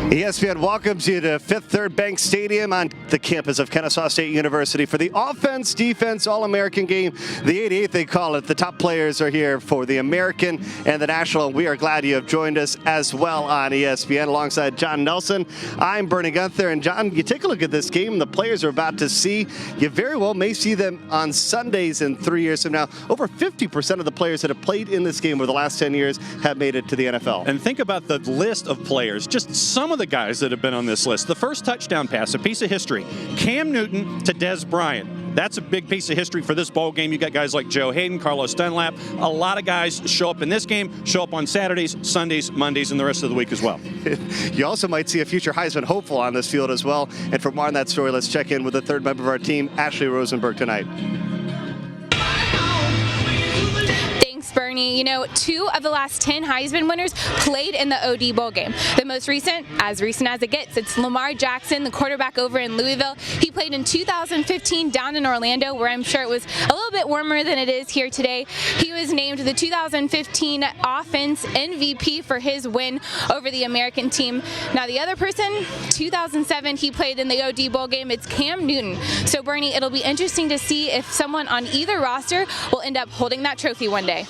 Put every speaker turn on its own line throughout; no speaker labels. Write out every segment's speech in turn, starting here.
ESPN welcomes you to Fifth Third Bank Stadium on the campus of Kennesaw State University for the Offense Defense All-American game. The 88th, they call it. The top players are here for the American and the National. We are glad you have joined us as well on ESPN alongside John Nelson. I'm Bernie Gunther. And John, you take a look at this game the players are about to see. You very well may see them on Sundays in 3 years from now. Over 50% of the players that have played in this game over the last 10 years have made it to the NFL.
And think about the list of players, just some of the guys that have been on this list. The first touchdown pass, a piece of history. Cam Newton to Des Bryant. That's a big piece of history for this bowl game. You got guys like Joe Hayden, Carlos Dunlap. A lot of guys show up in this game, show up on Saturdays, Sundays, Mondays, and the rest of the week as well.
You also might see a future Heisman hopeful on this field as well. And for more on that story, let's check in with the third member of our team, Ashley Rosenberg, tonight.
Bernie, you know, 2 of the last 10 Heisman winners played in the OD Bowl game. The most recent as it gets, it's Lamar Jackson, the quarterback over in Louisville. He played in 2015 down in Orlando, where I'm sure it was a little bit warmer than it is here today. He was named the 2015 Offense MVP for his win over the American team. Now the other person, 2007, he played in the OD Bowl game. It's Cam Newton. So Bernie, it'll be interesting to see if someone on either roster will end up holding that trophy one day.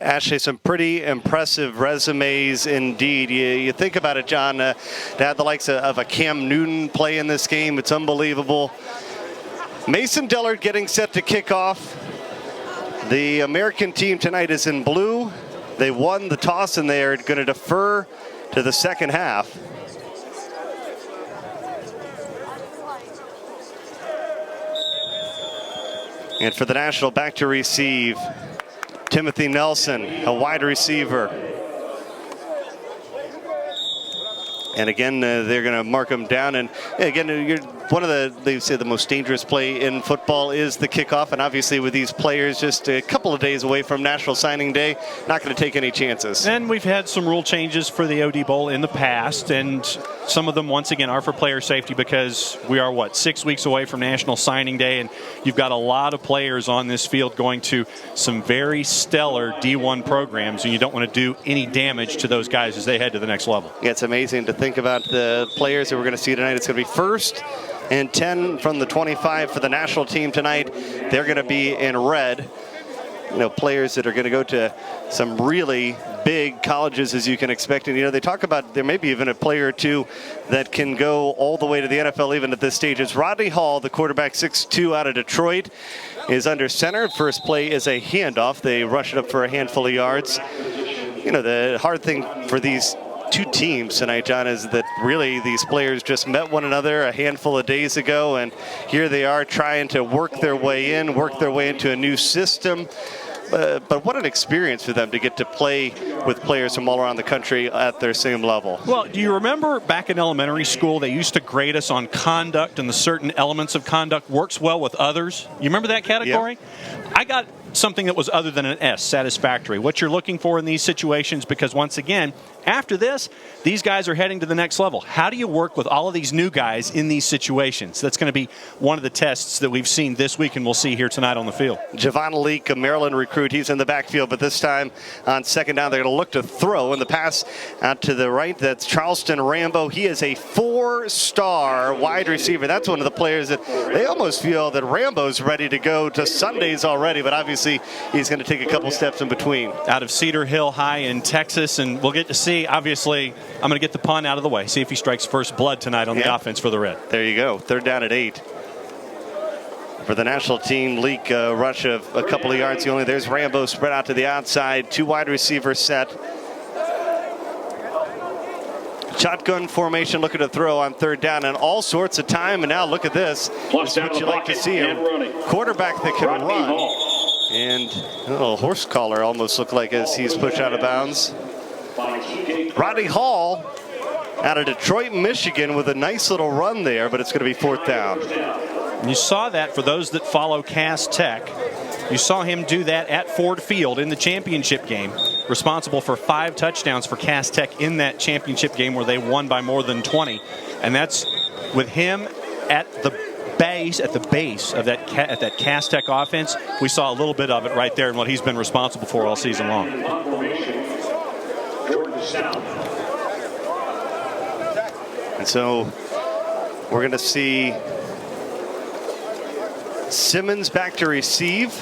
Ashley, some pretty impressive resumes indeed. You think about it, John, to have the likes of a Cam Newton play in this game, it's unbelievable. Mason Dillard getting set to kick off. The American team tonight is in blue. They won the toss and they are going to defer to the second half. And for the National, back to receive Timothy Nelson, a wide receiver. And again, they're going to mark him down. And again, one of they say the most dangerous play in football is the kickoff. And obviously with these players just a couple of days away from National Signing Day, not going to take any chances.
And we've had some rule changes for the OD Bowl in the past. And some of them, once again, are for player safety because we are, 6 weeks away from National Signing Day. And you've got a lot of players on this field going to some very stellar D1 programs. And you don't want to do any damage to those guys as they head to the next level.
Yeah, it's amazing to think about the players that we're going to see tonight. It's going to be 1st and 10 from the 25 for the national team tonight. They're going to be in red. You know, players that are going to go to some really big colleges, as you can expect. And, you know, they talk about there may be even a player or two that can go all the way to the NFL even at this stage. It's Rodney Hall, the quarterback, 6'2", out of Detroit, is under center. First play is a handoff. They rush it up for a handful of yards. You know, the hard thing for these two teams tonight, John, is that really these players just met one another a handful of days ago, and here they are trying to work their way into a new system. But what an experience for them to get to play with players from all around the country at their same level.
Well, do you remember back in elementary school, they used to grade us on conduct, and the certain elements of conduct works well with others? You remember that category? Yep. I got something that was other than an S, satisfactory. What you're looking for in these situations, because once again, after this, these guys are heading to the next level. How do you work with all of these new guys in these situations? That's going to be one of the tests that we've seen this week and we'll see here tonight on the field.
Javon Leak, a Maryland recruit, he's in the backfield, but this time on second down, they're going to look to throw. In the pass out to the right, that's Charleston Rambo. He is a 4-star wide receiver. That's one of the players that they almost feel that Rambo's ready to go to Sundays already, but obviously he's going to take a couple steps in between.
Out of Cedar Hill High in Texas, and we'll get to see, obviously, I'm going to get the pun out of the way. See if he strikes first blood tonight on the offense for the Red.
There you go. Third down at 8. For the national team, Leak rush of a couple of yards only. There's Rambo spread out to the outside. 2 wide receivers set. Shotgun formation looking to throw on third down and all sorts of time. And now look at this. This is what you like to see him. Quarterback that can run. And a little horse collar almost looked like as he's pushed out of bounds. Rodney Hall out of Detroit, Michigan with a nice little run there, but it's going to be 4th down.
You saw that for those that follow Cass Tech. You saw him do that at Ford Field in the championship game, responsible for 5 touchdowns for Cass Tech in that championship game where they won by more than 20. And that's with him at the base of that Cass Tech offense. We saw a little bit of it right there and what he's been responsible for all season long.
And so we're going to see Simmons back to receive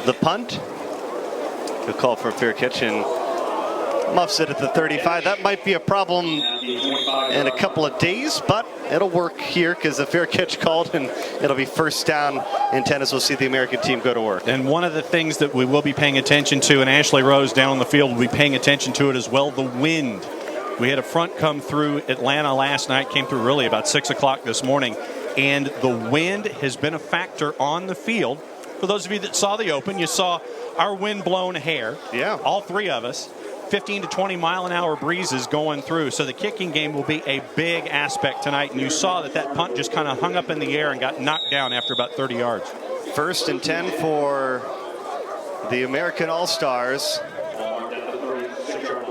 the punt. He'll call for a fair catch and muffs it at the 35. That might be a problem in a couple of days, but it'll work here because the fair catch called, and it'll be first down and 10 as we'll see the American team go to work.
And one of the things that we will be paying attention to, and Ashley Rose down on the field will be paying attention to it as well, the wind. We had a front come through Atlanta last night, came through really about 6 o'clock this morning, and the wind has been a factor on the field. For those of you that saw the open, you saw our wind-blown hair.
Yeah.
All three of us. 15 to 20 mile-an-hour breezes going through. So the kicking game will be a big aspect tonight. And you saw that punt just kind of hung up in the air and got knocked down after about 30 yards.
First and 10 for the American All-Stars.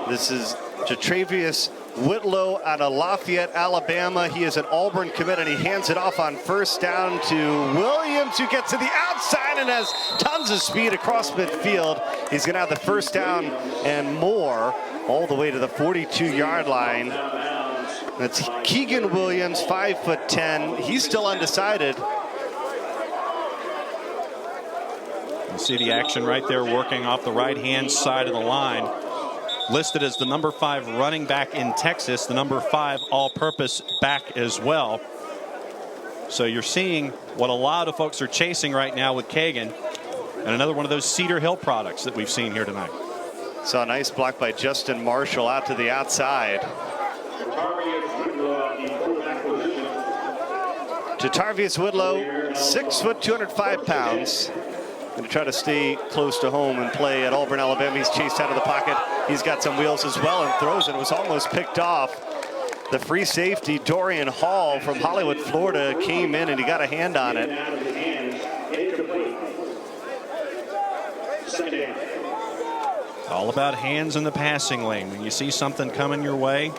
This is Jatravius Whitlow out of Lafayette, Alabama. He is an Auburn commit, and he hands it off on first down to Williams, who gets to the outside and has tons of speed across midfield. He's going to have the first down and more all the way to the 42-yard line. That's Keegan Williams, 5'10". He's still undecided.
You see the action right there working off the right-hand side of the line. Listed as the number 5 running back in Texas, the number 5 all-purpose back as well. So you're seeing what a lot of folks are chasing right now with Kagan, and another one of those Cedar Hill products that we've seen here tonight.
Saw a nice block by Justin Marshall out to the outside. Jatarvius Whitlow, 6 foot, 205 pounds. Going to try to stay close to home and play at Auburn, Alabama. He's chased out of the pocket. He's got some wheels as well and throws it. It was almost picked off. The free safety, Dorian Hall from Hollywood, Florida, came in and he got a hand on it.
All about hands in the passing lane. When you see something coming your way,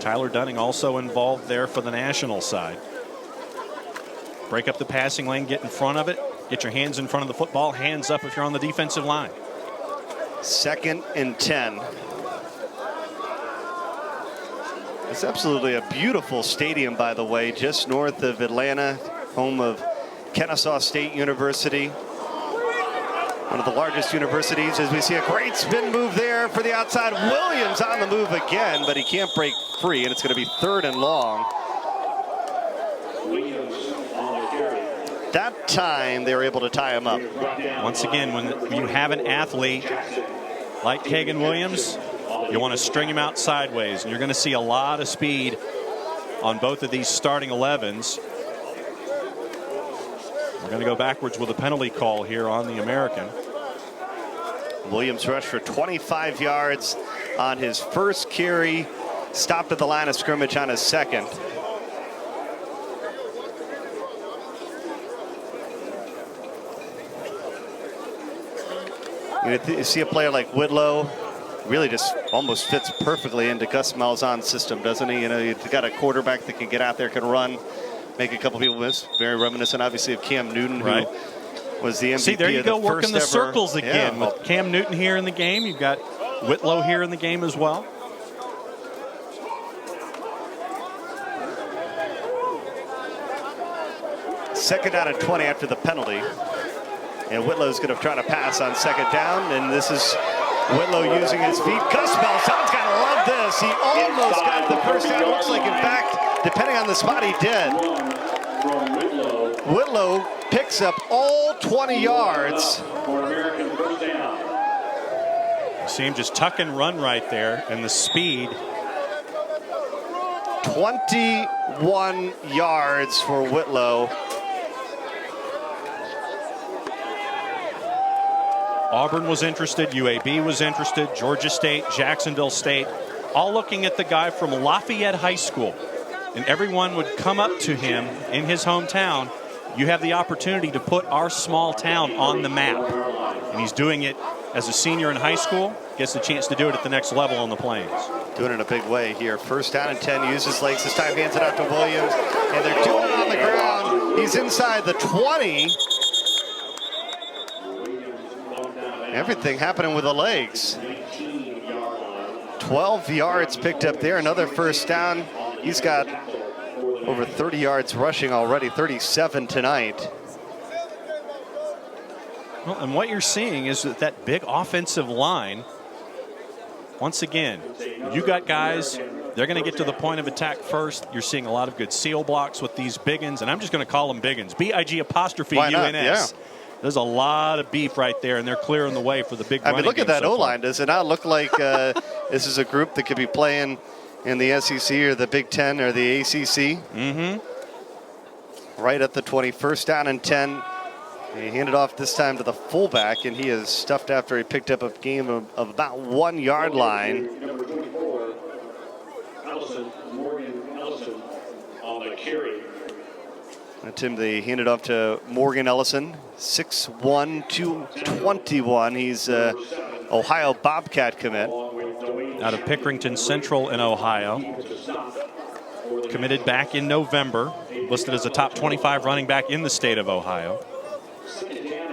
Tyler Dunning also involved there for the national side. Break up the passing lane, get in front of it. Get your hands in front of the football, hands up if you're on the defensive line.
2nd and 10. It's absolutely a beautiful stadium, by the way, just north of Atlanta, home of Kennesaw State University. One of the largest universities, as we see a great spin move there for the outside. Williams on the move again, but he can't break free, and it's going to be 3rd and long. That time they were able to tie him up.
Once again, when you have an athlete like Kagan Williams, you want to string him out sideways, and you're going to see a lot of speed on both of these starting 11s. We're going to go backwards with a penalty call here on the American.
Williams rushed for 25 yards on his first carry, stopped at the line of scrimmage on his second. You see a player like Whitlow really just almost fits perfectly into Gus Malzahn's system, doesn't he? You know, you've got a quarterback that can get out there, can run, make a couple people miss. Very reminiscent, obviously, of Cam Newton,
right,
who was the MVP.
See, there you go, working the
ever
circles again.
Yeah.
With Cam Newton here in the game, you've got Whitlow here in the game as well.
Second down and 20 after the penalty. And Whitlow's going to try to pass on 2nd down, and this is Whitlow using his feet. Gus Malzahn's got to love this. He almost got the first down. Looks like, in fact, depending on the spot, he did. Whitlow picks up all 20 yards.
You see him just tuck and run right there, and the speed.
21 yards for Whitlow.
Auburn was interested, UAB was interested, Georgia State, Jacksonville State, all looking at the guy from Lafayette High School. And everyone would come up to him in his hometown. You have the opportunity to put our small town on the map. And he's doing it as a senior in high school, gets the chance to do it at the next level on the Plains. Doing
it in a big way here. First down and 10, uses legs. This time hands it out to Williams. And they're doing it on the ground. He's inside the 20. Everything happening with the legs. 12 yards picked up there. Another first down. He's got over 30 yards rushing already, 37 tonight.
Well, and what you're seeing is that big offensive line, once again, you got guys, they're going to get to the point of attack first. You're seeing a lot of good seal blocks with these biggins, and I'm just going to call them biggins. B-I-G'-U-N-S. Yeah. There's a lot of beef right there, and they're clearing the way for the big running game.
Look at that O-line. Does it not look like this is a group that could be playing in the SEC or the Big Ten or the ACC?
Mm-hmm.
Right at the 20, first down and 10. He handed off this time to the fullback, and he is stuffed after he picked up a gain of about 1 yard line.
Number 24, Morgan Ellison on the carry.
Tim, they handed off to Morgan Ellison, 6'1", 221. He's Ohio Bobcat commit.
Out of Pickerington Central in Ohio. Committed back in November. Listed as a top 25 running back in the state of Ohio.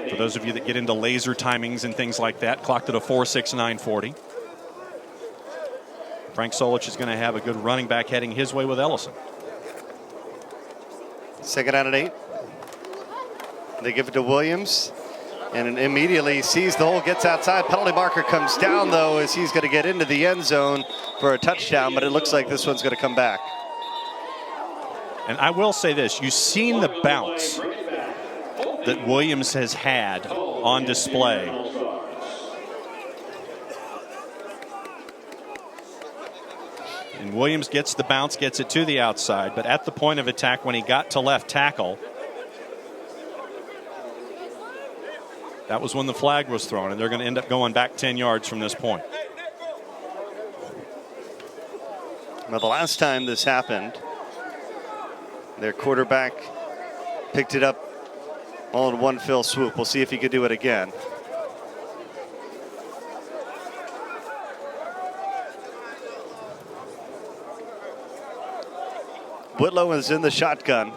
For those of you that get into laser timings and things like that, clocked at a 4.6940. Frank Solich is going to have a good running back heading his way with Ellison.
Second down and 8. They give it to Williams, and immediately sees the hole, gets outside. Penalty marker comes down, though, as he's going to get into the end zone for a touchdown, but it looks like this one's going to come back.
And I will say this, you've seen the bounce that Williams has had on display. And Williams gets the bounce, gets it to the outside, but at the point of attack when he got to left tackle, that was when the flag was thrown, and they're going to end up going back 10 yards from this point.
Now, the last time this happened, their quarterback picked it up all in one fell swoop. We'll see if he could do it again. Whitlow is in the shotgun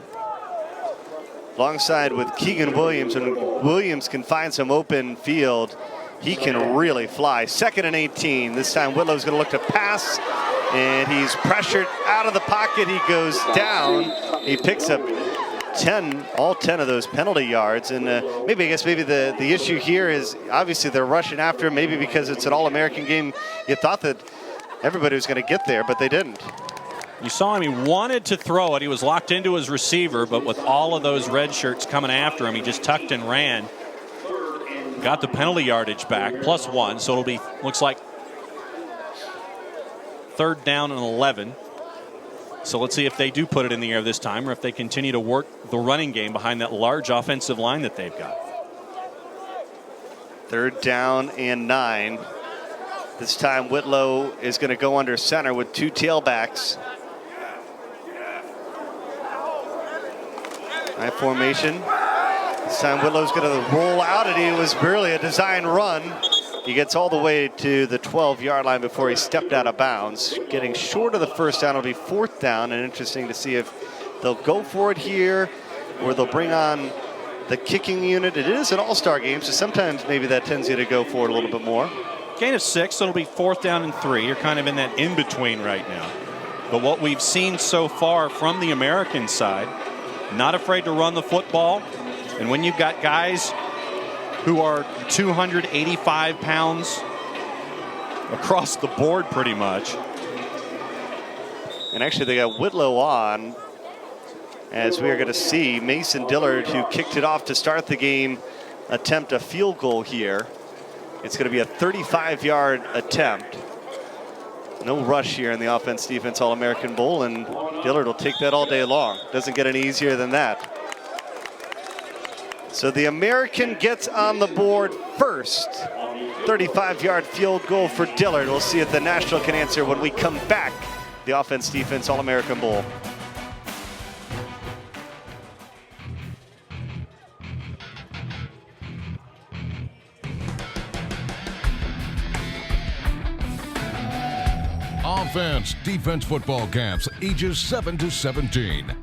alongside with Keegan Williams, and Williams can find some open field. He can really fly. Second and 18. This time Whitlow's going to look to pass, and he's pressured out of the pocket. He goes down. He picks up all 10 of those penalty yards. And maybe the issue here is obviously they're rushing after him, maybe because it's an All-American game. You thought that everybody was going to get there, but they didn't.
You saw him, he wanted to throw it. He was locked into his receiver, but with all of those red shirts coming after him, he just tucked and ran. Got the penalty yardage back, +1, so it'll be, looks like, third down and 11. So let's see if they do put it in the air this time, or if they continue to work the running game behind that large offensive line that they've got.
Third down and 9. This time Whitlow is going to go under center with 2 tailbacks. High formation. This time Whitlow's going to roll out, and it was really a design run. He gets all the way to the 12-yard line before he stepped out of bounds. Getting short of the first down. It'll be fourth down, and interesting to see if they'll go for it here or they'll bring on the kicking unit. It is an all-star game, so sometimes maybe that tends you to go for it a little bit more.
Gain of 6, so it'll be fourth down and 3. You're kind of in that in-between right now. But what we've seen so far from the American side, not afraid to run the football. And when you've got guys who are 285 pounds across the board pretty much.
And actually they got Whitlow on, as we are going to see Mason Dillard, who kicked it off to start the game, attempt a field goal here. It's going to be a 35-yard attempt. No rush here in the offense-defense All-American Bowl, and Dillard will take that all day long. Doesn't get any easier than that. So the American gets on the board first. 35-yard field goal for Dillard. We'll see if the National can answer when we come back. The offense-defense All-American Bowl.
Offense, defense football camps, ages 7 to 17.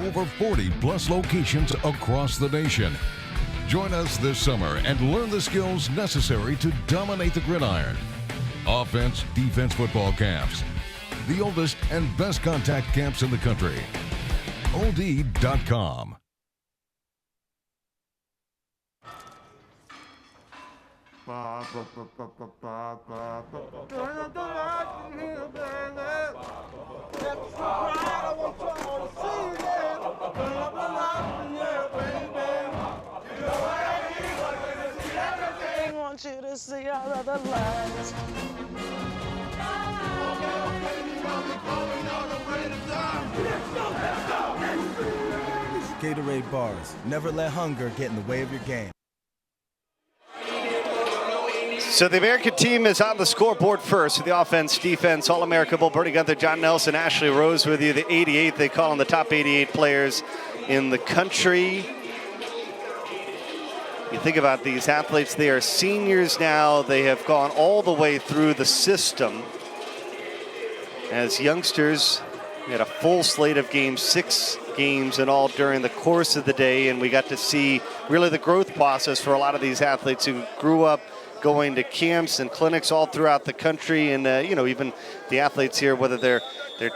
Over 40 plus locations across the nation. Join us this summer and learn the skills necessary to dominate the gridiron. Offense, defense football camps. The oldest and best contact camps in the country. od.com.
Want you to see all of the lights.
Gatorade bars. Never let hunger get in the way of your game.
So the American team is on the scoreboard first with the offense, defense, All-America Bowl, Bernie Gunther, John Nelson, Ashley Rose with you, the 88. They call them the top 88 players in the country. You think about these athletes, they are seniors now. They have gone all the way through the system. As youngsters, we had a full slate of games, 6 games in all during the course of the day, and we got to see really the growth process for a lot of these athletes who grew up going to camps and clinics all throughout the country. And even the athletes here, whether they're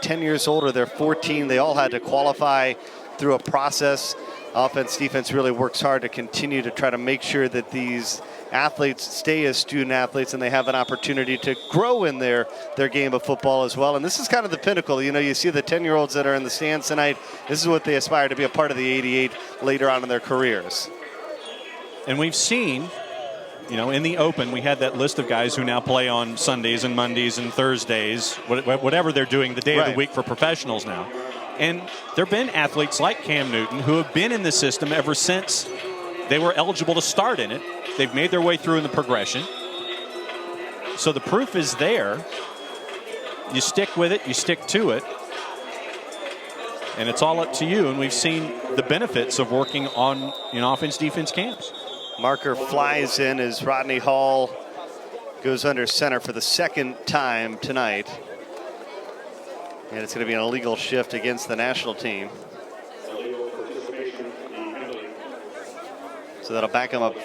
10 years old or they're 14, they all had to qualify through a process. Offense, defense really works hard to continue to try to make sure that these athletes stay as student athletes and they have an opportunity to grow in their game of football as well. And this is kind of the pinnacle. You see the 10-year-olds that are in the stands tonight. This is what they aspire to be a part of the 88 later on in their careers.
And we've seen, in the open, we had that list of guys who now play on Sundays and Mondays and Thursdays, whatever they're doing the day of the week for professionals now. And there have been athletes like Cam Newton who have been in the system ever since they were eligible to start in it. They've made their way through in the progression. So the proof is there. You stick with it, you stick to it. And it's all up to you. And we've seen the benefits of working in offense-defense camps.
Marker flies in as Rodney Hall goes under center for the second time tonight. And it's going to be an illegal shift against the national team. So that'll back him up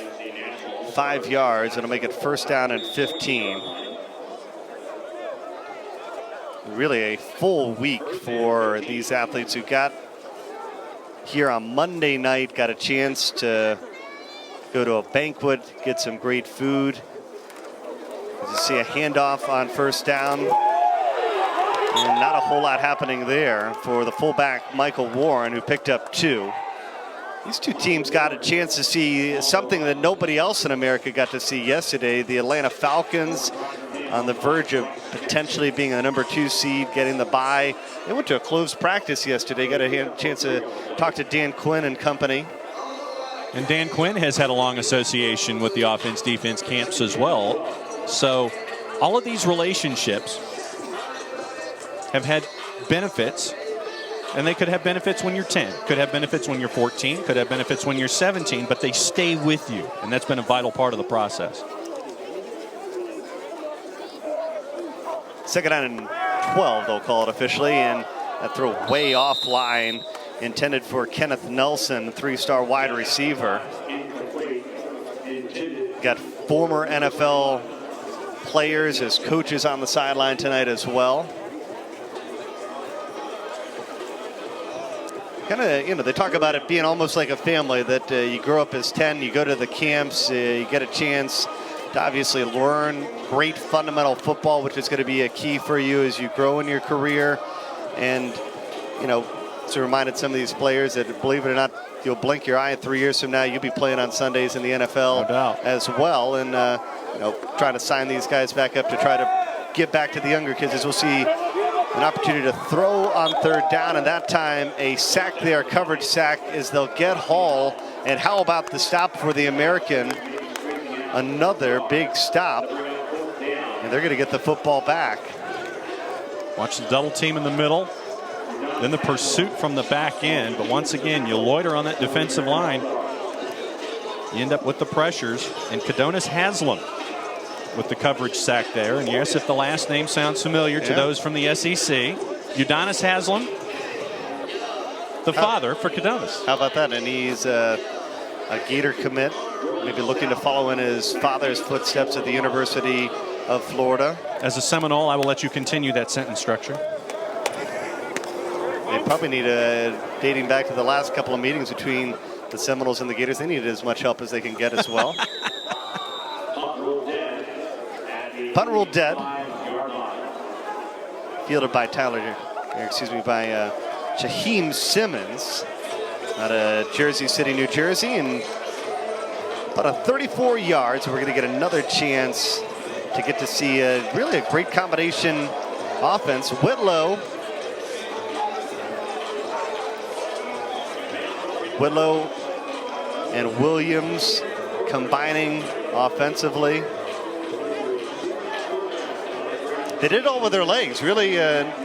5 yards. It'll make it first down and 15. Really a full week for these athletes who got here on Monday night, got a chance to go to a banquet, get some great food. You see a handoff on first down. And not a whole lot happening there for the fullback, Michael Warren, who picked up 2. These two teams got a chance to see something that nobody else in America got to see yesterday. The Atlanta Falcons on the verge of potentially being a number 2 seed, getting the bye. They went to a closed practice yesterday, got a chance to talk to Dan Quinn and company.
And Dan Quinn has had a long association with the offense-defense camps as well. So all of these relationships have had benefits, and they could have benefits when you're 10, could have benefits when you're 14, could have benefits when you're 17, but they stay with you, and that's been a vital part of the process.
Second down and 12, they'll call it officially, and that throw way offline, intended for Kenneth Nelson, 3-star wide receiver. Got former NFL players as coaches on the sideline tonight as well. Kind of, they talk about it being almost like a family, that you grow up as 10, you go to the camps, you get a chance to obviously learn great fundamental football, which is going to be a key for you as you grow in your career. And, it's reminded some of these players that, believe it or not, you'll blink your eye, and 3 years from now, you'll be playing on Sundays in the NFL as well. And, trying to sign these guys back up to try to get back to the younger kids, as we'll see an opportunity to throw on third down, and that time a sack there, coverage sack, as they'll get Hall. And how about the stop for the American? Another big stop, and they're going to get the football back.
Watch the double team in the middle, then the pursuit from the back end. But once again, you loiter on that defensive line, you end up with the pressures, and Kadonis Haslam with the coverage sack there. And yes, if the last name sounds familiar to those from the SEC, Udonis Haslam, the father for Kadonis.
How about that? And he's a Gator commit, maybe looking to follow in his father's footsteps at the University of Florida.
As a Seminole, I will let you continue that sentence structure.
They probably need dating back to the last couple of meetings between the Seminoles and the Gators. They need as much help as they can get as well. Punt rule dead. Fielded by by Shaheem Simmons out of Jersey City, New Jersey, and about a 34 yards. We're going to get another chance to get to see really a great combination offense. Whitlow and Williams combining offensively. They did it all with their legs. Really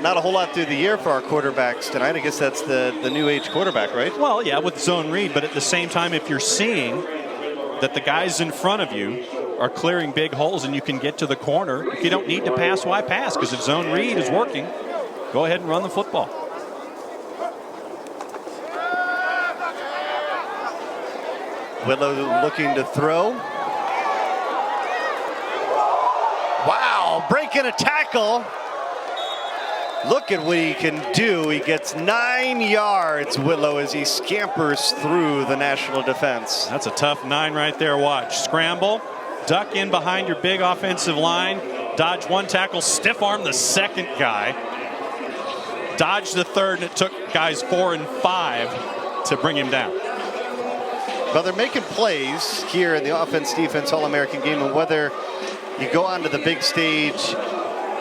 not a whole lot through the year for our quarterbacks tonight. I guess that's the new age quarterback, right?
Well, yeah, with zone read, but at the same time, if you're seeing that the guys in front of you are clearing big holes and you can get to the corner, if you don't need to pass, why pass? Because if zone read is working, go ahead and run the football.
Whitlow looking to throw. Wow, breaking a tackle. Look at what he can do. He gets 9 yards, Whitlow, as he scampers through the national defense.
That's a tough 9 right there. Watch. Scramble, duck in behind your big offensive line, dodge one tackle, stiff arm the second guy, dodge the third, and it took guys 4 and 5 to bring him down.
Well, they're making plays here in the offense-defense All-American game, and whether you go onto the big stage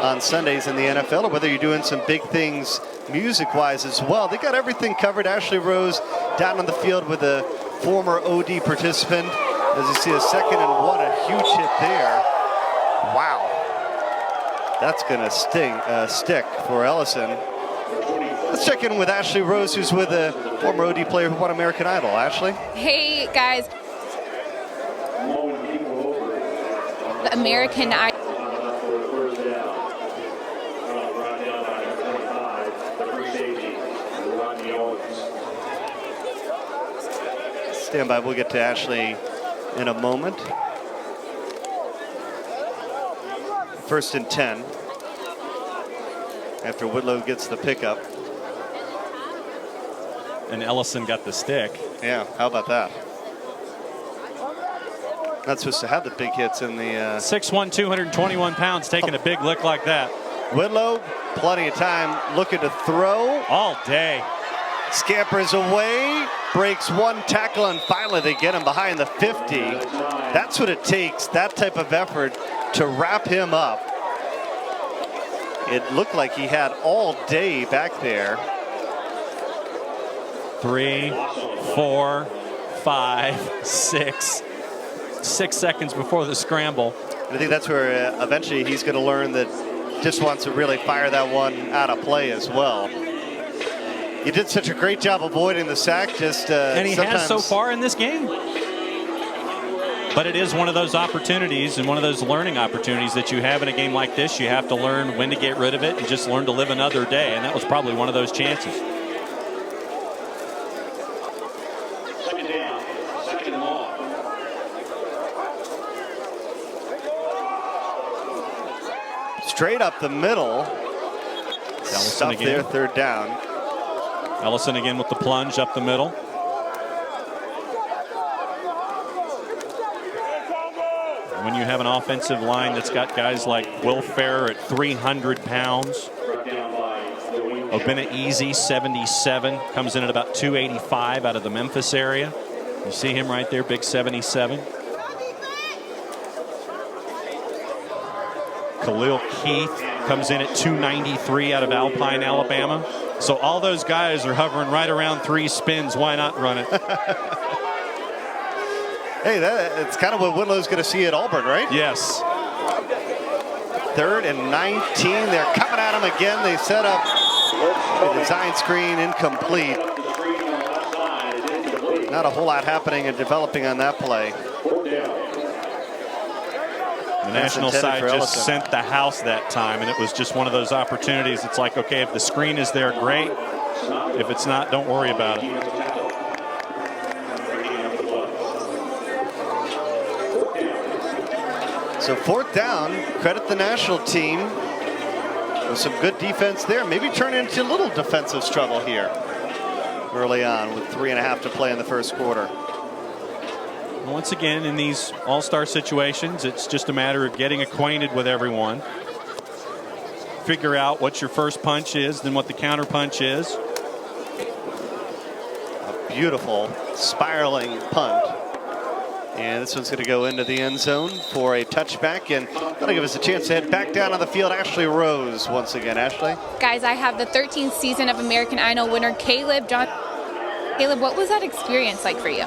on Sundays in the NFL or whether you're doing some big things music-wise as well, they got everything covered. Ashley Rose down on the field with a former OD participant. As you see, a 2nd and 1, a huge hit there. Wow. That's going to stick for Ellison. Let's check in with Ashley Rose, who's with a former OD player who won American Idol. Ashley?
Hey, guys. The American Idol.
Stand by. We'll get to Ashley in a moment. 1st and 10. After Whitlow gets the pickup.
And Ellison got the stick.
Yeah, how about that? Not supposed to have the big hits in the...
6'1", 221 pounds, taking a big lick like that.
Whitlow, plenty of time, looking to throw.
All day.
Scampers away, breaks one tackle, and finally they get him behind the 50. That's what it takes, that type of effort, to wrap him up. It looked like he had all day back there.
3, 4, 5, 6. 6 seconds before the scramble.
I think that's where eventually he's going to learn that just wants to really fire that one out of play as well. You did such a great job avoiding the sack.
And he has so far in this game. But it is one of those opportunities and one of those learning opportunities that you have in a game like this. You have to learn when to get rid of it and just learn to live another day. And that was probably one of those chances.
Straight up the middle. Stuff there, 3rd down.
Ellison again with the plunge up the middle. When you have an offensive line that's got guys like Will Ferrer at 300 pounds. Obina Easy, 77, comes in at about 285 out of the Memphis area. You see him right there, big 77. Khalil Keith comes in at 293 out of Alpine, Alabama. So all those guys are hovering right around 3 spins. Why not run it?
Hey, it's kind of what Whitlow's going to see at Auburn, right?
Yes.
3rd and 19. They're coming at him again. They set up a design screen, incomplete. Not a whole lot happening and developing on that play.
The national side just sent the house that time, and it was just one of those opportunities. It's like, okay, if the screen is there, great. If it's not, don't worry about it.
So 4th down, credit the national team. with some good defense there. Maybe turn into a little defensive struggle here early on with 3.5 to play in the first quarter.
Once again, in these all-star situations, it's just a matter of getting acquainted with everyone. Figure out what your first punch is, then what the counter punch is.
A beautiful spiraling punt. And this one's going to go into the end zone for a touchback, and that'll give us a chance to head back down on the field. Ashley Rose once again. Ashley?
Guys, I have the 13th season of American Idol winner Caleb John. Caleb, what was that experience like for you?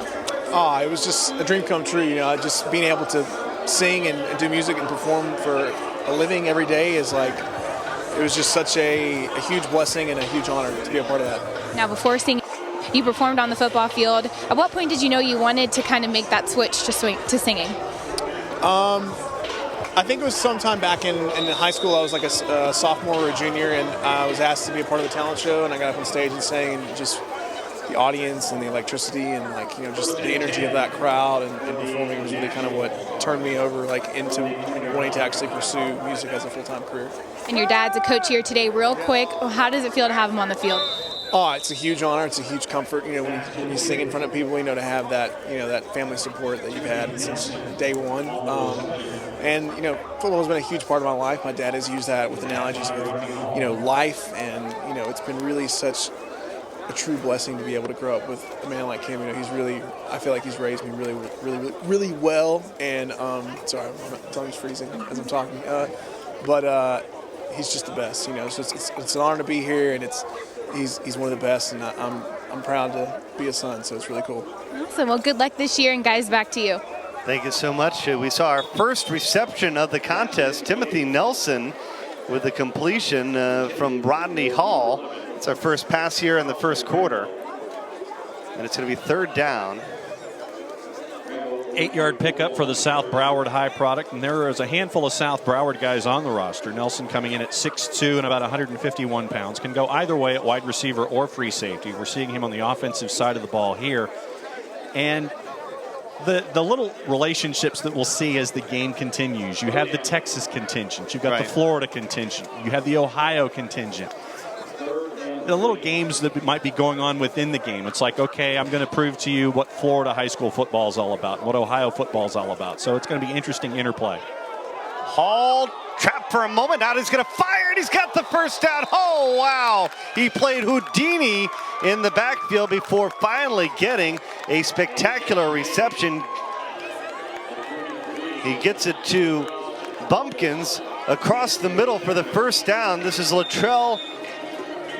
Oh, it was just a dream come true. You know, just being able to sing and do music and perform for a living every day is like, it was just such a huge blessing and a huge honor to be a part of that.
Now, before singing, you performed on the football field. At what point did you know you wanted to kind of make that switch to singing?
I think it was sometime back in high school. I was like a sophomore or a junior, and I was asked to be a part of the talent show, and I got up on stage and sang, and just the audience and the electricity and, like, you know, just the energy of that crowd and performing was really kind of what turned me over, like, into wanting to actually pursue music as a full-time career.
And your dad's a coach here today. Real quick, how does it feel to have him on the field?
Oh, it's a huge honor. It's a huge comfort, you know, when you sing in front of people, you know, to have that, you know, that family support that you've had since day one. And, you know, football has been a huge part of my life. My dad has used that with analogies with, you know, life, and, you know, it's been really such a true blessing to be able to grow up with a man like him. You know, he's really, I feel like he's raised me really well. And sorry, my tongue's freezing as I'm talking. But he's just the best. You know, so it's an honor to be here, and he's one of the best, and I'm proud to be a son. So it's really cool.
Awesome. Well, good luck this year, and guys, back to you.
Thank you so much. We saw our first reception of the contest. Timothy Nelson with the completion from Rodney Hall. It's our first pass here in the first quarter. And it's going to be third down.
8-yard pickup for the South Broward High product, and there is a handful of South Broward guys on the roster. Nelson coming in at 6'2" and about 151 pounds. Can go either way at wide receiver or free safety. We're seeing him on the offensive side of the ball here. And the little relationships that we'll see as the game continues. You have the Texas contingent. You've got the Florida contingent. You have the Ohio contingent. The little games that might be going on within the game. It's like, okay, I'm going to prove to you what Florida high school football is all about, what Ohio football is all about. So it's going to be interesting interplay.
Hall trapped for a moment. Now he's going to fire, and he's got the first down. Oh, wow. He played Houdini in the backfield before finally getting a spectacular reception. He gets it to Bumpkins across the middle for the first down. This is Latrell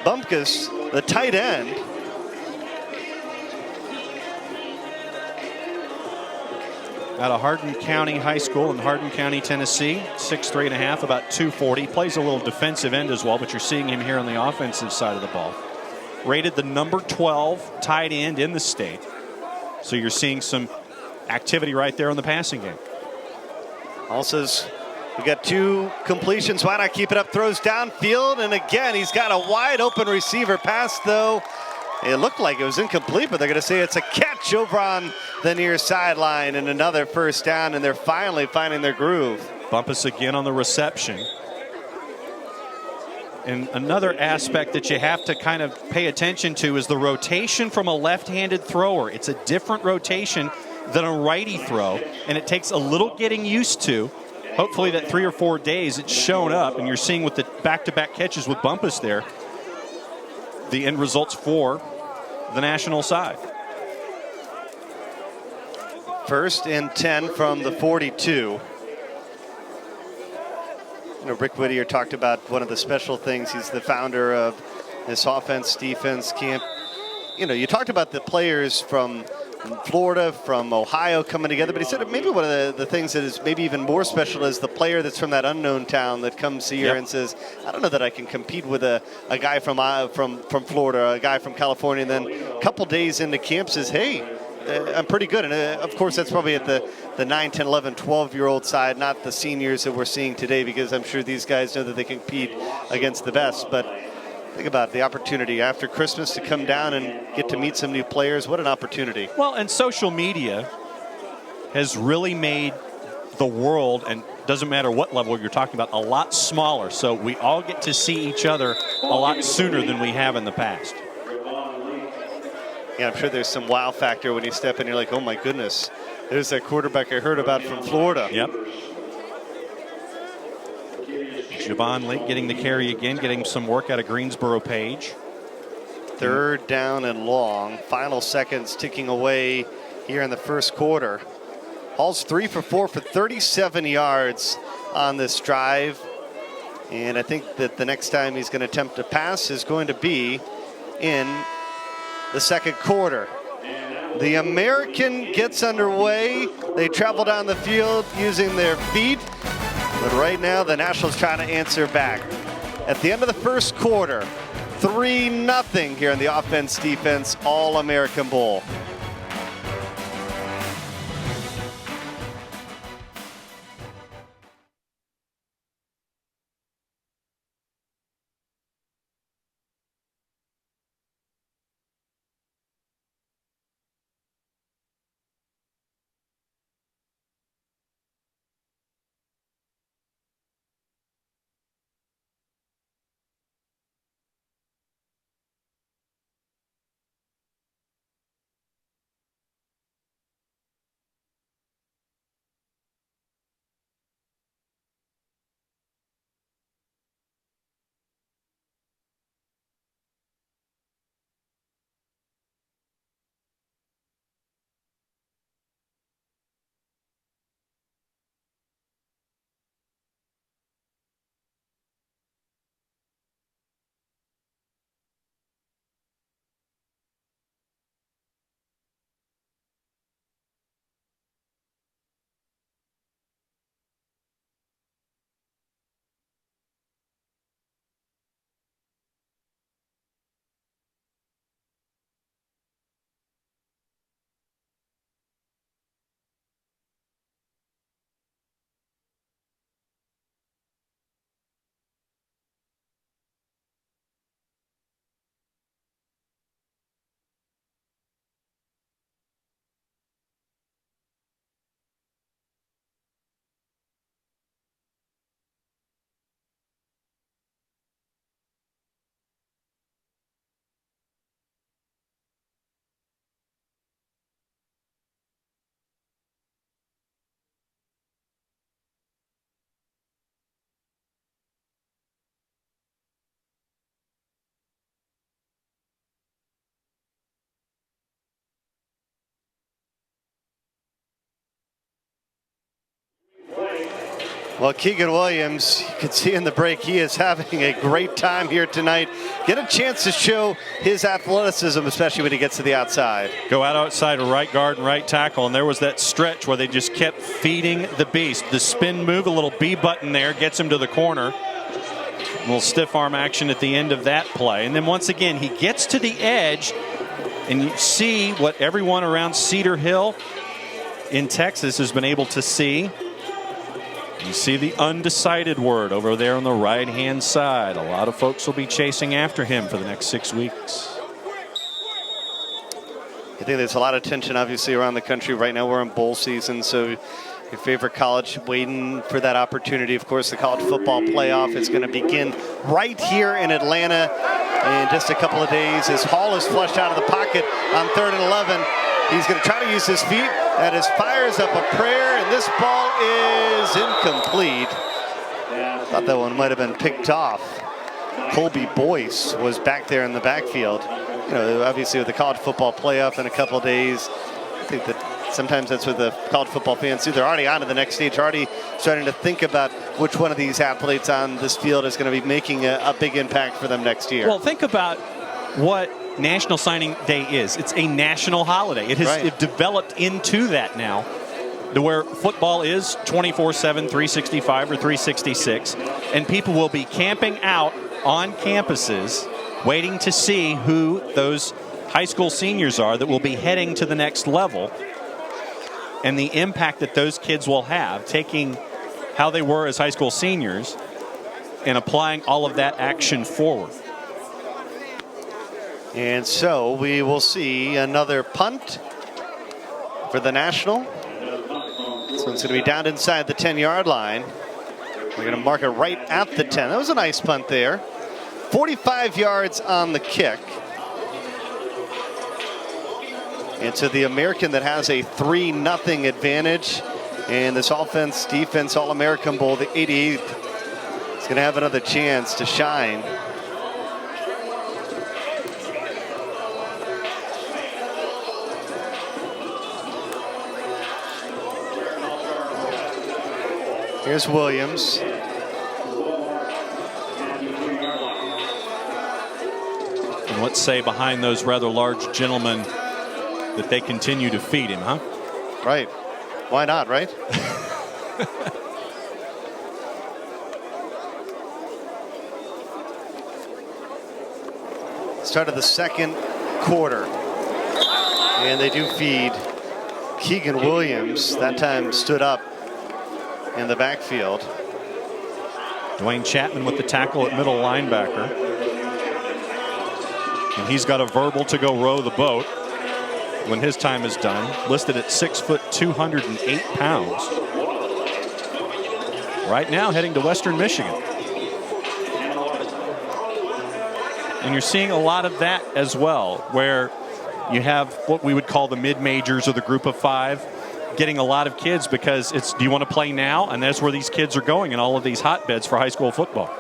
Bumpkus, the tight end.
Out of Hardin County High School in Hardin County, Tennessee, 6'3.5", about 240. Plays a little defensive end as well, but you're seeing him here on the offensive side of the ball. Rated the number 12 tight end in the state. So you're seeing some activity right there in the passing game.
Also, we got 2 completions. Why not keep it up? Throws downfield, and again, he's got a wide open receiver pass, though. It looked like it was incomplete, but they're going to say it's a catch over on the near sideline, and another first down, and they're finally finding their groove.
Bumpus again on the reception. And another aspect that you have to kind of pay attention to is the rotation from a left-handed thrower. It's a different rotation than a righty throw, and it takes a little getting used to. Hopefully that 3 or 4 days it's shown up, and you're seeing with the back-to-back catches with Bumpus there, the end results for the national side.
1st and 10 from the 42. You know, Rick Whittier talked about one of the special things. He's the founder of this offense defense camp. You know, you talked about the players from Florida, from Ohio coming together, but he said maybe one of the things that is maybe even more special is the player that's from that unknown town that comes here and says, I don't know that I can compete with a guy from Florida, a guy from California, and then a couple days into camp says, hey, I'm pretty good. And of course, that's probably at the 9, 10, 11, 12-year-old side, not the seniors that we're seeing today, because I'm sure these guys know that they compete against the best. But think about the opportunity after Christmas to come down and get to meet some new players. What an opportunity.
Well, and social media has really made the world and doesn't matter what level you're talking about, a lot smaller. So we all get to see each other a lot sooner than we have in the past.
Yeah, I'm sure there's some wow factor when you step in. You're like, oh my goodness, there's that quarterback I heard about from Florida.
Yep. Javon Lake getting the carry again, getting some work out of Greensboro Page.
3rd down and long. Final seconds ticking away here in the first quarter. Hall's 3 for 4 for 37 yards on this drive. And I think that the next time he's going to attempt to pass is going to be in the second quarter. The American gets underway. They travel down the field using their feet. But right now, the Nationals trying to answer back. At the end of the first quarter, 3-0 here in the offense-defense All-American Bowl. Well, Keegan Williams, you can see in the break, he is having a great time here tonight. Get a chance to show his athleticism, especially when he gets to the outside.
Go outside of right guard and right tackle, and there was that stretch where they just kept feeding the beast. The spin move, a little B button there, gets him to the corner. A little stiff arm action at the end of that play. And then once again, he gets to the edge, and you see what everyone around Cedar Hill in Texas has been able to see. You see the undecided word over there on the right-hand side. A lot of folks will be chasing after him for the next 6 weeks.
I think there's a lot of tension, obviously, around the country. Right now we're in bowl season, so your favorite college waiting for that opportunity. Of course, the college football playoff is going to begin right here in Atlanta in just a couple of days as Hall is flushed out of the pocket on 3rd and 11. He's going to try to use his feet. That is fires up a prayer, and this ball is incomplete. Thought that one might have been picked off. Colby Boyce was back there in the backfield. You know, obviously with the college football playoff in a couple of days, I think that sometimes that's what the college football fans do. They're already on to the next stage, already starting to think about which one of these athletes on this field is going to be making a big impact for them next year.
Well, think about what National Signing Day is. It's a national holiday. It has developed into that now, to where football is 24/7, 365 or 366, and people will be camping out on campuses waiting to see who those high school seniors are that will be heading to the next level, and the impact that those kids will have, taking how they were as high school seniors and applying all of that action forward.
And so we will see another punt for the National. So it's going to be down inside the 10-yard line. They're going to mark it right at the 10. That was a nice punt there. 45 yards on the kick. And to the American that has a 3-0 advantage. And this offense, defense, All-American Bowl, the 88th, is going to have another chance to shine. Here's Williams.
And let's say behind those rather large gentlemen that they continue to feed him, huh?
Right. Why not, right? Start of the second quarter. And they do feed Keegan Williams. That time stood up in the backfield.
Dwayne Chapman with the tackle at middle linebacker. And he's got a verbal to go row the boat when his time is done. Listed at 6 foot 208 pounds. Right now heading to Western Michigan. And you're seeing a lot of that as well, where you have what we would call the mid-majors or the group of five getting a lot of kids because it's, do you want to play now? And that's where these kids are going in all of these hotbeds for high school football.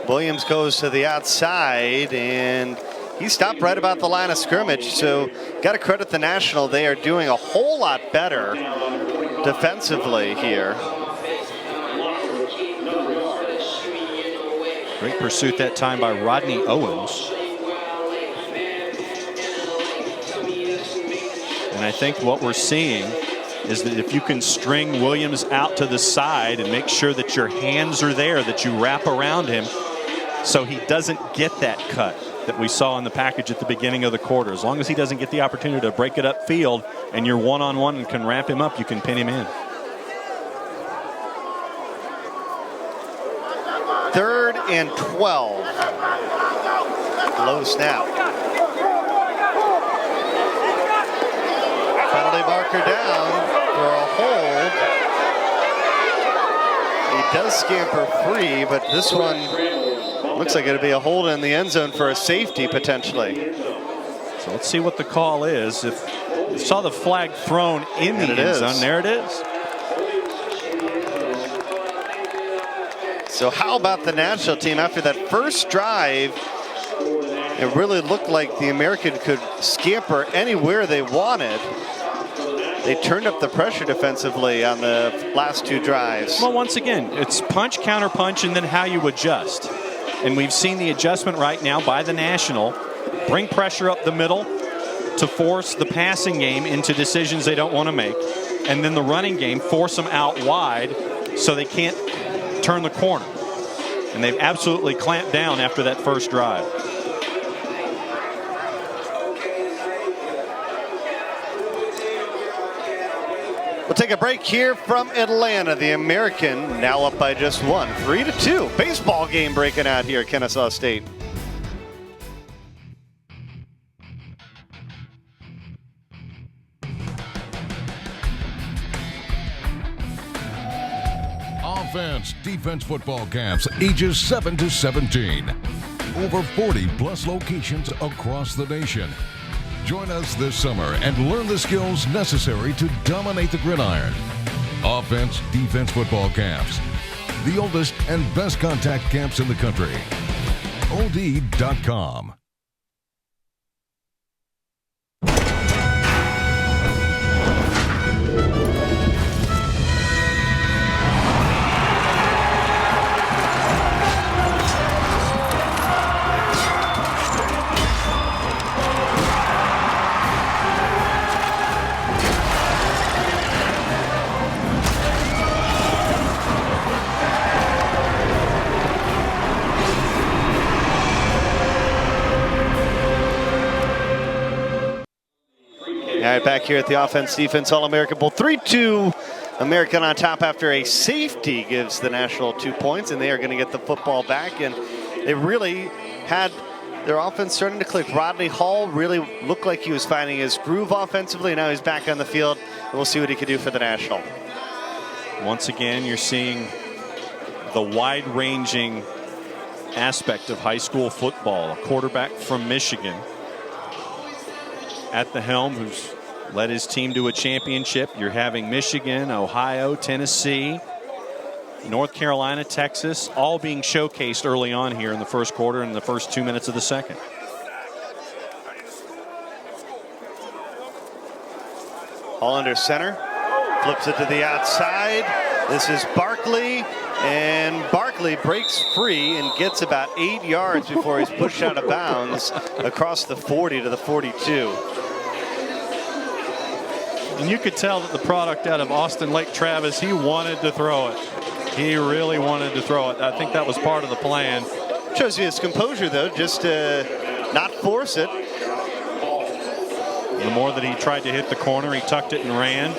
Williams goes to the outside and he stopped right about the line of scrimmage. So got to credit the National. They are doing a whole lot better defensively here.
Great pursuit that time by Rodney Owens. And I think what we're seeing is that if you can string Williams out to the side and make sure that your hands are there, that you wrap around him so he doesn't get that cut that we saw in the package at the beginning of the quarter. As long as he doesn't get the opportunity to break it upfield and you're one-on-one and can wrap him up, you can pin him in.
3rd and 12. Low snap. Penalty marker down for a hold. He does scamper free, but this one looks like it'll be a hold in the end zone for a safety potentially.
So let's see what the call is. If you saw the flag thrown in the end zone, there it is.
So how about the national team after that first drive? It really looked like the American could scamper anywhere they wanted. They turned up the pressure defensively on the last two drives.
Well, once again, it's punch, counter punch, and then how you adjust. And we've seen the adjustment right now by the National. Bring pressure up the middle to force the passing game into decisions they don't want to make. And then the running game, force them out wide so they can't turn the corner. And they've absolutely clamped down after that first drive.
We'll take a break here from Atlanta. The American now up by just one, 3-2. Baseball game breaking out here at Kennesaw State.
Offense, defense football camps, ages 7 to 17. Over 40 plus locations across the nation. Join us this summer and learn the skills necessary to dominate the gridiron. Offense, defense football camps. The oldest and best contact camps in the country. OD.com.
All right, back here at the Offense Defense All-American Bowl. 3-2 American on top after a safety gives the National 2 points, and they are going to get the football back. And they really had their offense starting to click. Rodney Hall really looked like he was finding his groove offensively, and now he's back on the field. And we'll see what he can do for the National.
Once again, you're seeing the wide-ranging aspect of high school football. A quarterback from Michigan at the helm who's led his team to a championship. You're having Michigan, Ohio, Tennessee, North Carolina, Texas, all being showcased early on here in the first quarter and the first 2 minutes of the second.
All under center, flips it to the outside. This is Barkley, and Barkley breaks free and gets about 8 yards before he's pushed out of bounds across the 40 to the 42.
And you could tell that the product out of Austin Lake Travis, he wanted to throw it. He really wanted to throw it. I think that was part of the plan.
Shows you his composure, though, just to not force it.
The more that he tried to hit the corner, he tucked it and ran.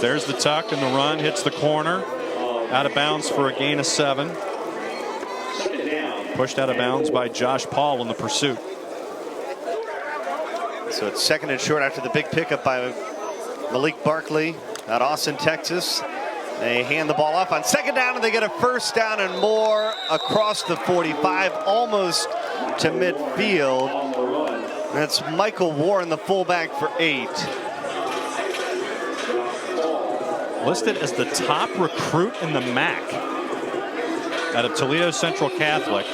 There's the tuck, and the run hits the corner. Out of bounds for a gain of 7. Pushed out of bounds by Josh Paul in the pursuit.
So it's second and short after the big pickup by Malik Barkley out of Austin, Texas. They hand the ball off on second down, and they get a first down and more across the 45, almost to midfield. That's Michael Warren, the fullback, for 8.
Listed as the top recruit in the MAC out of Toledo Central Catholic.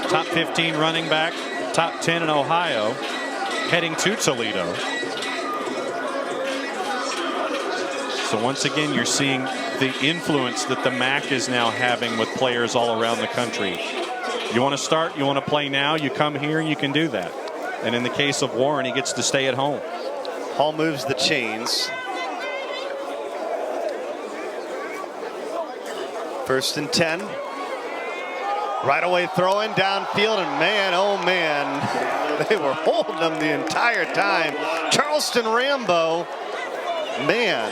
Top 15 running back, top 10 in Ohio, heading to Toledo. So once again, you're seeing the influence that the MAC is now having with players all around the country. You want to start, you want to play now, you come here and you can do that. And in the case of Warren, he gets to stay at home.
Hall moves the chains. First and 10. Right away throwing downfield, and man, oh man, they were holding them the entire time. Charleston Rambo, man,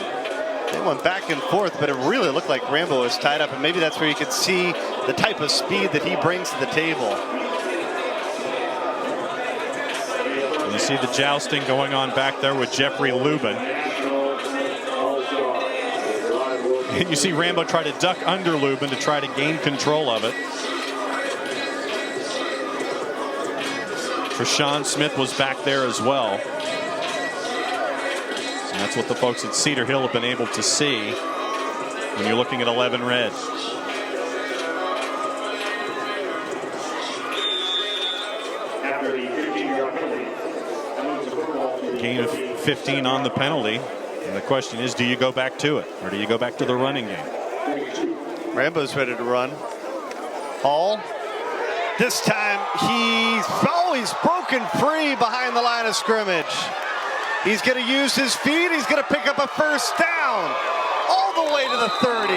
they went back and forth, but it really looked like Rambo was tied up, and maybe that's where you could see the type of speed that he brings to the table.
And you see the jousting going on back there with Jeffrey Lubin. And you see Rambo try to duck under Lubin to try to gain control of it. Treshawn Smith was back there as well. And that's what the folks at Cedar Hill have been able to see when you're looking at 11 red. Gain of 15 on the penalty. And the question is, do you go back to it, or do you go back to the running game?
Rambo's ready to run. Hall. This time he's broken free behind the line of scrimmage. He's going to use his feet. He's going to pick up a first down all the way to the 30.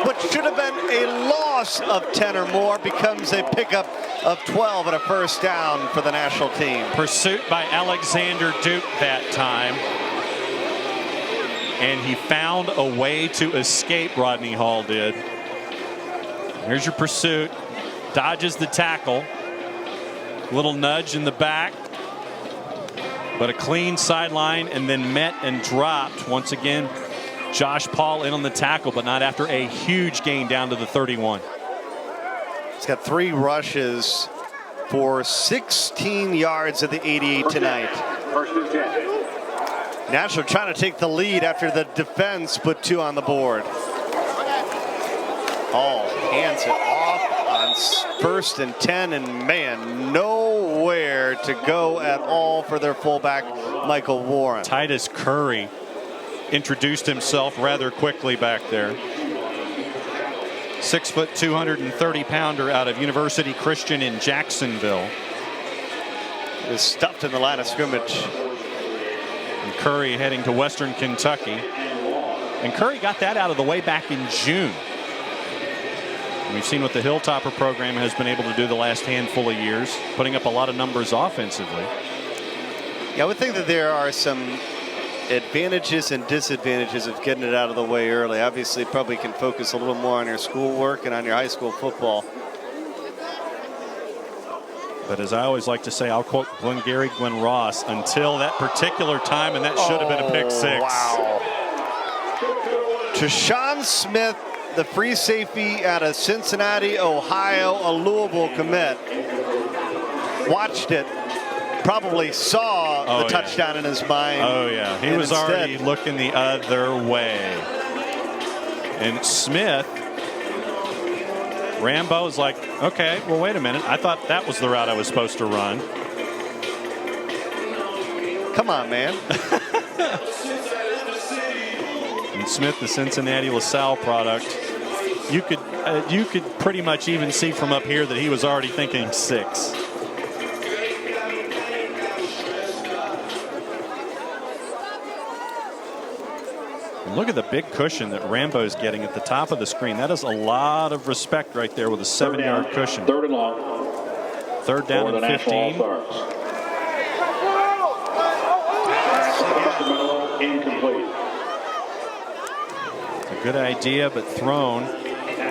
What should have been a loss of 10 or more becomes a pickup of 12 and a first down for the national team.
Pursuit by Alexander Duke that time. And he found a way to escape, Rodney Hall did. Here's your pursuit. Dodges the tackle. Little nudge in the back. But a clean sideline, and then met and dropped. Once again, Josh Paul in on the tackle, but not after a huge gain down to the 31.
He's got 3 rushes for 16 yards at the 88 tonight. Nashville trying to take the lead after the defense put 2 on the board. Hall hands it off on first and 10, and man, nowhere to go at all for their fullback, Michael Warren.
Titus Curry introduced himself rather quickly back there. 6 foot 230 pounder out of University Christian in Jacksonville.
He was stuffed in the line of scrimmage.
And Curry heading to Western Kentucky. And Curry got that out of the way back in June. And we've seen what the Hilltopper program has been able to do the last handful of years, putting up a lot of numbers offensively.
Yeah, I would think that there are some advantages and disadvantages of getting it out of the way early. Obviously, probably can focus a little more on your schoolwork and on your high school football.
But as I always like to say, I'll quote Glengarry Glen Ross, until that particular time, and that should have been a pick six.
Wow. Treshawn Smith, the free safety out of Cincinnati, Ohio, a Louisville commit. Watched it, probably saw the touchdown in his mind.
Oh, yeah. He was already looking the other way. And Smith, Rambo is like, okay, well, wait a minute. I thought that was the route I was supposed to run.
Come on, man.
And Smith, the Cincinnati LaSalle product, you could pretty much even see from up here that he was already thinking six. Look at the big cushion that Rambo's getting at the top of the screen. That is a lot of respect right there with a 7-yard cushion.
Third and long.
Third down and 15.
Incomplete.
It's a good idea, but thrown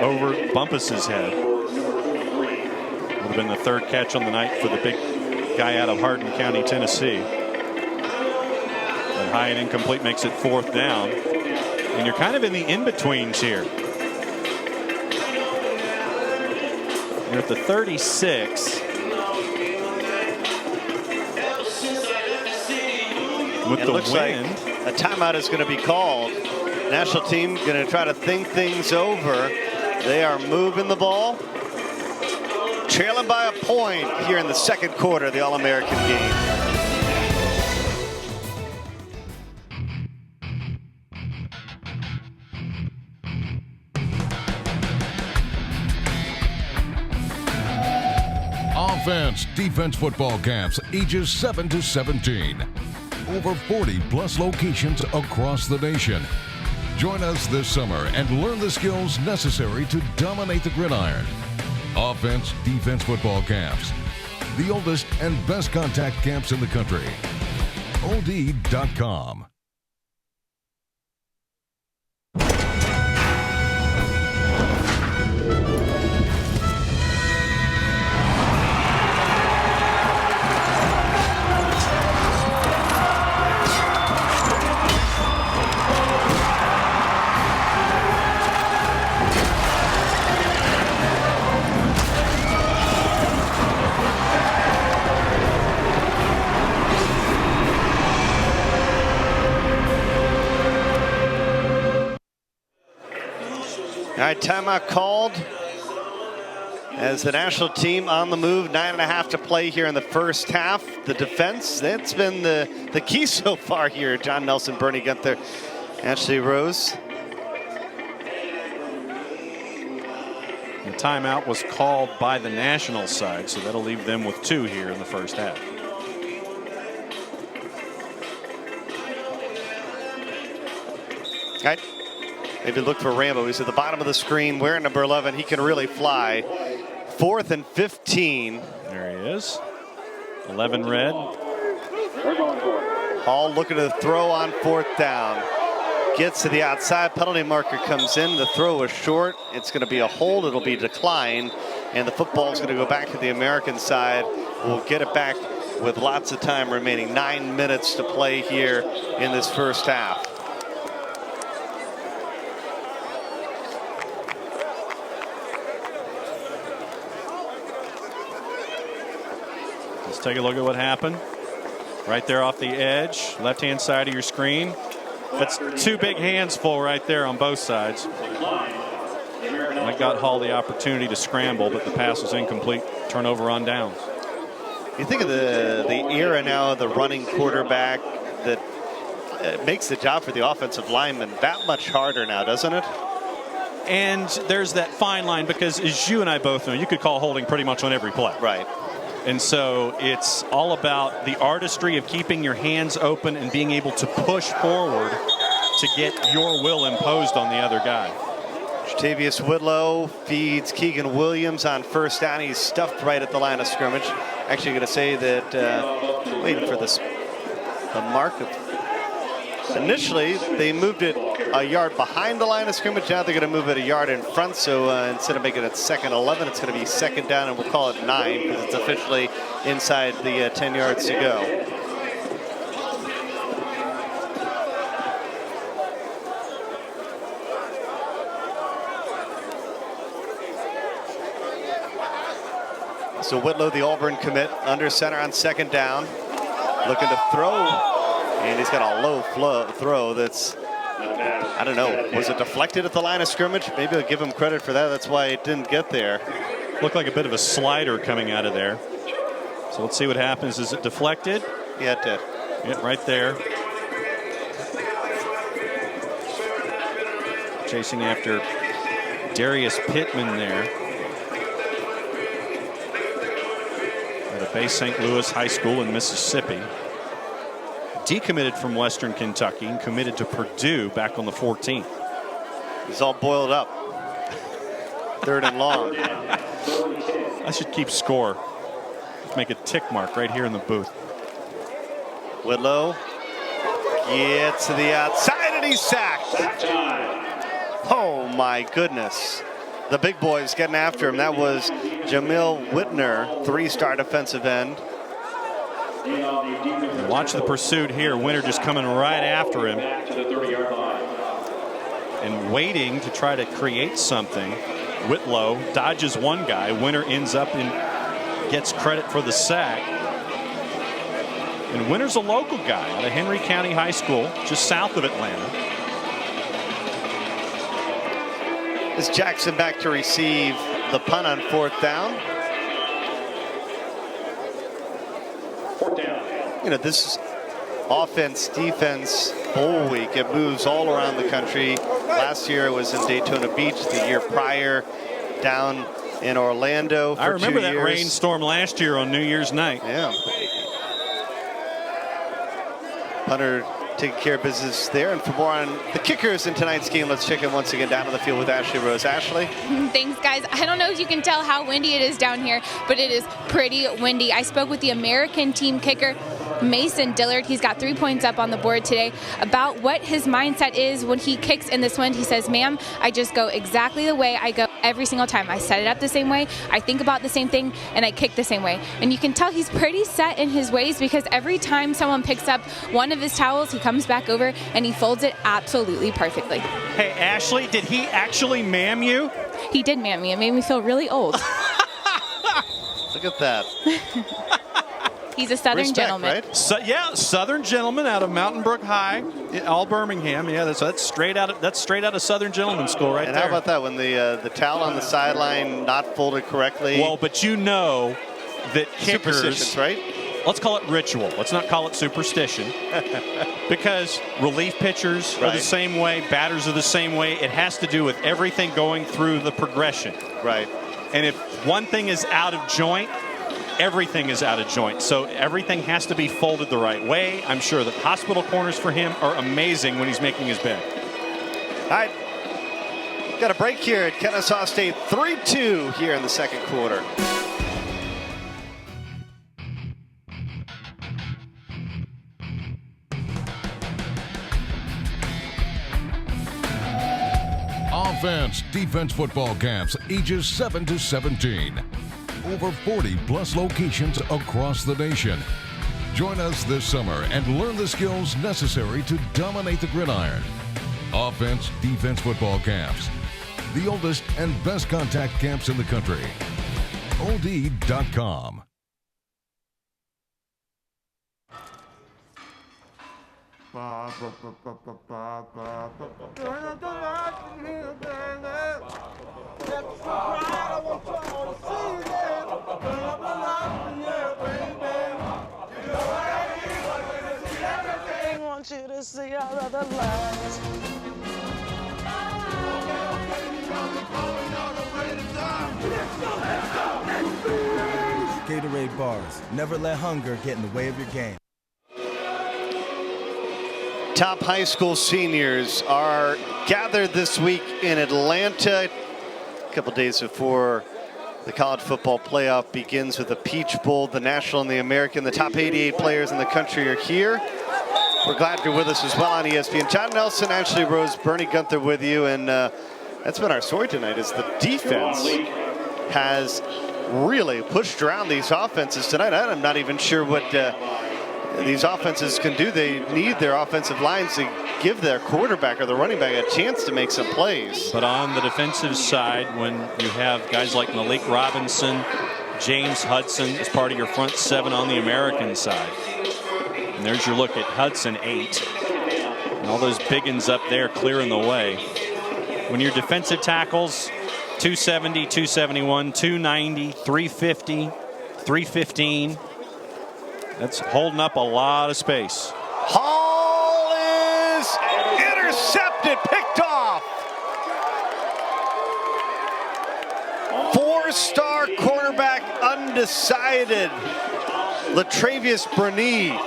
over Bumpus's head. Would have been the third catch on the night for the big guy out of Hardin County, Tennessee. But high and incomplete makes it fourth down. And you're kind of in the in-betweens here. You're at the 36. With
it
the
looks
wind.
like a timeout is going to be called. National team going to try to think things over. They are moving the ball. Trailing by a point here in the second quarter of the All-American game.
Offense, defense football camps, ages 7 to 17. Over 40 plus locations across the nation. Join us this summer and learn the skills necessary to dominate the gridiron. Offense, defense football camps. The oldest and best contact camps in the country. OD.com.
All right, timeout called as the national team on the move. 9.5 to play here in the first half. The defense, that's been the key so far here. John Nelson, Bernie Gunther, Ashley Rose.
The timeout was called by the national side, so that'll leave them with 2 here in the first half.
All right. Maybe look for Rambo. He's at the bottom of the screen wearing number 11. He can really fly. 4th and 15.
There he is. 11 red.
Hall looking to throw on 4th down. Gets to the outside. Penalty marker comes in. The throw is short. It's going to be a hold. It'll be declined. And the football is going to go back to the American side. We'll get it back with lots of time remaining. 9 minutes to play here in this first half.
Take a look at what happened. Right there off the edge, left-hand side of your screen. That's 2 big hands full right there on both sides. That got Hall the opportunity to scramble, but the pass was incomplete. Turnover on downs.
You think of the era now of the running quarterback that makes the job for the offensive lineman that much harder now, doesn't it?
And there's that fine line because, as you and I both know, you could call holding pretty much on every play.
Right.
And so it's all about the artistry of keeping your hands open and being able to push forward to get your will imposed on the other guy.
Jatavius Whitlow feeds Keegan Williams on first down. He's stuffed right at the line of scrimmage. Actually going to say that, waiting for the mark of Initially, they moved it a yard behind the line of scrimmage. Now they're going to move it a yard in front. So instead of making it second 11, it's going to be second down, and we'll call it 9 because it's officially inside the 10 yards to go. So Whitlow, the Auburn commit, under center on second down, looking to throw, and he's got a low throw that's, I don't know, was it deflected at the line of scrimmage? Maybe I'll give him credit for that. That's why it didn't get there.
Looked like a bit of a slider coming out of there. So let's see what happens. Is it deflected?
Yeah, it did.
Yeah, right there. Chasing after Darius Pittman there. At a Bay St. Louis High School in Mississippi. Decommitted from Western Kentucky and committed to Purdue back on the 14th.
He's all boiled up. Third and long.
I should keep score. Let's make a tick mark right here in the booth.
Whitlow gets to the outside and he's sacked. Oh my goodness. The big boys getting after him. That was Jamil Whitner, 3-star defensive end.
Watch the pursuit here. Winter just coming right after him and waiting to try to create something. Whitlow dodges one guy. Winter ends up and gets credit for the sack. And Winter's a local guy out of Henry County High School, just south of Atlanta.
Is Jackson back to receive the punt on 4th down? You know, this is offense, defense, bowl week. It moves all around the country. Last year it was in Daytona Beach. The year prior down in Orlando for 2 years.
I remember that rainstorm last year on New Year's night.
Yeah. Punter taking care of business there. And for more on the kickers in tonight's game, let's check in once again down on the field with Ashley Rose. Ashley?
Thanks, guys. I don't know if you can tell how windy it is down here, but it is pretty windy. I spoke with the American team kicker, Mason Dillard. He's got 3 points up on the board today about what his mindset is when he kicks in this wind. He says, ma'am, I just go exactly the way I go every single time. I set it up the same way, I think about the same thing, and I kick the same way. And you can tell he's pretty set in his ways because every time someone picks up one of his towels, he comes back over and he folds it absolutely perfectly.
Hey, Ashley, did he actually ma'am you?
He did ma'am me. It made me feel really old.
Look at that.
He's a Southern gentleman.
Right?
Yeah, Southern gentleman out of Mountain Brook High, all Birmingham. Yeah, that's straight out of Southern Gentleman School right
and
there.
How about that when the towel on the sideline not folded correctly?
Well, but you know that kickers,
superstitions, right?
Let's call it ritual. Let's not call it superstition. Because relief pitchers are the same way, batters are the same way. It has to do with everything going through the progression.
Right.
And if one thing is out of joint, everything is out of joint. So everything has to be folded the right way. I'm sure that hospital corners for him are amazing when he's making his bed.
All right. Got a break here at Kennesaw State. 3-2 here in the second quarter.
Offense, defense football camps, ages 7 to 17. Over 40 plus locations across the nation. Join us this summer and learn the skills necessary to dominate the gridiron. Offense, defense football camps. The oldest and best contact camps in the country. OD.com.
Want you to see all of the lights.
Gatorade bars. Never let hunger get in the way of your game.
Top high school seniors are gathered this week in Atlanta. A couple days before the college football playoff begins with the Peach Bowl, the National and the American. The top 88 players in the country are here. We're glad you're with us as well on ESPN. John Nelson, Ashley Rose, Bernie Gunther with you, and that's been our story tonight. Is the defense has really pushed around these offenses tonight. I'm not even sure what these offenses can do. They need their offensive lines to give their quarterback or the running back a chance to make some plays.
But on the defensive side, when you have guys like Malik Robinson, James Hudson as part of your front seven on the American side. And there's your look at Hudson, 8. And all those big uns up there clearing the way. When your defensive tackles, 270, 271, 290, 350, 315. That's holding up a lot of space.
Hall is intercepted, picked off. 4-star quarterback, undecided, Latravius Bernee.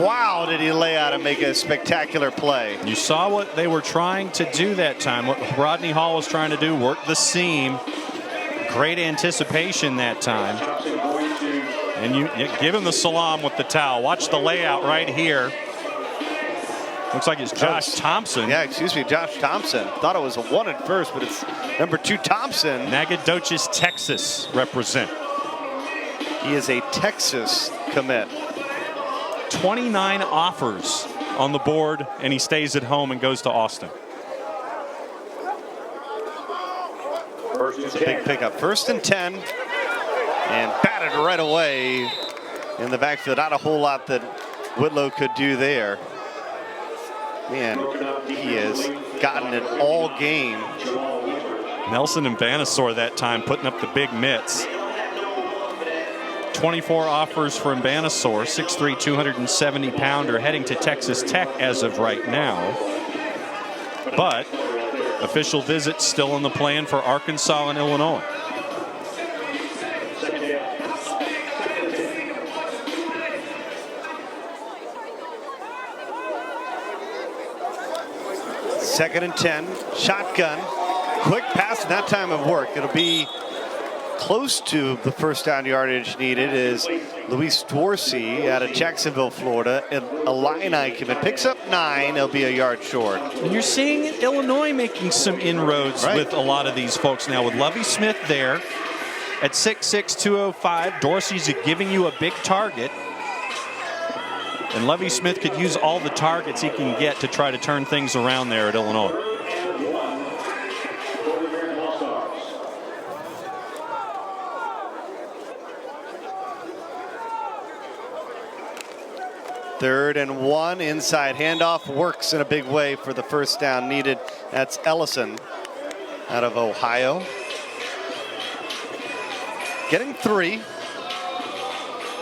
Wow, did he lay out and make a spectacular play.
You saw what they were trying to do that time, what Rodney Hall was trying to do, work the seam. Great anticipation that time. And you give him the salam with the towel. Watch the layout right here. Looks like it's Josh Thompson.
Yeah, excuse me, Josh Thompson. Thought it was a 1 at first, but it's number 2 Thompson.
Nacogdoches, Texas represent.
He is a Texas commit.
29 offers on the board, and he stays at home and goes to Austin.
It's a big pickup. 1st and 10, and batted right away in the backfield. Not a whole lot that Whitlow could do there. Man, he has gotten it all game.
Nelson and Vanasaur that time putting up the big mitts. 24 offers from Vanasaur, 6'3", 270-pounder, heading to Texas Tech as of right now. But official visits still in the plan for Arkansas and Illinois.
Second and 10, shotgun, quick pass, and that time it worked. It'll be close to the first down yardage needed. Is Luis Dorsey out of Jacksonville, Florida. And Illini commit, picks up 9. He'll be a yard short.
And you're seeing Illinois making some inroads with a lot of these folks now. With Lovie Smith there at 6'6", 205. Dorsey's giving you a big target. And Lovie Smith could use all the targets he can get to try to turn things around there at Illinois.
Third and 1, inside handoff, works in a big way for the first down needed. That's Ellison out of Ohio. Getting 3.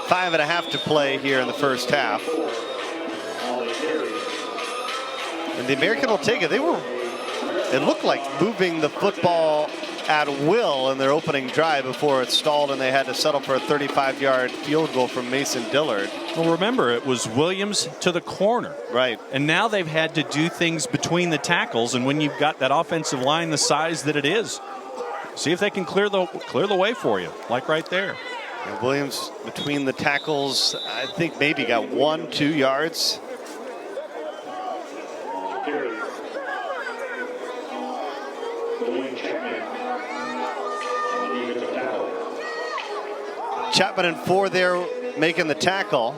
5.5 to play here in the first half. And the American will take it. It looked like moving the football at will in their opening drive before it stalled and they had to settle for a 35-yard field goal from Mason Dillard.
Well, remember, it was Williams to the corner.
Right.
And now they've had to do things between the tackles, and when you've got that offensive line the size that it is, see if they can clear the way for you, like right there.
And Williams between the tackles, I think maybe got 1-2 yards. Chapman and 4 there making the tackle.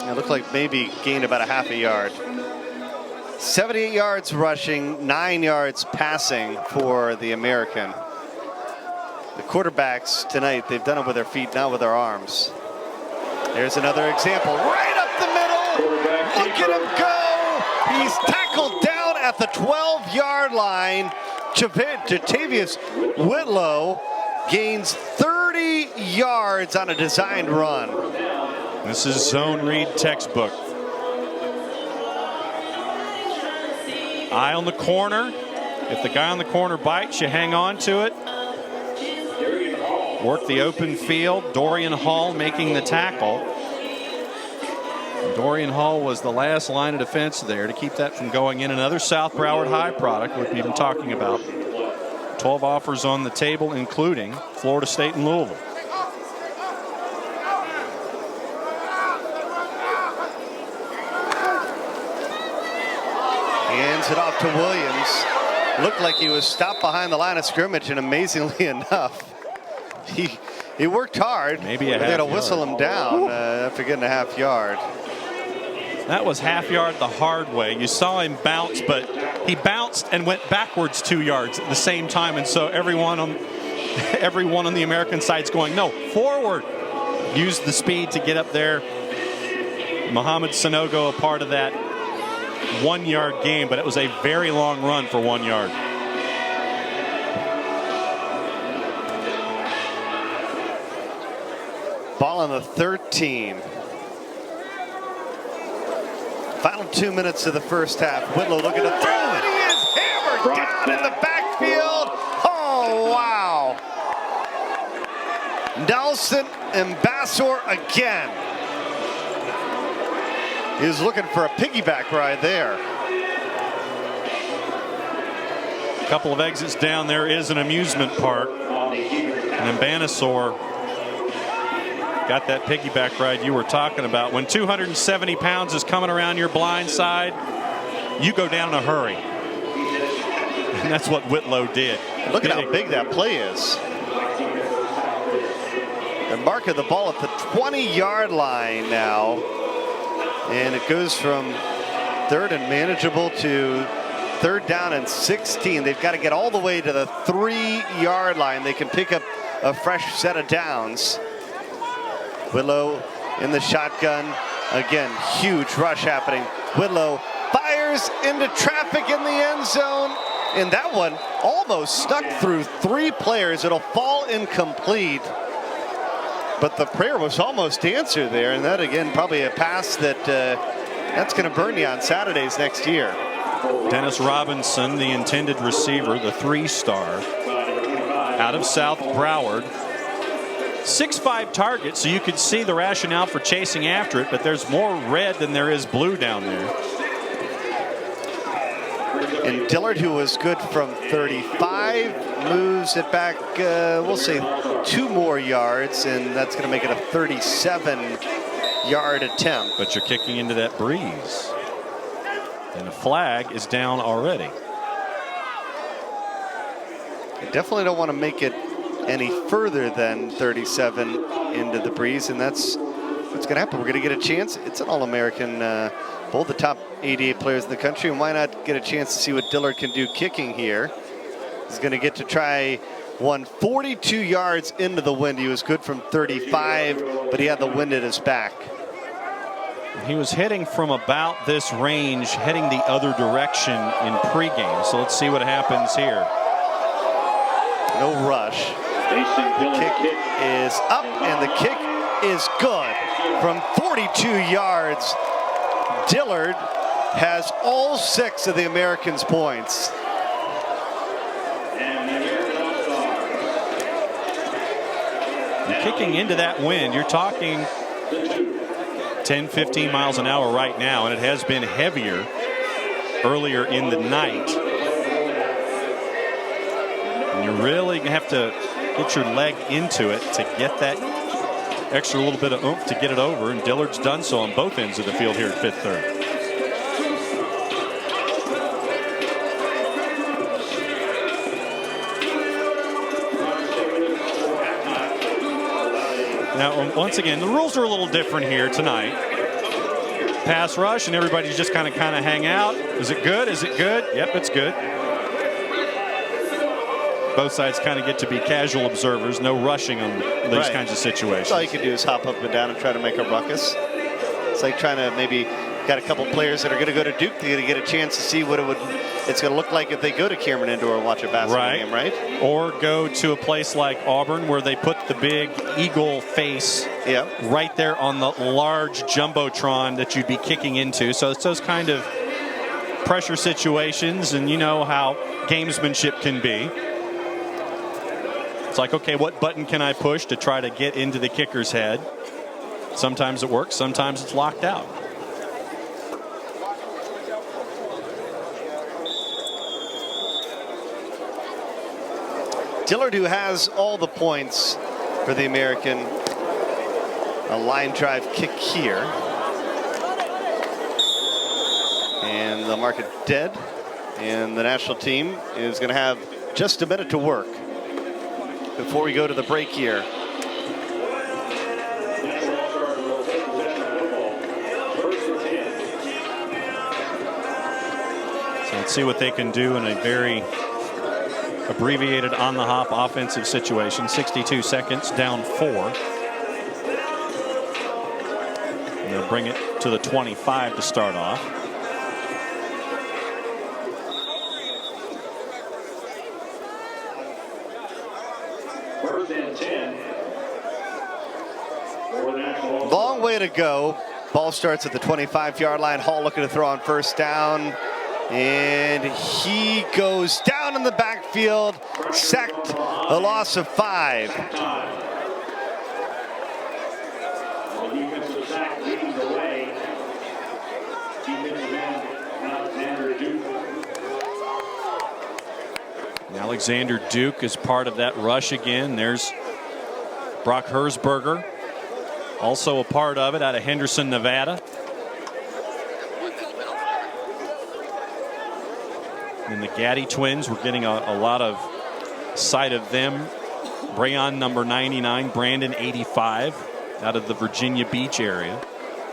It looked like maybe gained about a half a yard. 78 yards rushing, 9 yards passing for the American. The quarterbacks tonight, they've done it with their feet, not with their arms. There's another example, right up the middle. Look at him go. He's tackled down at the 12-yard line. Jatavius Whitlow gains 30 yards on a designed run.
This is zone read textbook. Eye on the corner. If the guy on the corner bites, you hang on to it. Work the open field. Dorian Hall making the tackle. Dorian Hall was the last line of defense there to keep that from going in. Another South Broward High product, what we've been talking about. 12 offers on the table, including Florida State and Louisville.
Hands it off to Williams. Looked like he was stopped behind the line of scrimmage, and amazingly enough, he worked hard.
Maybe a half
they're
yard.
Gonna whistle him down after getting a half yard.
That was half yard the hard way. You saw him bounce, but he bounced and went backwards 2 yards at the same time, and so everyone on the American side's going, no, forward. Used the speed to get up there. Mohamed Sanogo a part of that 1 yard gain, but it was a very long run for 1 yard.
Ball on the 13. Final 2 minutes of the first half. Whitlow looking to throw, and he is hammered down in the backfield. Oh, wow. Nelson Ambassador again. He's looking for a piggyback ride there.
A couple of exits down there is an amusement park. And Ambassador got that piggyback ride you were talking about. When 270 pounds is coming around your blind side, you go down in a hurry. And that's what Whitlow did.
Look at how big that play is. They're marking the ball at the 20-yard line now. And it goes from third and manageable to third down and 16. They've got to get all the way to the 3-yard line. They can pick up a fresh set of downs. Whitlow in the shotgun. Again, huge rush happening. Whitlow fires into traffic in the end zone. And that one almost stuck through 3 players. It'll fall incomplete. But the prayer was almost answered there. And that, again, probably a pass that that's going to burn you on Saturdays next year.
Dennis Robinson, the intended receiver, the 3-star, out of South Broward. 6'5" target, so you could see the rationale for chasing after it, but there's more red than there is blue down there.
And Dillard, who was good from 35, moves it back, we'll say 2 more yards, and that's going to make it a 37-yard attempt.
But you're kicking into that breeze. And a flag is down already.
I definitely don't want to make it any further than 37 into the breeze, and that's what's going to happen. We're going to get a chance. It's an All-American, both the top 88 players in the country, and why not get a chance to see what Dillard can do kicking here. He's going to get to try one 42 yards into the wind. He was good from 35, but he had the wind at his back.
He was heading from about this range, heading the other direction in pregame. So let's see what happens here.
No rush. The kick is up, and the kick is good from 42 yards. Dillard has all 6 of the Americans' points.
And kicking into that wind, you're talking 10-15 miles an hour right now, and it has been heavier earlier in the night. And you really have to get your leg into it to get that extra little bit of oomph to get it over, and Dillard's done so on both ends of the field here at Fifth Third. Now, once again, the rules are a little different here tonight. Pass rush, and everybody's just kind of hang out. Is it good? Is it good? Yep, it's good. Both sides kind of get to be casual observers, no rushing on these kinds of situations.
All you can do is hop up and down and try to make a ruckus. It's like trying to maybe got a couple players that are going to go to Duke. They're going to get a chance to see what it's going to look like if they go to Cameron Indoor and watch a basketball game, right?
Or go to a place like Auburn where they put the big eagle face right there on the large jumbotron that you'd be kicking into. So it's those kind of pressure situations, and you know how gamesmanship can be. It's like, okay, what button can I push to try to get into the kicker's head? Sometimes it works, sometimes it's locked out.
Dillard, who has all the points for the American. A line drive kick here. And they'll mark it dead. And the national team is going to have just a minute to work before we go to the break here.
So let's see what they can do in a very abbreviated on-the-hop offensive situation. 62 seconds, down 4. And they'll bring it to the 25 to start off.
First and 10. For the national.
Long way to go. Ball starts at the 25-yard line. Hall looking to throw on first down. And he goes down in the backfield, sacked, a loss of 5.
On the defensive sack leading the way. Defensive end Alexander Duke.
Alexander Duke is part of that rush again. There's Brock Herzberger, also a part of it out of Henderson, Nevada. And the Gaddy twins, we're getting a lot of sight of them. Brayon, number 99, Brandon, 85, out of the Virginia Beach area.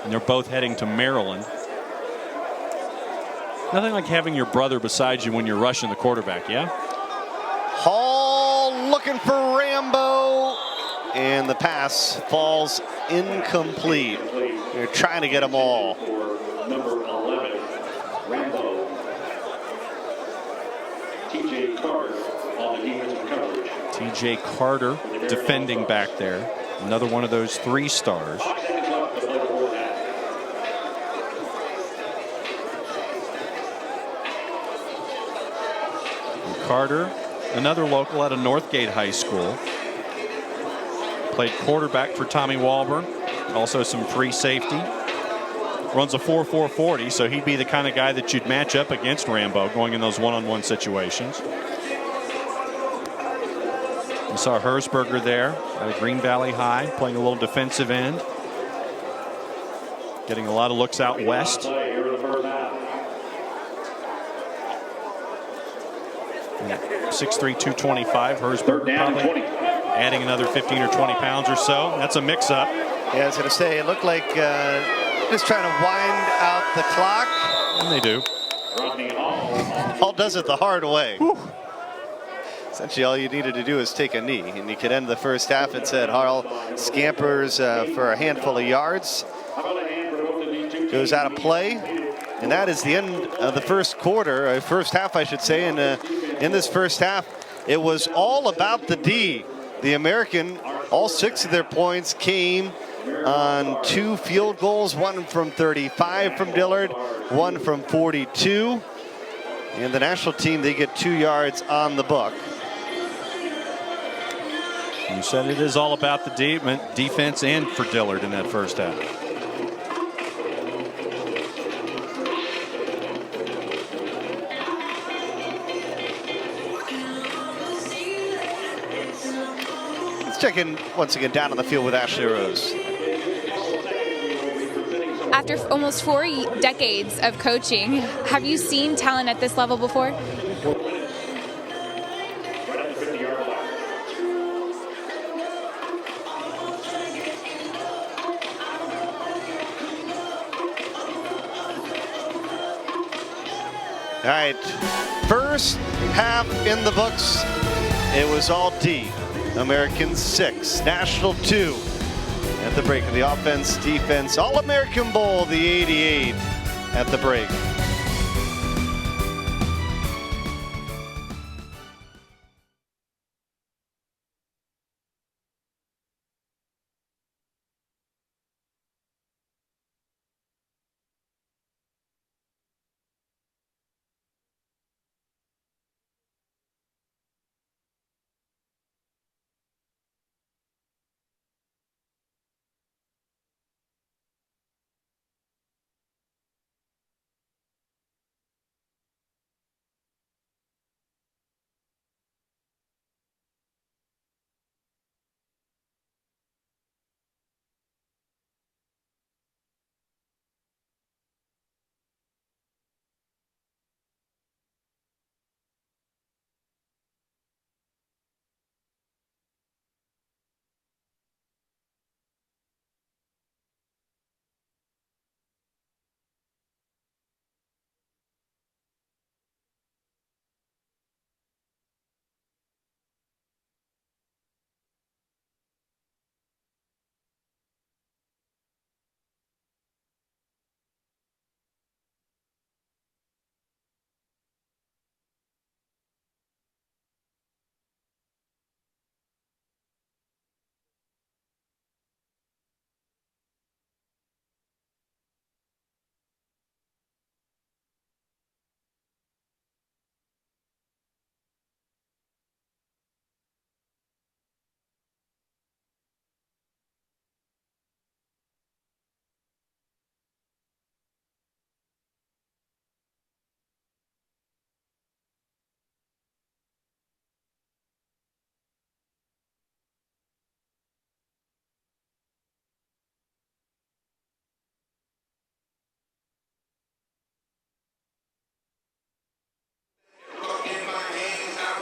And they're both heading to Maryland. Nothing like having your brother beside you when you're rushing the quarterback, yeah?
Hall looking for Rambo. And the pass falls incomplete. They're trying to get them all.
For number 11, Rambo. TJ Carter on the defensive coverage.
TJ Carter defending back there. Another one of those 3 stars.
5 seconds left to play the fourth half.
And Carter, another local out of Northgate High School. Played quarterback for Tommy Walburn. Also some free safety. Runs a 4.440, so he'd be the kind of guy that you'd match up against Rambo going in those one-on-one situations. We saw Herzberger there out of Green Valley High, playing a little defensive end. Getting a lot of looks out west. 6'3", 225. Herzberger probably adding another 15 or 20 pounds or so. That's a mix-up.
Yeah, I was going to say, it looked like just trying to wind out the clock.
And they do.
Hall does it the hard way. Whew. Essentially, all you needed to do is take a knee, and you could end the first half. It said Hall scampers for a handful of yards. Goes out of play. And that is the end of the first quarter, first half, I should say. And in this first half, it was all about the D. The American, all 6 of their points came on 2 field goals, 1 from 35 from Dillard, 1 from 42. And the national team, they get 2 yards on the book.
You said it is all about the defense and for Dillard in that first half.
Let's check in once again down on the field with Ashley Rose.
After almost 4 decades of coaching, have you seen talent at this level before?
All right, first half in the books. It was all D. Americans 6, National 2. At the break of the offense, defense, All-American Bowl, the 88 at the break.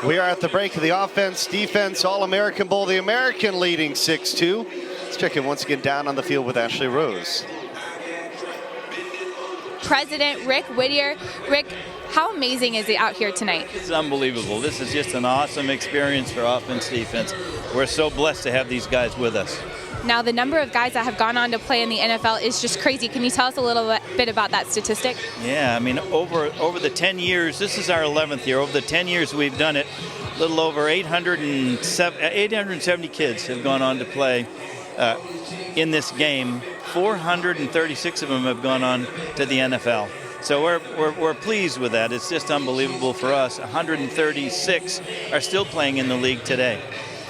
We are at the break of the offense-defense All-American Bowl. The American leading 6-2. Let's check in once again down on the field with Ashley Rose.
President Rick Whittier. Rick, how amazing is it out here tonight?
It's unbelievable. This is just an awesome experience for offense, defense. We're so blessed to have these guys with us.
Now, the number of guys that have gone on to play in the NFL is just crazy. Can you tell us a little bit about that statistic?
Yeah, I mean, over the 10 years, this is our 11th year. Over the 10 years we've done it, a little over 870 kids have gone on to play in this game. 436 of them have gone on to the NFL. So we're pleased with that. It's just unbelievable for us. 136 are still playing in the league today.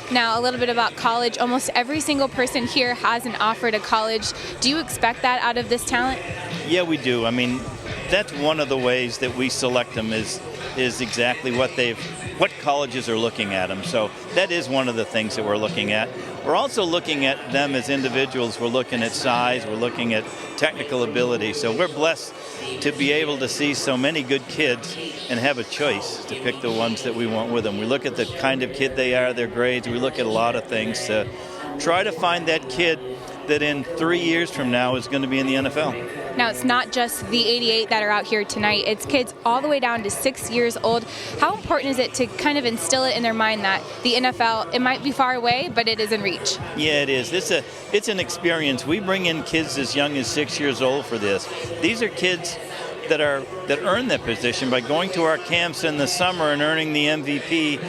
Now, a little bit about college. Almost every single person here has an offer to college. Do you expect that out of this talent?
Yeah, we do. I mean, that's one of the ways that we select them is exactly what colleges are looking at them. So that is one of the things that we're looking at. We're also looking at them as individuals. We're looking at size. We're looking at technical ability. So we're blessed to be able to see so many good kids and have a choice to pick the ones that we want with them. We look at the kind of kid they are, their grades. We look at a lot of things to try to find that kid that in 3 years from now is going to be in the NFL.
Now, it's not just the 88 that are out here tonight. It's kids all the way down to 6 years old. How important is it to kind of instill it in their mind that the NFL, it might be far away, but it is in reach?
Yeah, it is. It's an experience. We bring in kids as young as 6 years old for this. These are kids that earn that position by going to our camps in the summer and earning the MVP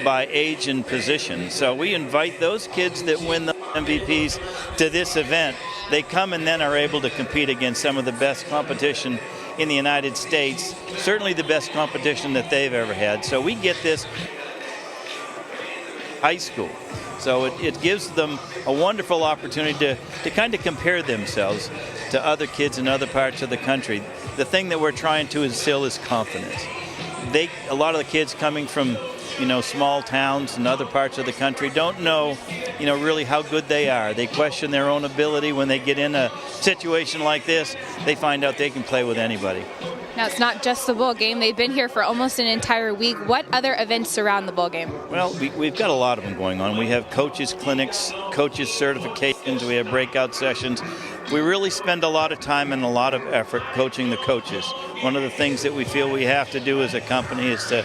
by age and position. So we invite those kids that win the MVPs to this event. They come and then are able to compete against some of the best competition in the United States, certainly the best competition that they've ever had. So we get this high school. So it gives them a wonderful opportunity to kind of compare themselves to other kids in other parts of the country. The thing that we're trying to instill is confidence. A lot of the kids coming from small towns and other parts of the country don't know, really how good they are. They question their own ability. When they get in a situation like this, they find out they can play with anybody.
Now, it's not just the bowl game. They've been here for almost an entire week. What other events surround the bowl game?
Well, we've got a lot of them going on. We have coaches clinics, coaches certifications, we have breakout sessions. We really spend a lot of time and a lot of effort coaching the coaches. One of the things that we feel we have to do as a company is to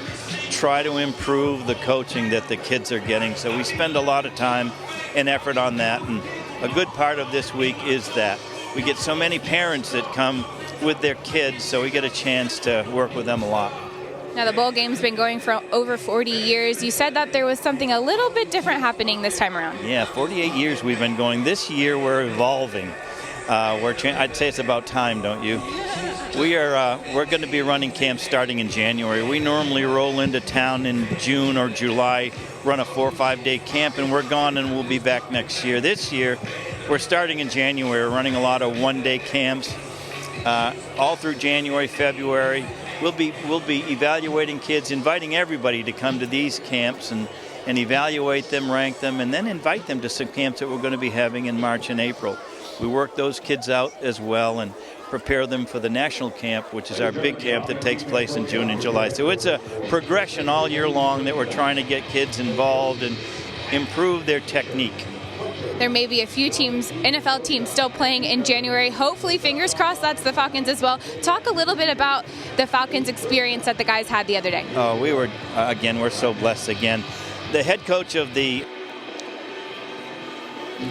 try to improve the coaching that the kids are getting. So we spend a lot of time and effort on that. And a good part of this week is that. We get so many parents that come with their kids, so we get a chance to work with them a lot.
Now, the bowl game's been going for over 40 years. You said that there was something a little bit different happening this time around.
Yeah, 48 years we've been going. This year we're evolving. I'd say it's about time, don't you? We're going to be running camps starting in January. We normally roll into town in June or July, run a 4 or 5 day camp, and we're gone, and we'll be back next year. This year, we're starting in January. We're running a lot of one-day camps all through January, February. We'll be evaluating kids, inviting everybody to come to these camps and evaluate them, rank them, and then invite them to some camps that we're going to be having in March and April. We work those kids out as well and prepare them for the national camp, which is our big camp that takes place in June and July. So it's a progression all year long that we're trying to get kids involved and improve their technique.
There may be a few teams, NFL teams, still playing in January. Hopefully, fingers crossed, that's the Falcons as well. Talk a little bit about the Falcons experience that the guys had the other day.
Oh, we're so blessed again. The head coach of the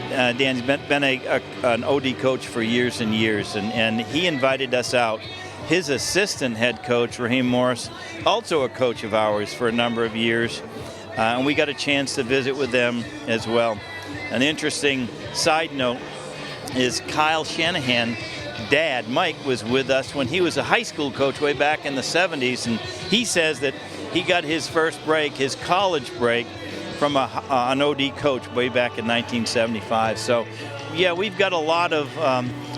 Dan's been an OD coach for years and years, and he invited us out. His assistant head coach, Raheem Morris, also a coach of ours for a number of years, and we got a chance to visit with them as well. An interesting side note is Kyle Shanahan's dad, Mike, was with us when he was a high school coach way back in the 70s, and he says that he got his first break, his college break, from an OD coach way back in 1975. So, yeah, we've got a lot of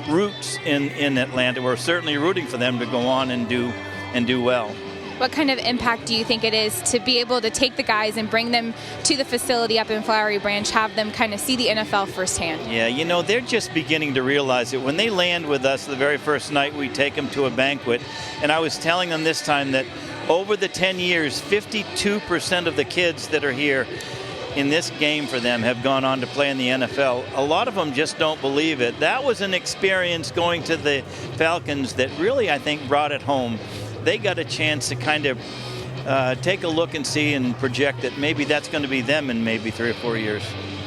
roots in Atlanta. We're certainly rooting for them to go on and do well.
What kind of impact do you think it is to be able to take the guys and bring them to the facility up in Flowery Branch, have them kind of see the NFL firsthand?
Yeah, they're just beginning to realize it. When they land with us the very first night, we take them to a banquet. And I was telling them this time that over the 10 years, 52% of the kids that are here in this game for them have gone on to play in the NFL. A lot of them just don't believe it. That was an experience going to the Falcons that really, I think, brought it home. They got a chance to kind of take a look and see and project that maybe that's going to be them in maybe 3 or 4 years.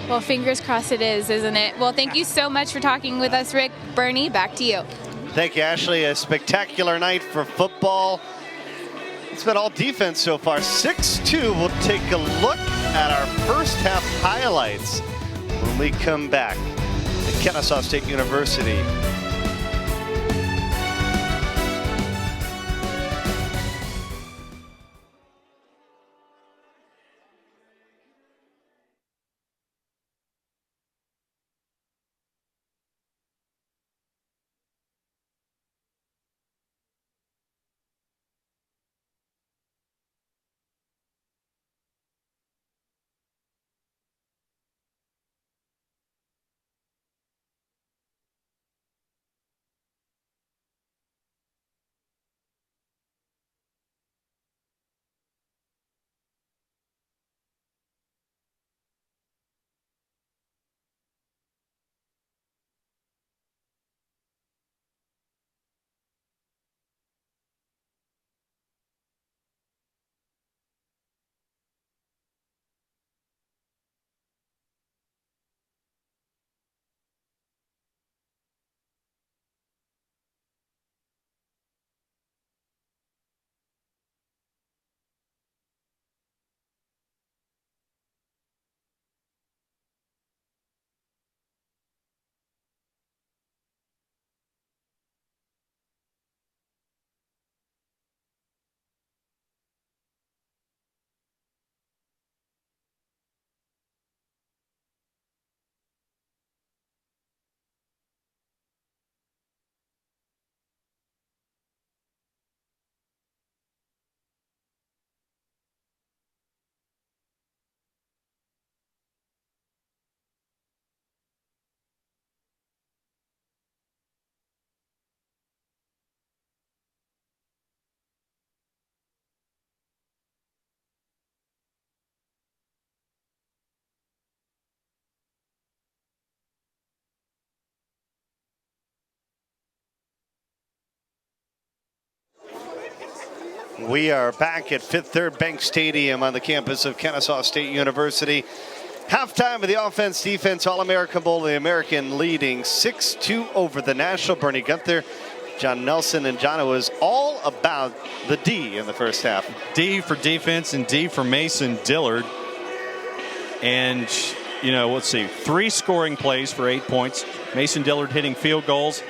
Well, fingers crossed it is, isn't it? Well, thank you so much for talking with us, Rick. Bernie, back to you.
Thank you, Ashley. A spectacular night for football. It's been all defense so far. 6-2. We'll take a look at our first half highlights when we come back at Kennesaw State University. We are back at Fifth Third Bank Stadium on the campus of Kennesaw State University. Halftime of the Offense-Defense All-American Bowl, the American leading 6-2 over the National. Bernie Gunther, John Nelson, and John, it was all about the D in the first half.
D for defense and D for Mason Dillard. And, you know, let's see, 3 scoring plays for 8 points. Mason Dillard hitting field goals.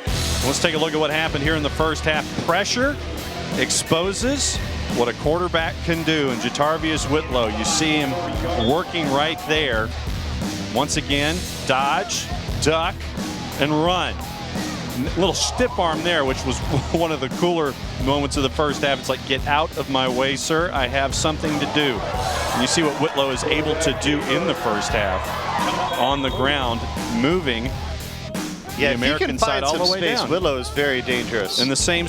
Let's take a look at what happened here in the first half. Pressure exposes what a quarterback can do. And Jatarvius Whitlow, you see him working right there. Once again, dodge, duck, and run. Little stiff arm there, which was one of the cooler moments of the first half. It's like, get out of my way, sir. I have something to do. And you see what Whitlow is able to do in the first half on the ground, moving.
Yeah,
the American side all the way down.
Whitlow is very dangerous.
And the same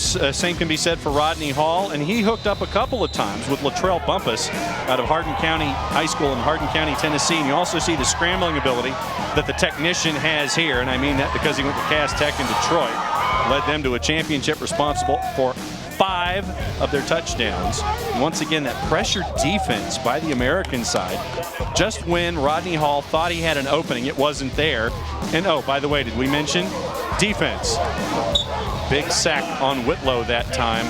can be said for Rodney Hall, and he hooked up a couple of times with Latrell Bumpus out of Hardin County High School in Hardin County, Tennessee. And you also see the scrambling ability that the technician has here, and I mean that because he went to Cass Tech in Detroit, led them to a championship, responsible for 5 of their touchdowns. And once again, that pressure defense by the American side. Just when Rodney Hall thought he had an opening, it wasn't there. And oh, by the way, did we mention defense? Big sack on Whitlow that time,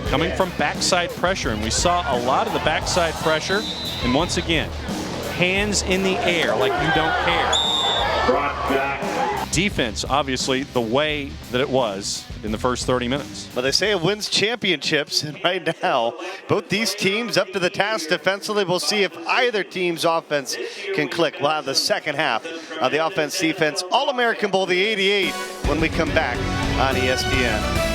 coming from backside pressure. And we saw a lot of the backside pressure. And once again, hands in the air like you don't care.
Brought back.
Defense, obviously, the way that it was in the first 30 minutes.
But they say it wins championships, and right now, both these teams up to the task defensively. We'll see if either team's offense can click. We'll have the second half of the Offense-Defense All-American Bowl, the 88, when we come back on ESPN.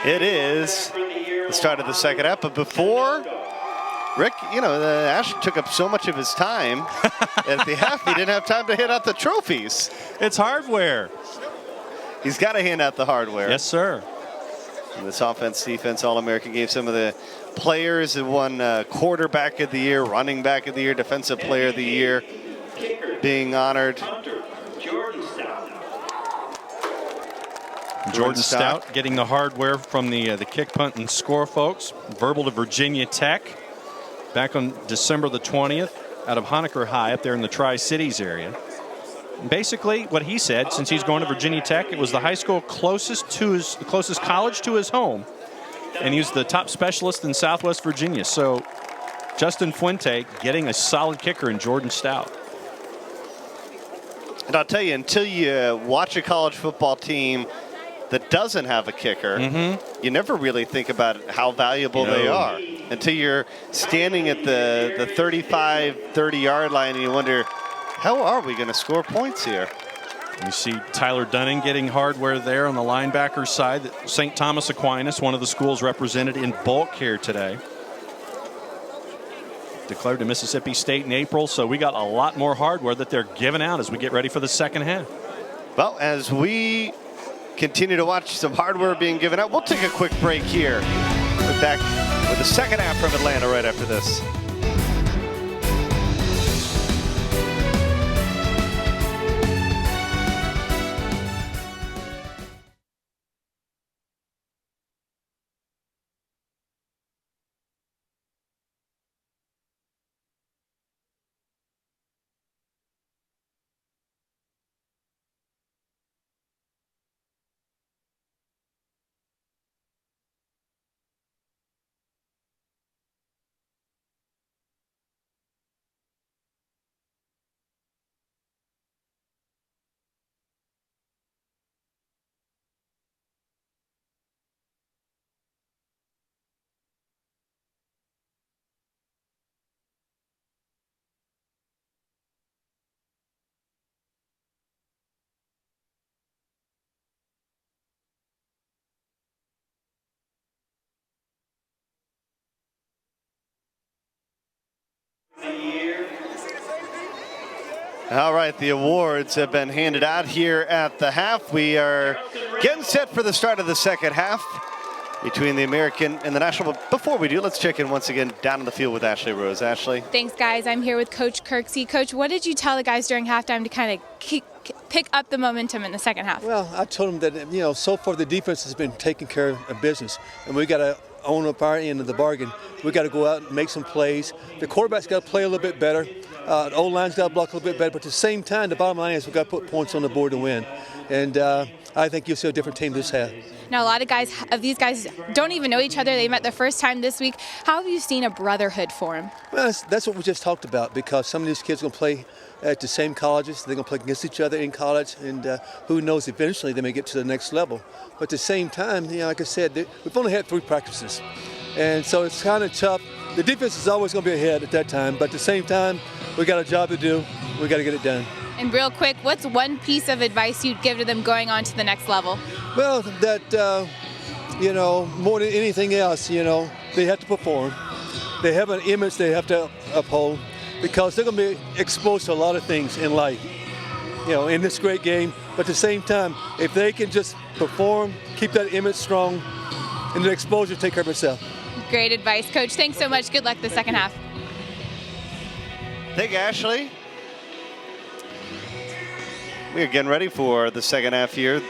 It is the start of the second half, but before, Rick, Ash took up so much of his time at the half, he didn't have time to hand out the trophies.
It's hardware.
He's got to hand out the hardware.
Yes, sir.
And this offense, defense, All-American gave some of the players that won quarterback of the year, running back of the year, defensive player of the year being honored.
Jordan Stout getting the hardware from the kick, punt, and score folks. Verbal to Virginia Tech back on December the 20th out of Honaker High up there in the Tri-Cities area. And basically, what he said, since he's going to Virginia Tech, it was the high school closest college to his home, and he's the top specialist in Southwest Virginia. So Justin Fuente getting a solid kicker in Jordan Stout.
And I'll tell you, until you watch a college football team that doesn't have a kicker, you never really think about how valuable they are until you're standing at the 35, 30-yard line and you wonder, how are we going to score points here?
You see Tyler Dunning getting hardware there on the linebacker side. St. Thomas Aquinas, one of the schools represented in bulk here today. Declared to Mississippi State in April, so we got a lot more hardware that they're giving out as we get ready for the second half.
Well, as we continue to watch some hardware being given out, we'll take a quick break here. We're back with the second half from Atlanta right after this. All right, the awards have been handed out here at the half. We are getting set for the start of the second half between the American and the National. But before we do, let's check in once again down in the field with Ashley Rose. Ashley.
Thanks, guys. I'm here with Coach Kirksey. Coach, what did you tell the guys during halftime to kind of pick up the momentum in the second half?
Well, I told them that, so far the defense has been taking care of business, and we got to own up our end of the bargain. We got to go out and make some plays. The quarterback's got to play a little bit better. The O-line's got to block a little bit better. But at the same time, the bottom line is we've got to put points on the board to win. And I think you'll see a different team this half.
Now, a lot of these guys don't even know each other. They met the first time this week. How have you seen a brotherhood form?
Well, that's what we just talked about, because some of these kids are going to play at the same colleges. They're going to play against each other in college, and who knows, eventually they may get to the next level. But at the same time, like I said, we've only had 3 practices. And so it's kind of tough. The defense is always going to be ahead at that time, but at the same time, we got a job to do. We got to get it done.
And real quick, what's one piece of advice you'd give to them going on to the next level?
Well, that, more than anything else, they have to perform. They have an image they have to uphold, because they're going to be exposed to a lot of things in life, in this great game. But at the same time, if they can just perform, keep that image strong, and the exposure take care of itself.
Great advice, Coach. Thanks so much. Good luck the second half.
Thank you, Ashley. We are getting ready for the second half here.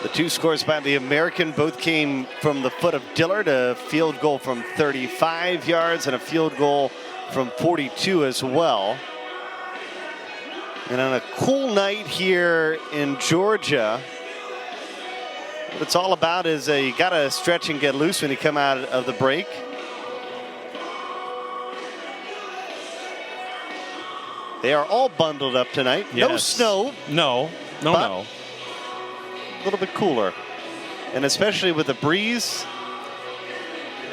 The 2 scores by the American both came from the foot of Dillard, a field goal from 35 yards and a field goal from 42 as well. And on a cool night here in Georgia, what it's all about is you got to stretch and get loose when you come out of the break. They are all bundled up tonight.
Yes.
No snow.
No.
A little bit cooler. And especially with the breeze.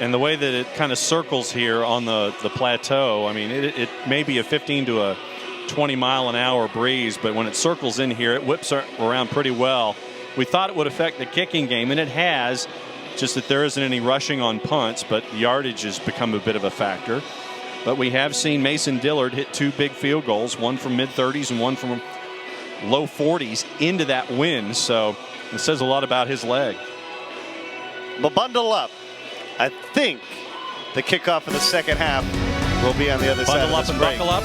And the way that it kind of circles here on the plateau, I mean, it may be a 15 to a 20 mile an hour breeze, but when it circles in here, it whips around pretty well. We thought it would affect the kicking game, and it has. just that there isn't any rushing on punts, but yardage has become a bit of a factor. But we have seen Mason Dillard hit 2 big field goals, one from mid-30s and one from low 40s into that win. So it says a lot about his leg.
But bundle up. I think the kickoff of the second half will be on the other side of this break.
Buckle up.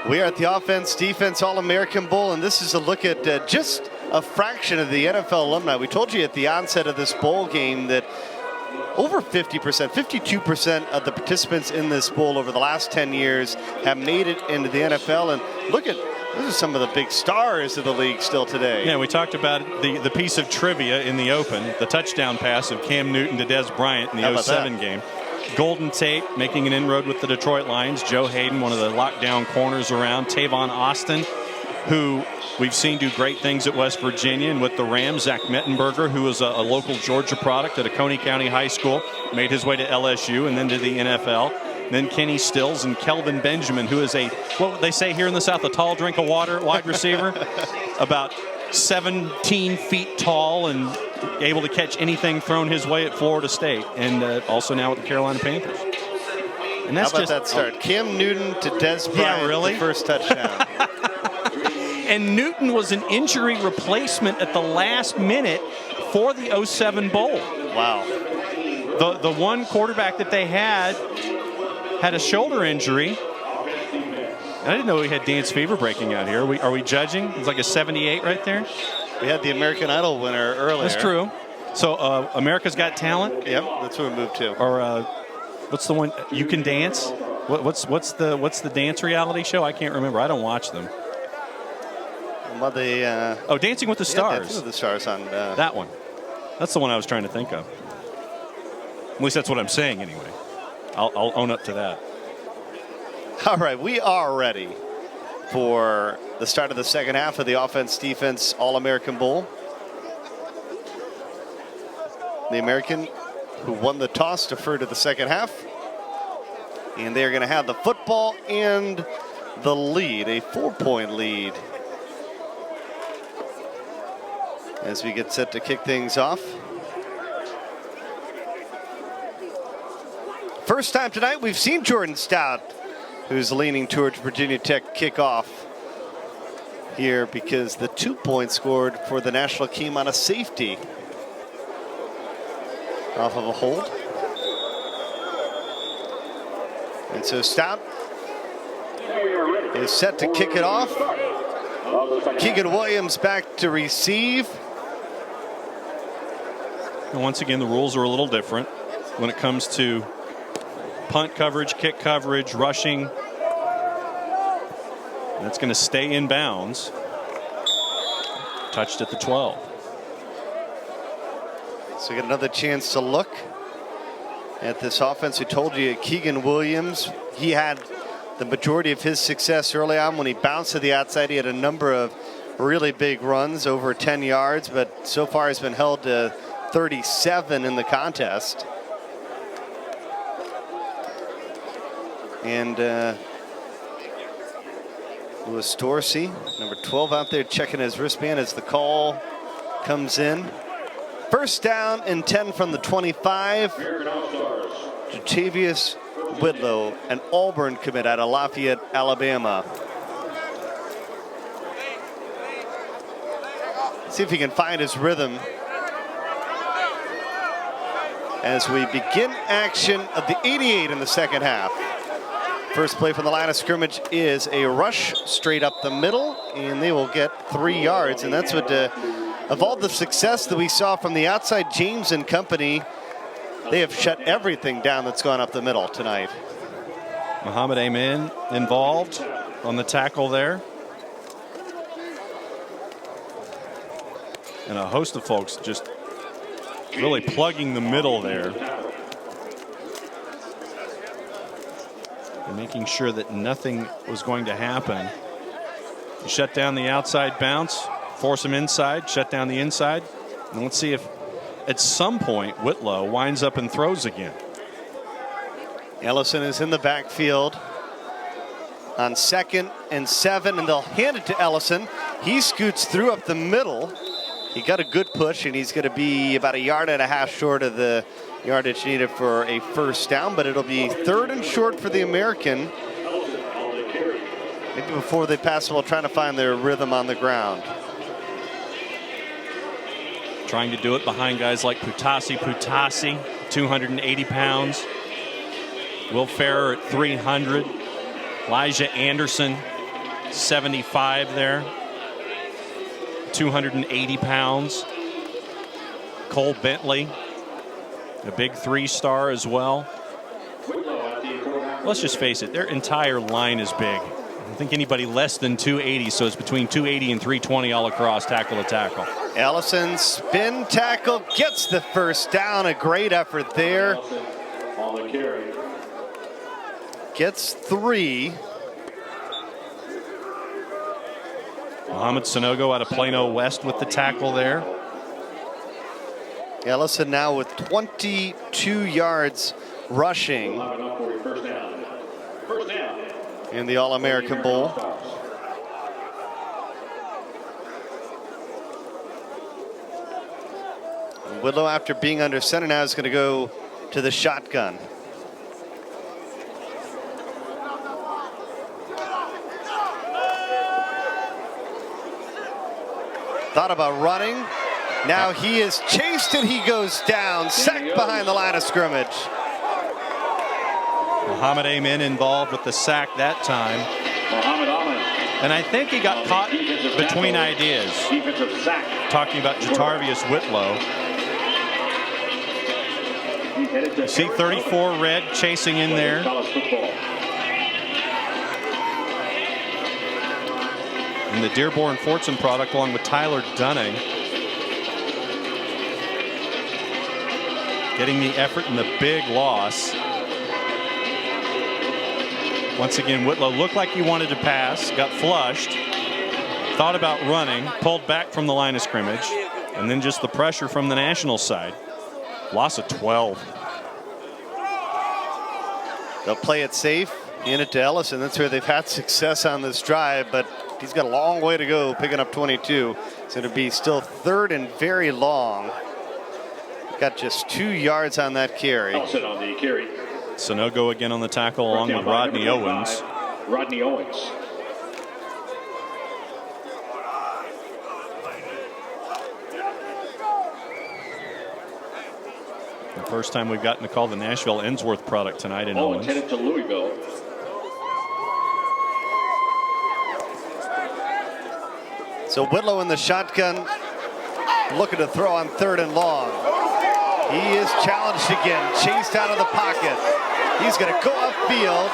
We are at the Offense Defense All-American Bowl, and this is a look at just a fraction of the NFL alumni. We told you at the onset of this bowl game that over 50%, 52% of the participants in this bowl over the last 10 years have made it into the NFL. And look at, those are some of the big stars of the league still today.
Yeah, we talked about the piece of trivia in the open, the touchdown pass of Cam Newton to Des Bryant in the 07 game. Golden Tate making an inroad with the Detroit Lions. Joe Hayden, one of the lockdown corners around. Tavon Austin, who we've seen do great things at West Virginia, and with the Rams. Zach Mettenberger, who was a local Georgia product at a Coney County high school, made his way to LSU and then to the NFL. Then Kenny Stills and Kelvin Benjamin, who is what they say here in the South, a tall drink of water wide receiver, about 17 feet tall and able to catch anything thrown his way at Florida State, and also now with the Carolina Panthers. And that's
how about that start? Cam Newton to Des Bryant,
yeah, really?
The first touchdown.
And Newton was an injury replacement at the last minute for the 07 Bowl.
Wow.
The one quarterback that they had a shoulder injury. I didn't know we had dance fever breaking out here. Are we judging? It's like a 78 right there.
We had the American Idol winner earlier.
That's true. So America's Got Talent.
Yep, that's where we moved to.
Or what's the one? You Can Dance. What's the dance reality show? I can't remember. I don't watch them.
Well,
Dancing with the Stars.
Dancing with the Stars on
that one. That's the one I was trying to think of. At least that's what I'm saying anyway. I'll own up to that.
All right, we are ready for the start of the second half of the Offense Defense All-American Bowl. The American, who won the toss, deferred to the second half. And they're going to have the football and the lead, a 4-point lead, as we get set to kick things off. First time tonight we've seen Jordan Stout, who's leaning towards Virginia Tech kickoff here, because the 2 points scored for the National came on a safety off of a hold. And so Stout is set to kick it off. Keegan Williams back to receive.
And once again, the rules are a little different when it comes to punt coverage, kick coverage, rushing. That's going to stay in bounds. Touched at the 12.
So we get another chance to look at this offense. We told you Keegan Williams, he had the majority of his success early on when he bounced to the outside. He had a number of really big runs over 10 yards, but so far has been held to 37 in the contest. And Louis Dorsey, number 12, out there checking his wristband as the call comes in. First down and 10 from the 25. Jatavius Whitlow, an Auburn commit out of Lafayette, Alabama. See if he can find his rhythm as we begin action of the 88 in the second half. First play from the line of scrimmage is a rush straight up the middle, and they will get 3 yards. And that's what, of all the success that we saw from the outside, James and company, they have shut everything down that's gone up the middle tonight.
Muhammad Amin involved on the tackle there. And a host of folks just really plugging the middle there. And making sure that nothing was going to happen. Shut down the outside bounce, force him inside, shut down the inside. And let's see if at some point Whitlow winds up and throws again.
Ellison is in the backfield on 2nd and 7, and they'll hand it to Ellison. He scoots through up the middle. He got a good push, and he's going to be about 1.5 yards short of the yardage needed for a first down, but it'll be 3rd and short for the American. Maybe before they pass the ball, trying to find their rhythm on the ground.
Trying to do it behind guys like Putasi, 280 pounds. Will Ferrer at 300. Elijah Anderson, 75 there. 280 pounds. Cole Bentley, a big 3-star as well. Let's just face it, their entire line is big. I don't think anybody less than 280, so it's between 280 and 320 all across, tackle to tackle.
Ellison spin tackle, gets the first down. A great effort there. Gets 3.
Mohamed Sanogo out of Plano West with the tackle there.
Ellison now with 22 yards rushing in the All-American Bowl. Whitlow, after being under center, now is going to go to the shotgun. Thought about running. Now he is chased and he goes down. Sacked behind the line of scrimmage.
Muhammad Amin involved with the sack that time. And I think he got caught between ideas. Talking about Jatarvius Whitlow. You see 34 red chasing in there. And the Dearborn Fortune product along with Tyler Dunning. Getting the effort and the big loss. Once again, Whitlow looked like he wanted to pass, got flushed, thought about running, pulled back from the line of scrimmage, and then just the pressure from the National side. Loss of 12.
They'll play it safe, hand it to Ellison. That's where they've had success on this drive, but he's got a long way to go picking up 22. It's going to be still 3rd and very long. Got just 2 yards on that carry.
Ellison on the carry.
Sanogo again on the tackle along with Rodney Owens.
Rodney Owens.
The first time we've gotten to call the Nashville Ensworth product tonight in Owens.
Headed to Louisville.
So Whitlow in the shotgun, looking to throw on 3rd and long. He is challenged again, chased out of the pocket. He's going to go upfield,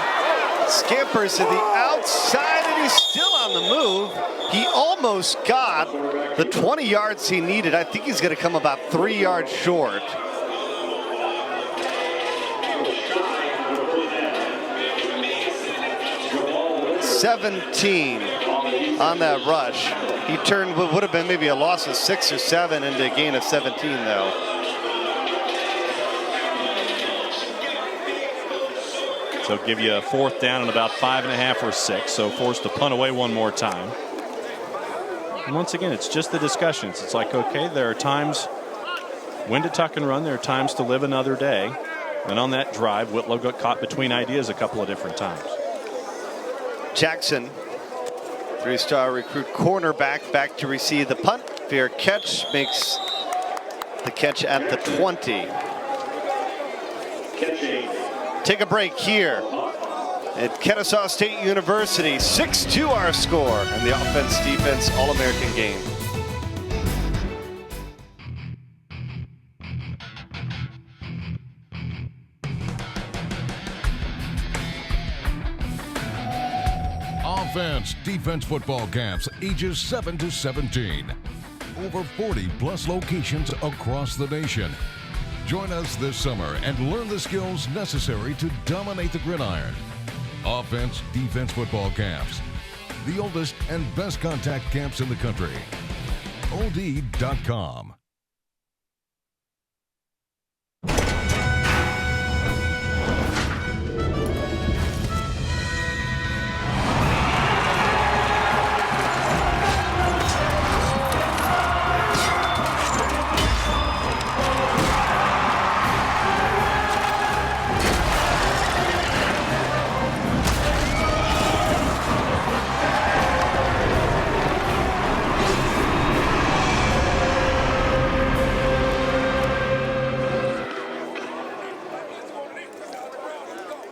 scampers to the outside, and he's still on the move. He almost got the 20 yards he needed. I think he's going to come about 3 yards short. $17 on that rush. He turned what would have been maybe a loss of 6 or 7 into a gain of 17, though.
So give you a 4th down and about 5.5 or 6. So forced to punt away one more time. And once again, it's just the discussions. It's like, okay, there are times when to tuck and run. There are times to live another day. And on that drive, Whitlow got caught between ideas a couple of different times.
Jackson, 3-star recruit cornerback, back to receive the punt. fair catch, makes the catch at the 20. Take a break here at Kennesaw State University. 6-2 our score, and the offense-defense All-American game.
Offense, defense football camps, ages 7 to 17. Over 40 plus locations across the nation. Join us this summer and learn the skills necessary to dominate the gridiron. Offense, defense football camps. The oldest and best contact camps in the country. OD.com.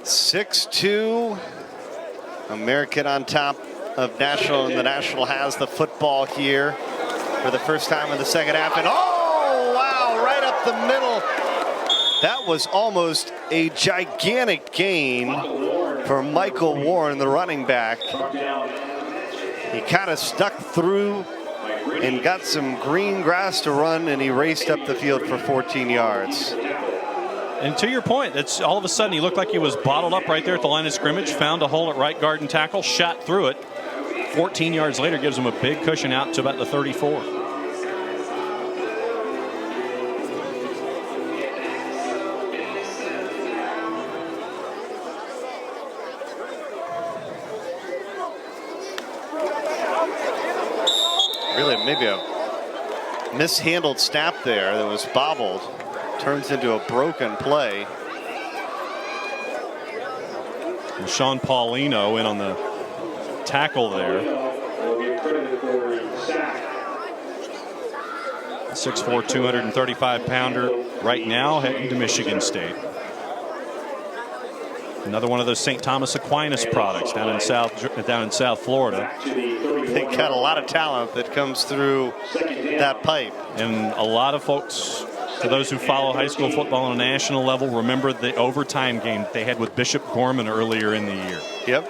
Six-2, American on top of National, and the National has the football here for the first time in the second half. And oh, wow, right up the middle. That was almost a gigantic gain for Michael Warren, the running back. He kind of stuck through and got some green grass to run, and he raced up the field for 14 yards.
And to your point, that's all of a sudden he looked like he was bottled up right there at the line of scrimmage, found a hole at right guard and tackle, shot through it. 14 yards later gives him a big cushion out to about the 34.
Really, maybe a mishandled snap there that was bobbled. Turns into a broken play.
And Sean Paulino in on the tackle there. 6'4", 235-pounder right now heading to Michigan State. Another one of those St. Thomas Aquinas products down in South Florida.
They got a lot of talent that comes through that pipe.
And a lot of folks, for those who follow high school football on a national level, remember the overtime game they had with Bishop Gorman earlier in the year.
Yep.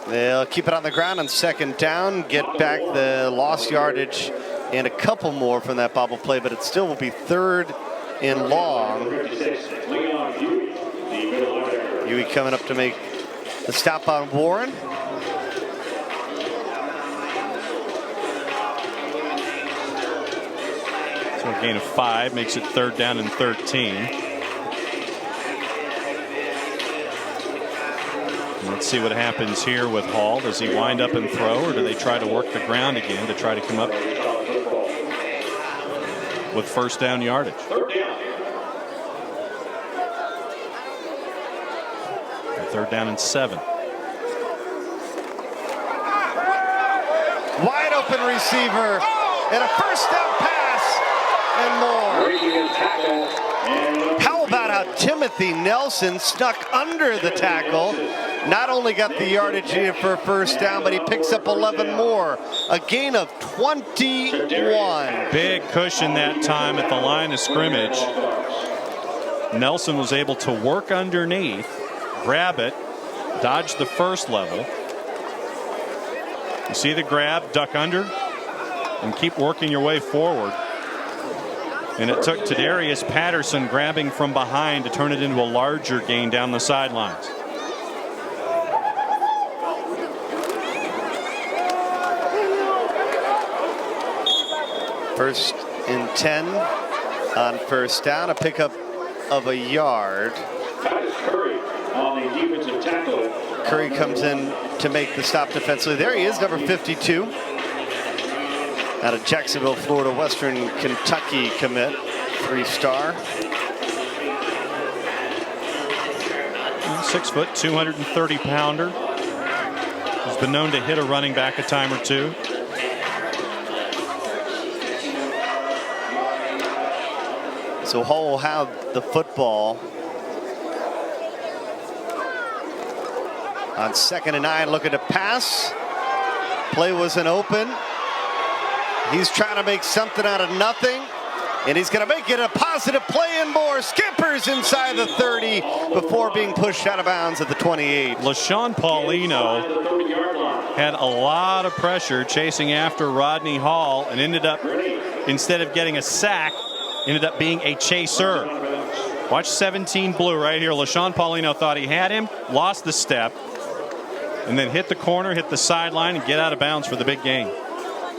They'll keep it on the ground on second down, get back the lost yardage and a couple more from that bobble play, but it still will be third and long. Huey coming up to make the stop on Warren.
So a gain of 5 makes it third down and 13. And let's see what happens here with Hall. Does he wind up and throw, or do they try to work the ground again to try to come up with first down yardage? Third down and 7.
Wide open receiver and a first down pass and more. How about how Timothy Nelson snuck under the tackle? Not only got the yardage needed for a first down, but he picks up 11 more. A gain of 21.
Big cushion that time at the line of scrimmage. Nelson was able to work underneath, grab it, dodge the first level. You see the grab, duck under, and keep working your way forward. And it took Tadarius Patterson grabbing from behind to turn it into a larger gain down the sidelines.
First and 10 on first down, a pickup of a yard.
On the defensive tackle.
Curry comes in to make the stop defensively. There he is, number 52. Out of Jacksonville, Florida, Western Kentucky commit, 3-star.
6 foot, 230-pounder. He's been known to hit a running back a time or two.
So Hall will have the football on 2nd and 9, looking to pass. Play wasn't open. He's trying to make something out of nothing, and he's going to make it a positive play and more. Skippers inside the 30 before being pushed out of bounds at the 28.
LaShawn Paulino had a lot of pressure chasing after Rodney Hall and ended up, instead of getting a sack, ended up being a chaser. Watch 17 blue right here. LaShawn Paulino thought he had him, lost the step, and then hit the corner, hit the sideline, and get out of bounds for the big gain.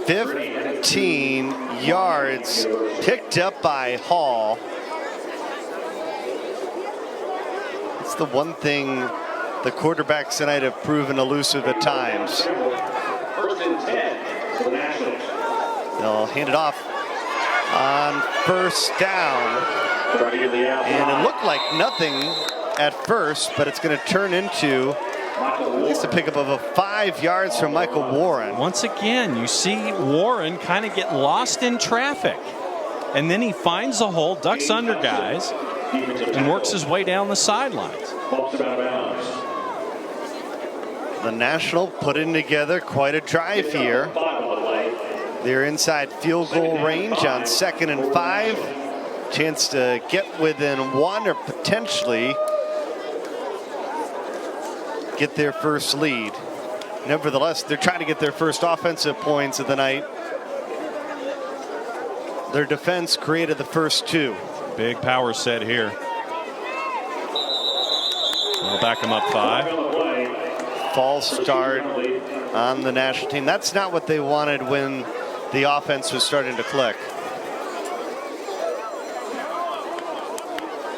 15 yards picked up by Hall. It's the one thing the quarterbacks tonight have proven elusive at times.
1st and 10 for the Nationals.
They'll hand it off on 1st down. And it looked like nothing at first, but it's going to turn into at least a pickup of 5 yards from Michael Warren.
Once again, you see Warren kind of get lost in traffic. And then he finds a hole, ducks under guys, and works his way down the sidelines.
The National putting together quite a drive here. They're inside field goal range on 2nd and 5. Chance to get within 1 or potentially get their first lead. Nevertheless, they're trying to get their first offensive points of the night. Their defense created the first 2.
Big power set here. We'll back them up 5.
False start on the national team. That's not what they wanted when the offense was starting to click.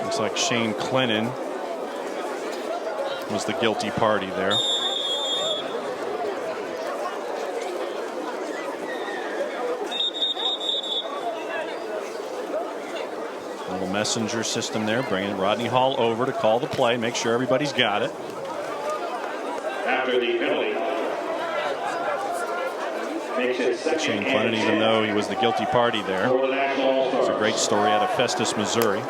Looks like Shane Clennon was the guilty party there. Little messenger system there, bringing Rodney Hall over to call the play, make sure everybody's got it.
After the penalty.
Shane Clennon, even though he was the guilty party there. It's a great story out of Festus, Missouri.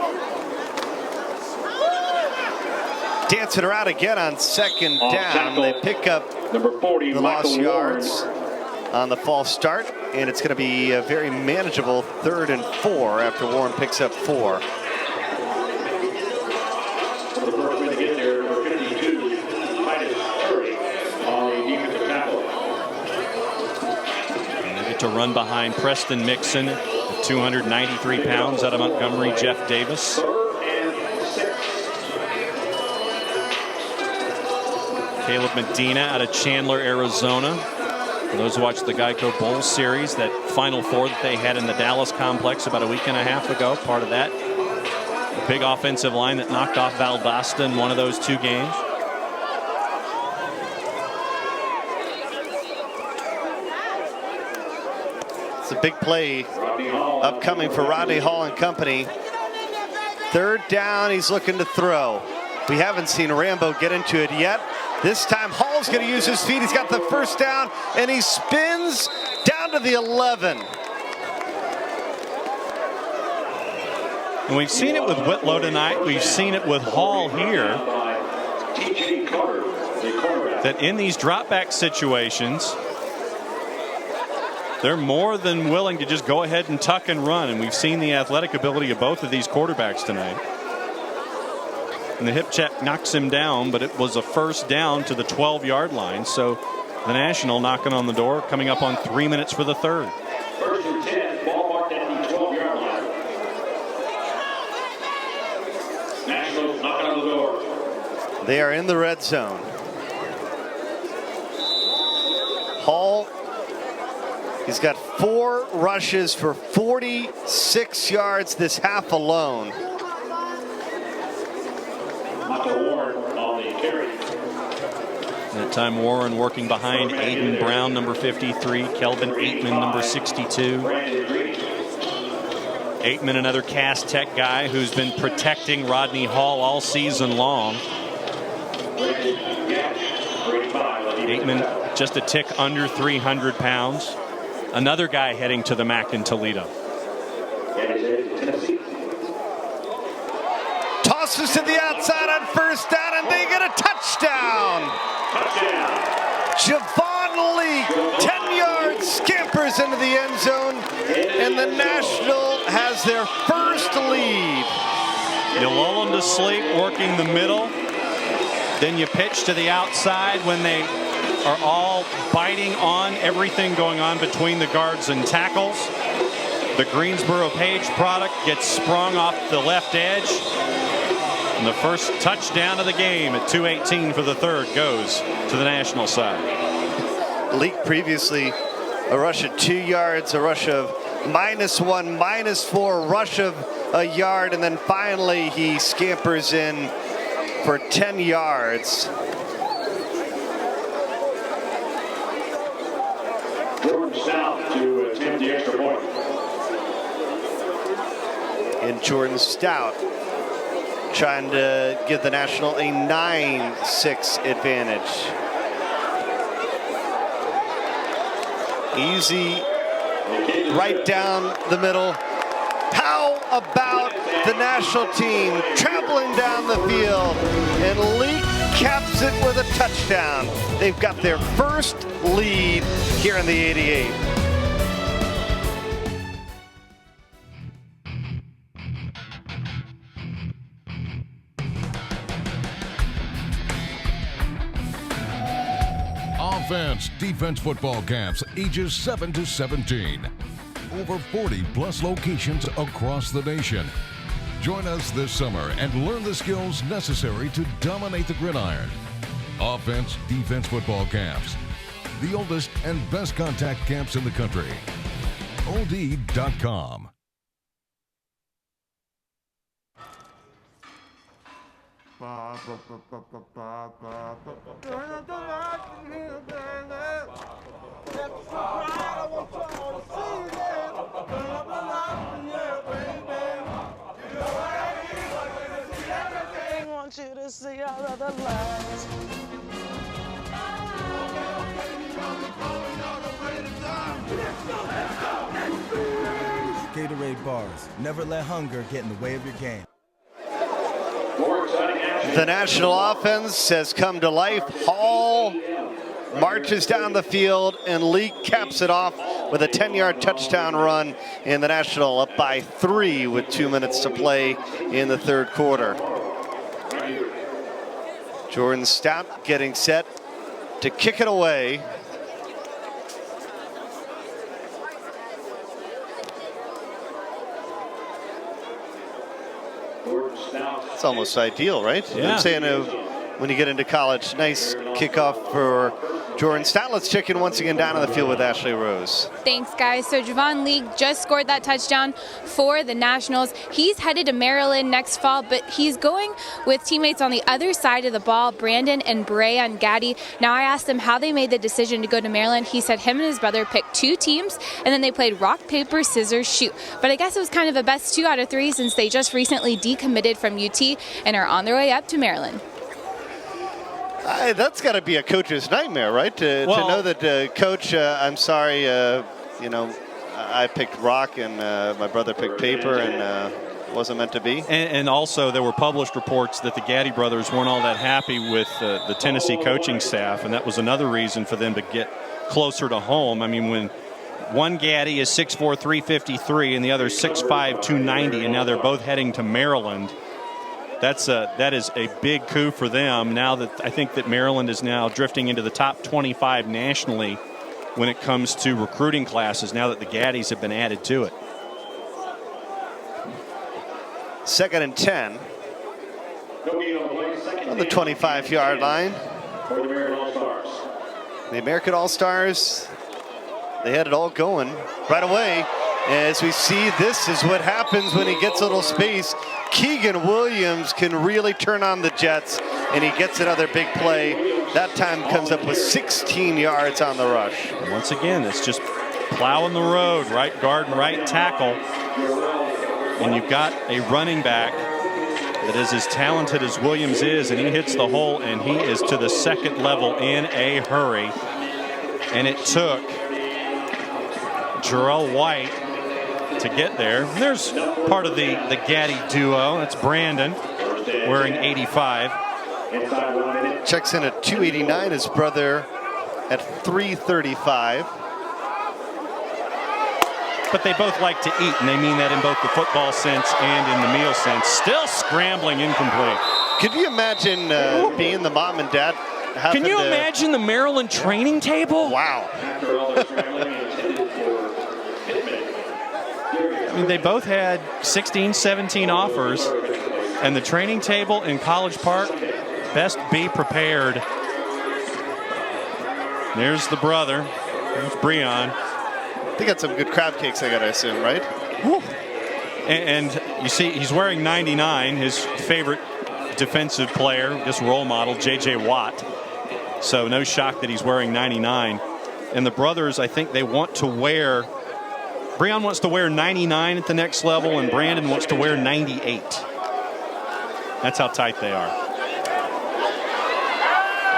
Dancing around again on 2nd down. They pick up
number 40,
the lost yards on the false start, and it's going to be a very manageable 3rd and 4 after Warren picks up 4.
The first way to get there, number 52, Titus Curry on the defensive tackle.
And they get to run behind Preston Mixon, at 293 pounds out of Montgomery, Jeff Davis. Caleb Medina out of Chandler, Arizona. For those who watched the Geico Bowl series, that Final Four that they had in the Dallas complex about a week and a half ago, part of that. A big offensive line that knocked off Valdosta in one of those 2 games.
It's a big play upcoming for Rodney Hall and company. 3rd down, he's looking to throw. We haven't seen Rambo get into it yet. This time Hall's going to use his feet. He's got the 1st down, and he spins down to the 11.
And we've seen it with Whitlow tonight. We've seen it with Hall here. That in these drop back situations, they're more than willing to just go ahead and tuck and run. And we've seen the athletic ability of both of these quarterbacks tonight. And the hip check knocks him down, but it was a 1st down to the 12-yard line. So the National knocking on the door, coming up on 3 minutes for the 3rd.
1st and 10, ball marked at the 12-yard line. Nationals knocking on the door.
They are in the red zone. Hall, he's got 4 rushes for 46 yards this half alone.
Warren on the carry.
That time Warren working behind Aiden Brown, number 53, Kelvin Aitman, number 62. Aitman, another Cass Tech guy who's been protecting Rodney Hall all season long. Aitman just a tick under 300 pounds. Another guy heading to the MAC in Toledo.
crosses to the outside on first down, and they get a touchdown. Javon Leak, 10 yards, scampers into the end zone, and the National has their first lead.
You lull them to sleep, working the middle. Then you pitch to the outside when they are all biting on everything going on between the guards and tackles. The Greensboro Page product gets sprung off the left edge. And the first touchdown of the game at 2:18 for the third goes to the National side.
Leak previously a rush of 2 yards, a rush of -1, -4, rush of a yard, and then finally he scampers in for 10 yards.
Jordan Stout to attempt the extra point.
And Jordan Stout trying to give the National a 9-6 advantage. Easy, right down the middle. How about the National team traveling down the field, and Leak caps it with a touchdown. They've got their first lead here in the 88.
Offense, defense football camps, ages 7 to 17. Over 40 plus locations across the nation. Join us this summer and learn the skills necessary to dominate the gridiron. Offense, defense football camps. The oldest and best contact camps in the country. OD.com.
Want you to see all of the lights.
Gatorade bars. Never let hunger get in the way of your game.
The National offense has come to life. Hall marches down the field, and Leak caps it off with a 10-yard touchdown run, and the National up by 3 with 2 minutes to play in the third quarter. Jordan Stout getting set to kick it away. It's almost ideal, right?
Yeah.
I'm saying when you get into college, nice kickoff for Jordan Stout. Let's check in once again down on the field with Ashley Rose.
Thanks, guys. So Javon Leak just scored that touchdown for the Nationals. He's headed to Maryland next fall, but he's going with teammates on the other side of the ball, Brandon and Bray Gaddy. Now, I asked him how they made the decision to go to Maryland. He said him and his brother picked 2 teams, and then they played rock, paper, scissors, shoot. But I guess it was kind of a best 2 out of 3 since they just recently decommitted from UT and are on their way up to Maryland.
That's got to be a coach's nightmare, right? To know that, coach, I'm sorry, I picked rock and my brother picked paper, and wasn't meant to be.
And also there were published reports that the Gaddy brothers weren't all that happy with the Tennessee coaching staff, and that was another reason for them to get closer to home. I mean, when one Gaddy is 6'4", 353, and the other 6'5", 290, and now they're both heading to Maryland. That is a big coup for them. Now that I think that Maryland is now drifting into the top 25 nationally when it comes to recruiting classes, now that the Gaddies have been added to it.
2nd and 10 on the 25-yard line. The American All-Stars, they had it all going right away. As we see, this is what happens when he gets a little space. Keegan Williams can really turn on the Jets, and he gets another big play. That time comes up with 16 yards on the rush.
And once again, it's just plowing the road, right guard and right tackle. And you've got a running back that is as talented as Williams is, and he hits the hole, and he is to the second level in a hurry. And it took Jarrell White to get there. And there's part of the Gaddy duo. That's Brandon. wearing 85.
Checks in at 289, his brother at 335.
But they both like to eat, and they mean that in both the football sense and in the meal sense. Still scrambling, incomplete.
Could you imagine being the mom and dad?
Can you imagine the Maryland training table?
Wow.
I mean, they both had 16, 17 offers, and the training table in College Park, best be prepared. There's the brother. There's Breon.
They got some good crab cakes, I gotta assume, right?
Woo. And you see, he's wearing 99, his favorite defensive player, this role model, J.J. Watt. So no shock that he's wearing 99. And the brothers, I think they want to wear, Breon wants to wear 99 at the next level, and Brandon wants to wear 98. That's how tight they are.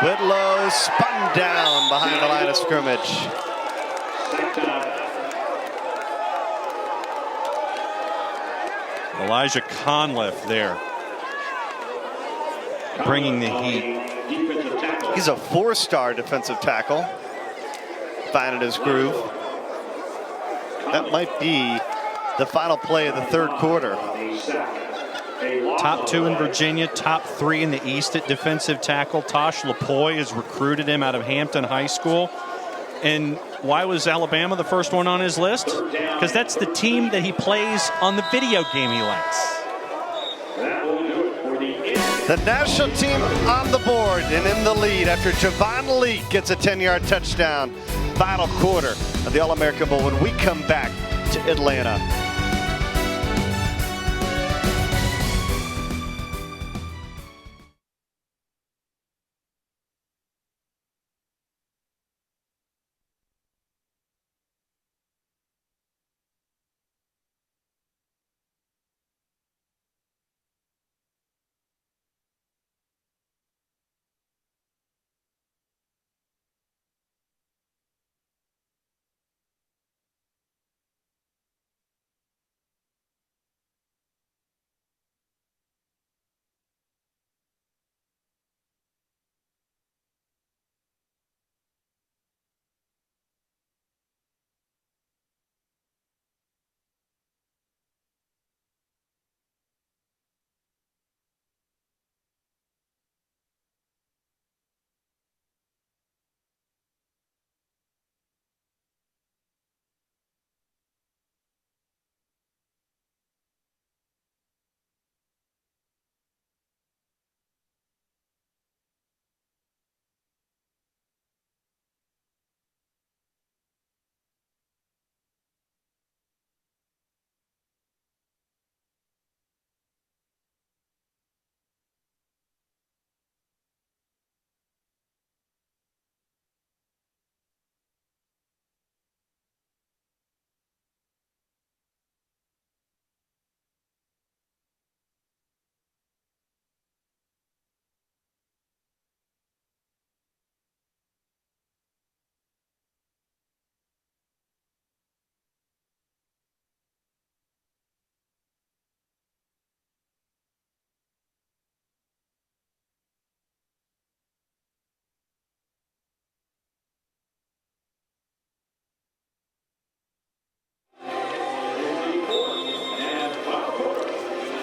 Whitlow spun down behind the line of scrimmage.
Elijah Conliffe there, bringing the heat.
He's a 4-star defensive tackle. Finding his groove. That might be the final play of the third quarter.
Top 2 in Virginia, top 3 in the East at defensive tackle. Tosh Lapoy has recruited him out of Hampton High School. And why was Alabama the first one on his list? Because that's the team that he plays on the video game he likes.
The national team on the board and in the lead after Javon Lee gets a 10-yard touchdown. Final quarter of the All-American Bowl when we come back to Atlanta.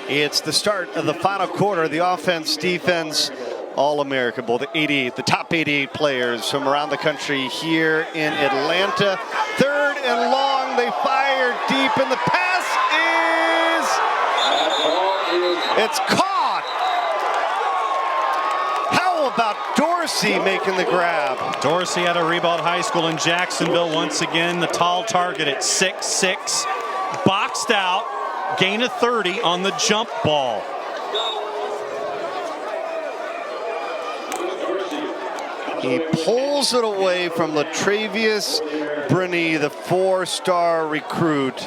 It's the start of the final quarter. The offense, defense, All-American Bowl, the 88, the top 88 players from around the country here in Atlanta. Third and long, they fire deep, and the pass it's caught. How about Dorsey making the grab?
Dorsey out of Ribault High School in Jacksonville once again, the tall target at 6'6", boxed out. Gain of 30 on the jump ball.
He pulls it away from Latravius Brinney, the 4-star recruit,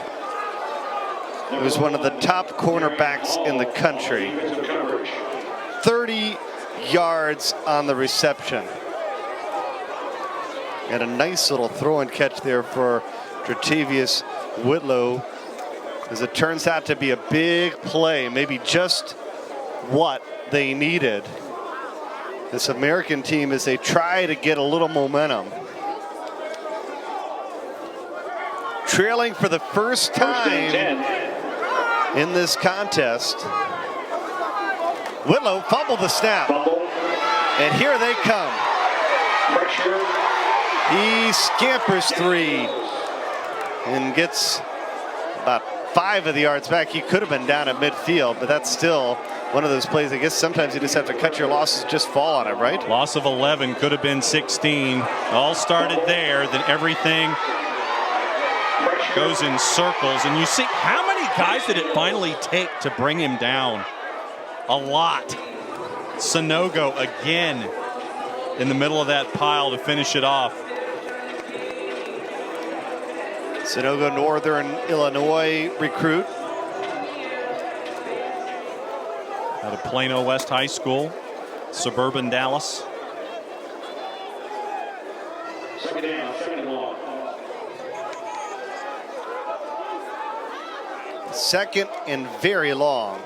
who is one of the top cornerbacks in the country. 30 yards on the reception. And a nice little throw and catch there for Tre'Tavious Whitlow, as it turns out to be a big play, maybe just what they needed, this American team, as they try to get a little momentum. Trailing for the first time in this contest. Whitlow fumbled the snap. And here they come. He scampers 3 and gets about 5 of the yards back. He could have been down at midfield, but that's still one of those plays. I guess sometimes you just have to cut your losses, just fall on it, right?
Loss of 11, could have been 16. All started there, then everything goes in circles. And you see, how many guys did it finally take to bring him down? A lot. Sonogo again in the middle of that pile to finish it off.
Sonogo, Northern Illinois recruit.
Out of Plano West High School, suburban Dallas.
Second down, second and long.
Second and very long.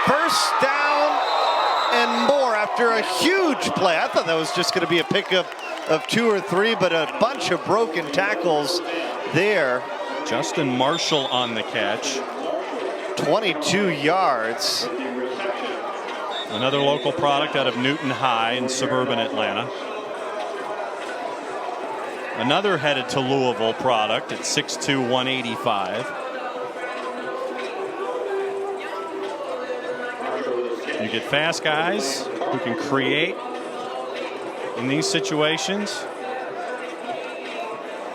First down and more after a huge play. I thought that was just going to be a pickup of 2 or 3, but a bunch of broken tackles there.
Justin Marshall on the catch.
22 yards.
Another local product out of Newton High in suburban Atlanta. Another headed to Louisville product at 6'2", 185. You get fast guys who can create in these situations.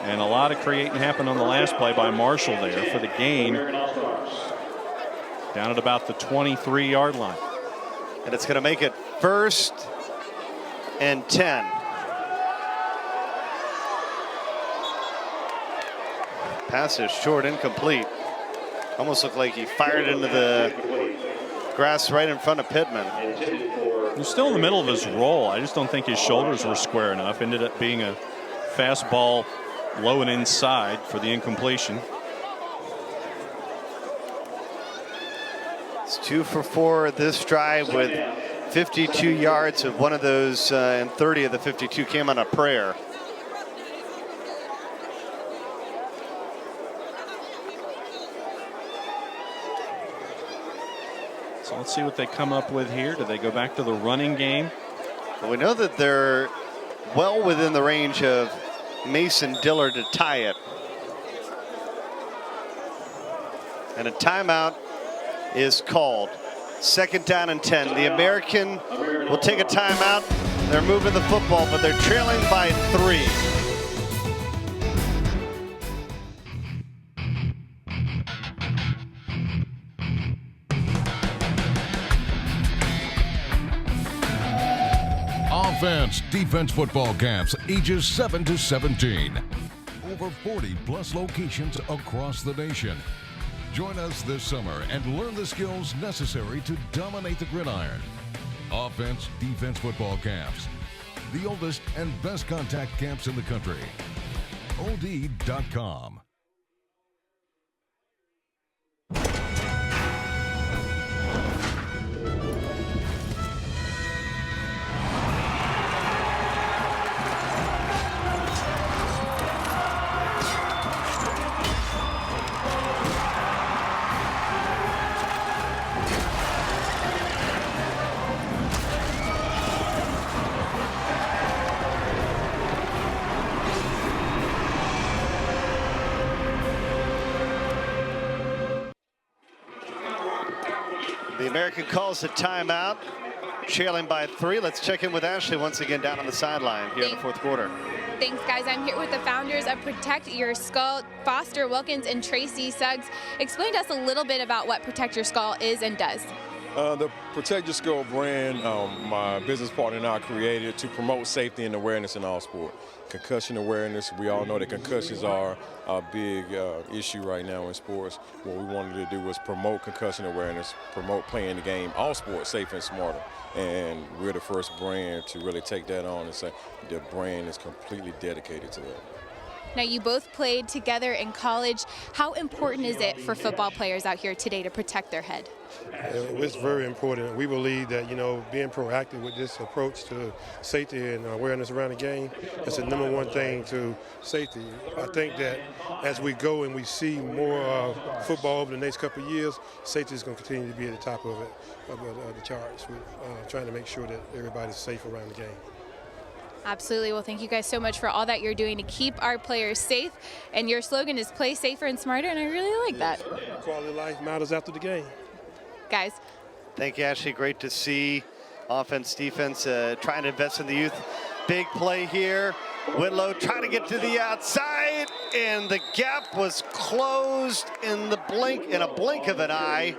And a lot of creating happened on the last play by Marshall there for the gain. Down at about the 23-yard line.
And it's going to make it 1st and 10. Pass is short, incomplete. Almost looked like he fired into the grass right in front of Pittman.
He's still in the middle of his roll. I just don't think his shoulders were square enough. Ended up being a fastball low and inside for the incompletion.
It's 2 for 4 this drive with 52 yards. Of one of those and 30 of the 52 came on a prayer.
So let's see what they come up with here. Do they go back to the running game?
Well, we know that they're well within the range of Mason Dillard to tie it. And a timeout is called. 2nd down and 10. The American will take a timeout. They're moving the football, but they're trailing by 3.
Offense, defense football camps, ages 7 to 17. Over 40 plus locations across the nation. Join us this summer and learn the skills necessary to dominate the gridiron. Offense, defense football camps. The oldest and best contact camps in the country. OD.com.
The American calls a timeout, trailing by 3. Let's check in with Ashley once again down on the sideline here in the 4th quarter.
Thanks, guys. I'm here with the founders of Protect Your Skull, Foster Wilkins and Tracy Suggs. Explain to us a little bit about what Protect Your Skull is and does.
The Protect Your Skull brand, my business partner and I created to promote safety and awareness in all sport. Concussion awareness, we all know that concussions are a big issue right now in sports. What we wanted to do was promote concussion awareness, promote playing the game, all sports, safe and smarter. And we're the first brand to really take that on and say the brand is completely dedicated to that.
Now, you both played together in college. How important is it for football players out here today to protect their head?
It's very important. We believe that, being proactive with this approach to safety and awareness around the game is the number one thing to safety. I think that as we go and we see more football over the next couple of years, safety is going to continue to be at the top of the charts. We're trying to make sure that everybody's safe around the game.
Absolutely. Well, thank you guys so much for all that you're doing to keep our players safe. And your slogan is play safer and smarter, and I really like that.
Quality of life matters after the game.
Guys.
Thank you, Ashley. Great to see offense, defense trying to invest in the youth. Big play here. Whitlow trying to get to the outside, and the gap was closed in a blink of an eye.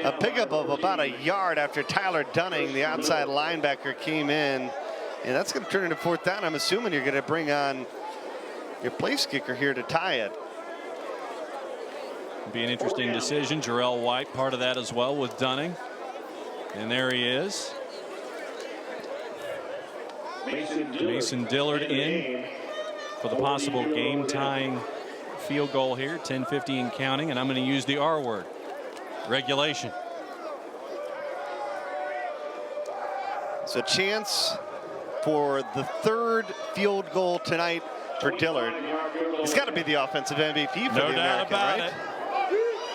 A pickup of about a yard after Tyler Dunning, the outside linebacker, came in. And that's going to turn into 4th down. I'm assuming you're going to bring on your place kicker here to tie it.
Be an interesting decision. Jarrell White part of that as well with Dunning. And there he is. Mason Dillard in for the possible game-tying field goal here. 10:50 and counting. And I'm going to use the R word. Regulation.
So chance for the 3rd field goal tonight for Dillard. He's got to be the offensive MVP for the American, right?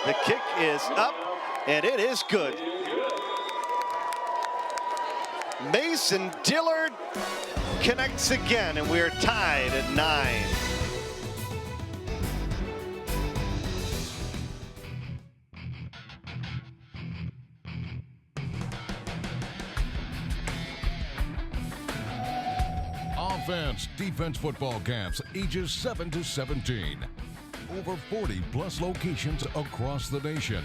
The kick is up, and it is good. Mason Dillard connects again, and we're tied at 9.
Offense, defense football camps, ages 7 to 17. Over 40 plus locations across the nation.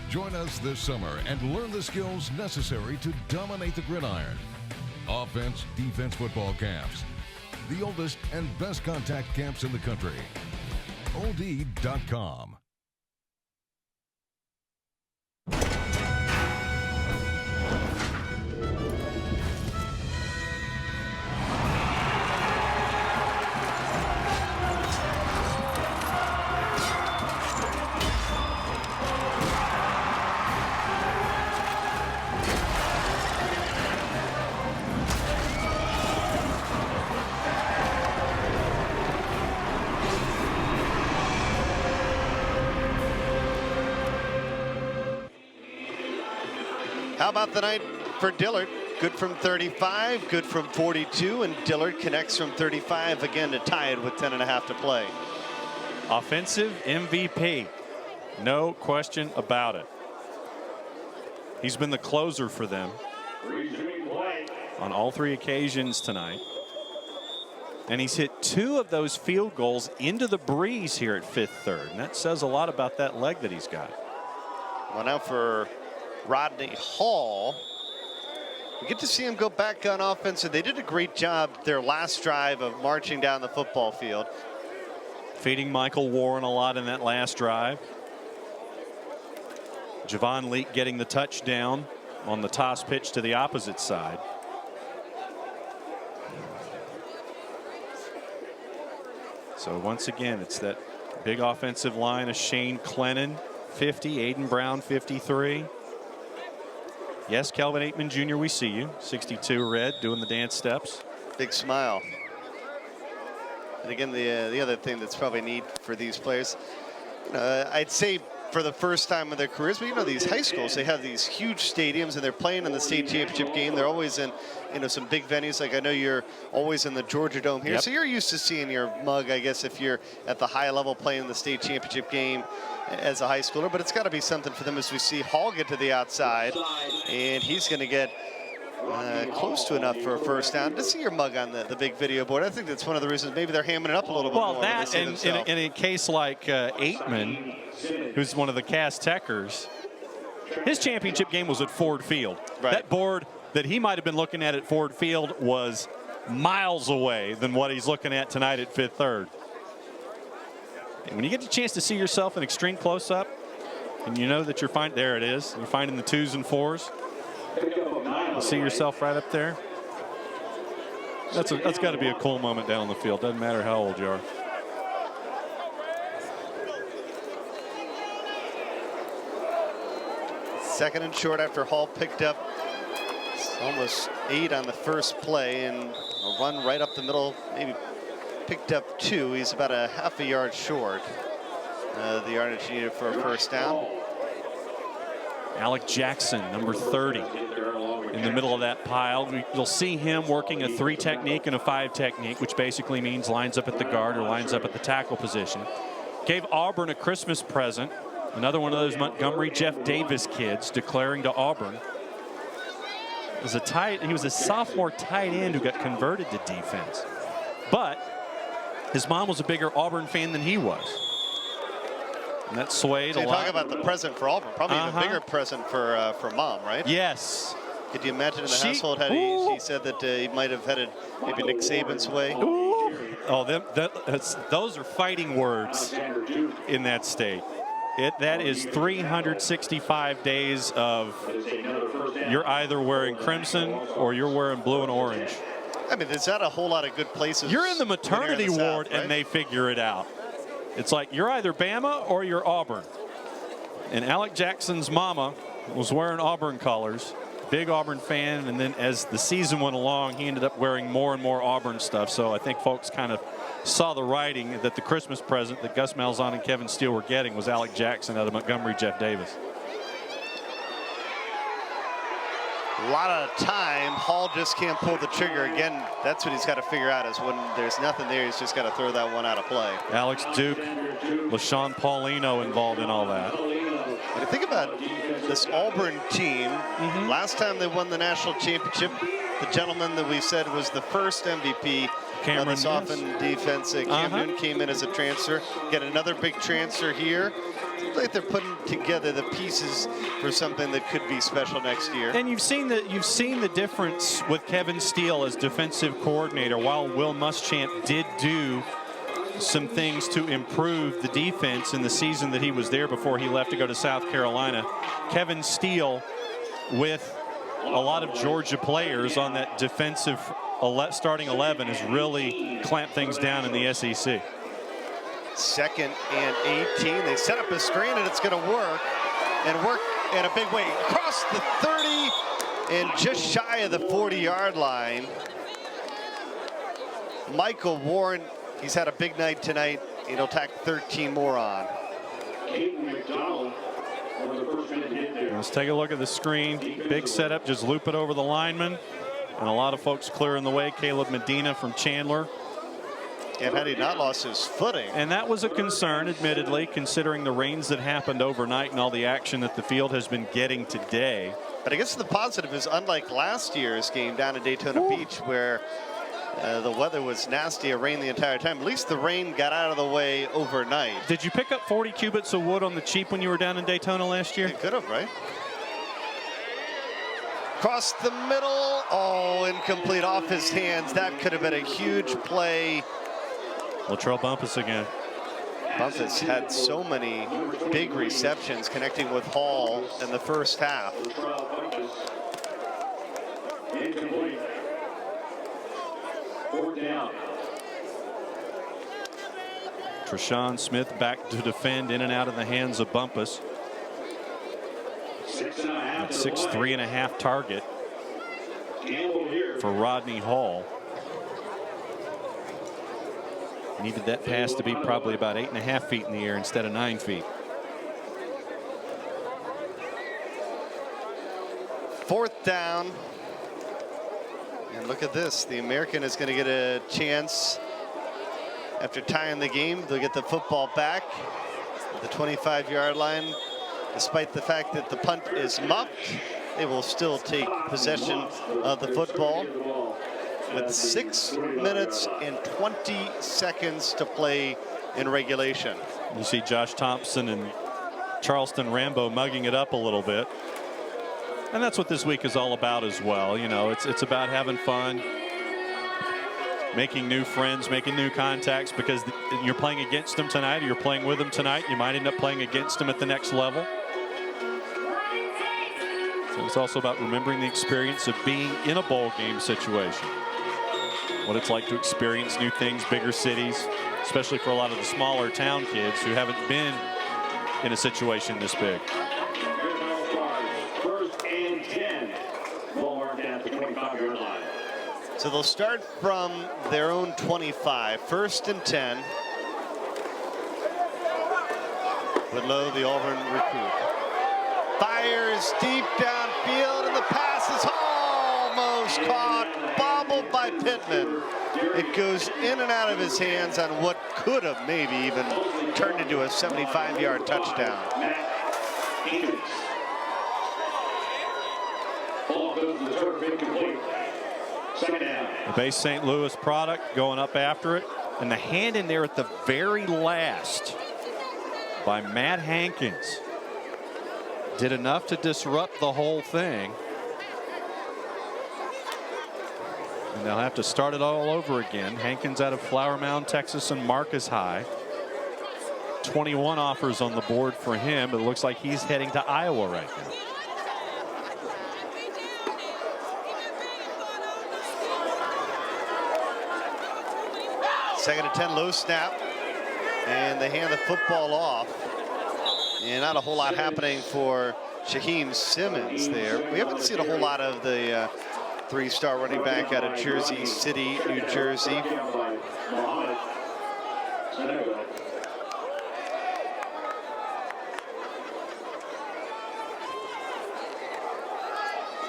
Join us this summer and learn the skills necessary to dominate the gridiron. Offense, defense football camps. The oldest and best contact camps in the country. OD.com.
How about the night for Dillard? Good from 35, good from 42, and Dillard connects from 35 again to tie it with 10.5 to play.
Offensive MVP. No question about it. He's been the closer for them on all 3 occasions tonight. And he's hit 2 of those field goals into the breeze here at 5th third. And that says a lot about that leg that he's got.
Well, now for Rodney Hall. We get to see him go back on offense, and they did a great job their last drive of marching down the football field.
Feeding Michael Warren a lot in that last drive. Javon Leake getting the touchdown on the toss pitch to the opposite side. So once again, it's that big offensive line of Shane Clennon, 50, Aiden Brown, 53. Yes, Kelvin Aitman Jr., we see you. 62 red, doing the dance steps.
Big smile. And again, the other thing that's probably neat for these players, I'd say for the first time in their careers, but these high schools, they have these huge stadiums and they're playing in the state championship game. They're always in, some big venues. Like I know you're always in the Georgia Dome here. Yep. So you're used to seeing your mug, I guess, if you're at the high level playing in the state championship game as a high schooler, but it's got to be something for them as we see Hall get to the outside, and he's going to get close to enough for a first down. To see your mug on the big video board, I think that's one of the reasons maybe they're hamming it up a little bit more.
Well, that, and in a case like Aitman, who's one of the Cass Techers, his championship game was at Ford Field. Right. That board that he might have been looking at Ford Field was miles away than what he's looking at tonight at 5th third. And when you get the chance to see yourself in extreme close-up, and you know that you're finding, there it is, you're finding the 2s and 4s, you see yourself right up there. That's got to be a cool moment down on the field. Doesn't matter how old you are.
Second and short after Hall picked up almost 8 on the first play, and a run right up the middle, maybe picked up 2. He's about a half a yard short. The yardage needed for a first down.
Alec Jackson, number 30, in the middle of that pile. You'll see him working a 3 technique and a 5 technique, which basically means lines up at the guard or lines up at the tackle position. Gave Auburn a Christmas present. Another one of those Montgomery Jeff Davis kids declaring to Auburn. He was a sophomore tight end who got converted to defense. But his mom was a bigger Auburn fan than he was. And that swayed a lot.
Talk about the present for Auburn. Probably even bigger present for mom, right?
Yes.
Could you imagine in the household how he said that he might have headed maybe Nick Saban's way?
Ooh. Oh, those are fighting words in that state. That is 365 days of you're either wearing crimson or you're wearing blue and orange.
I mean, there's not a whole lot of good places.
You're in the maternity ward,
South, right?
and they figure it out. It's like you're either Bama or you're Auburn. And Alec Jackson's mama was wearing Auburn colors, big Auburn fan, and then as the season went along, he ended up wearing more and more Auburn stuff. So I think folks kind of saw the writing that the Christmas present that Gus Malzahn and Kevin Steele were getting was Alec Jackson out of Montgomery Jeff Davis.
A lot of time. Hall just can't pull the trigger. Again, that's what he's got to figure out, is when there's nothing there, he's just got to throw that one out of play.
Alex Duke, LaShawn Paulino involved in all that.
When you think about this Auburn team, last time they won the national championship, the gentleman that we said was the first MVP on the softened defense, Cam Newton, came in as a transfer. Get another big transfer here. Seems like they're putting together the pieces for something that could be special next year.
And you've seen the difference with Kevin Steele as defensive coordinator. While Will Muschamp did do some things to improve the defense in the season that he was there before he left to go to South Carolina, Kevin Steele, with a lot of Georgia players on that defensive starting 11, has really clamped things down in the SEC.
2nd and 18. They set up a screen, and it's going to work in a big way. Across the 30 and just shy of the 40-yard line. Michael Warren, he's had a big night tonight. He'll tack 13 more on.
Let's take a look at the screen. Big setup, just loop it over the lineman. And a lot of folks clearing the way. Caleb Medina from Chandler.
And had he not lost his footing.
And that was a concern, admittedly, considering the rains that happened overnight and all the action that the field has been getting today.
But I guess the positive is, unlike last year's game down in Daytona Beach, where the weather was nasty, it rained the entire time. At least the rain got out of the way overnight.
Did you pick up 40 cubits of wood on the cheap when you were down in Daytona last year?
You could have, right? Across the middle. Oh, incomplete off his hands. That could have been a huge play.
Latrell Bumpus again.
Bumpus had so many big receptions connecting with Hall in the first half.
Incomplete. 4th down.
Treshawn Smith back to defend, in and out of the hands of Bumpus. 6'3.5" target for Rodney Hall. Needed that pass to be probably about 8.5 feet in the air instead of 9 feet.
4th down. And look at this. The American is going to get a chance after tying the game. They'll get the football back at the 25-yard line. Despite the fact that the punt is muffed, they will still take possession of the football with 6 minutes and 20 seconds to play in regulation.
You see Josh Thompson and Charleston Rambo mugging it up a little bit. And that's what this week is all about as well. You know, it's about having fun, making new friends, making new contacts, because you're playing against them tonight or you're playing with them tonight. You might end up playing against them at the next level. So it's also about remembering the experience of being in a bowl game situation. What it's like to experience new things, bigger cities, especially for a lot of the smaller town kids who haven't been in a situation this big.
25-yard line.
So they'll start from their own 25, 1st and 10. Whitlow, the Auburn recruit, fires deep downfield, and the pass is almost caught, bobbled by Pittman. It goes in and out of his hands on what could have maybe even turned into a 75-yard touchdown.
Ball goes to the turf, incomplete. Second down.
The base St. Louis product going up after it, and the hand in there at the very last by Matt Hankins did enough to disrupt the whole thing. And they'll have to start it all over again. Hankins out of Flower Mound, Texas, and Marcus High. 21 offers on the board for him, but it looks like he's heading to Iowa right now.
Second and 10, low snap, and they hand the football off. And not a whole lot happening for Shaheem Simmons there. We haven't seen a whole lot of the three-star running back out of Jersey City, New Jersey.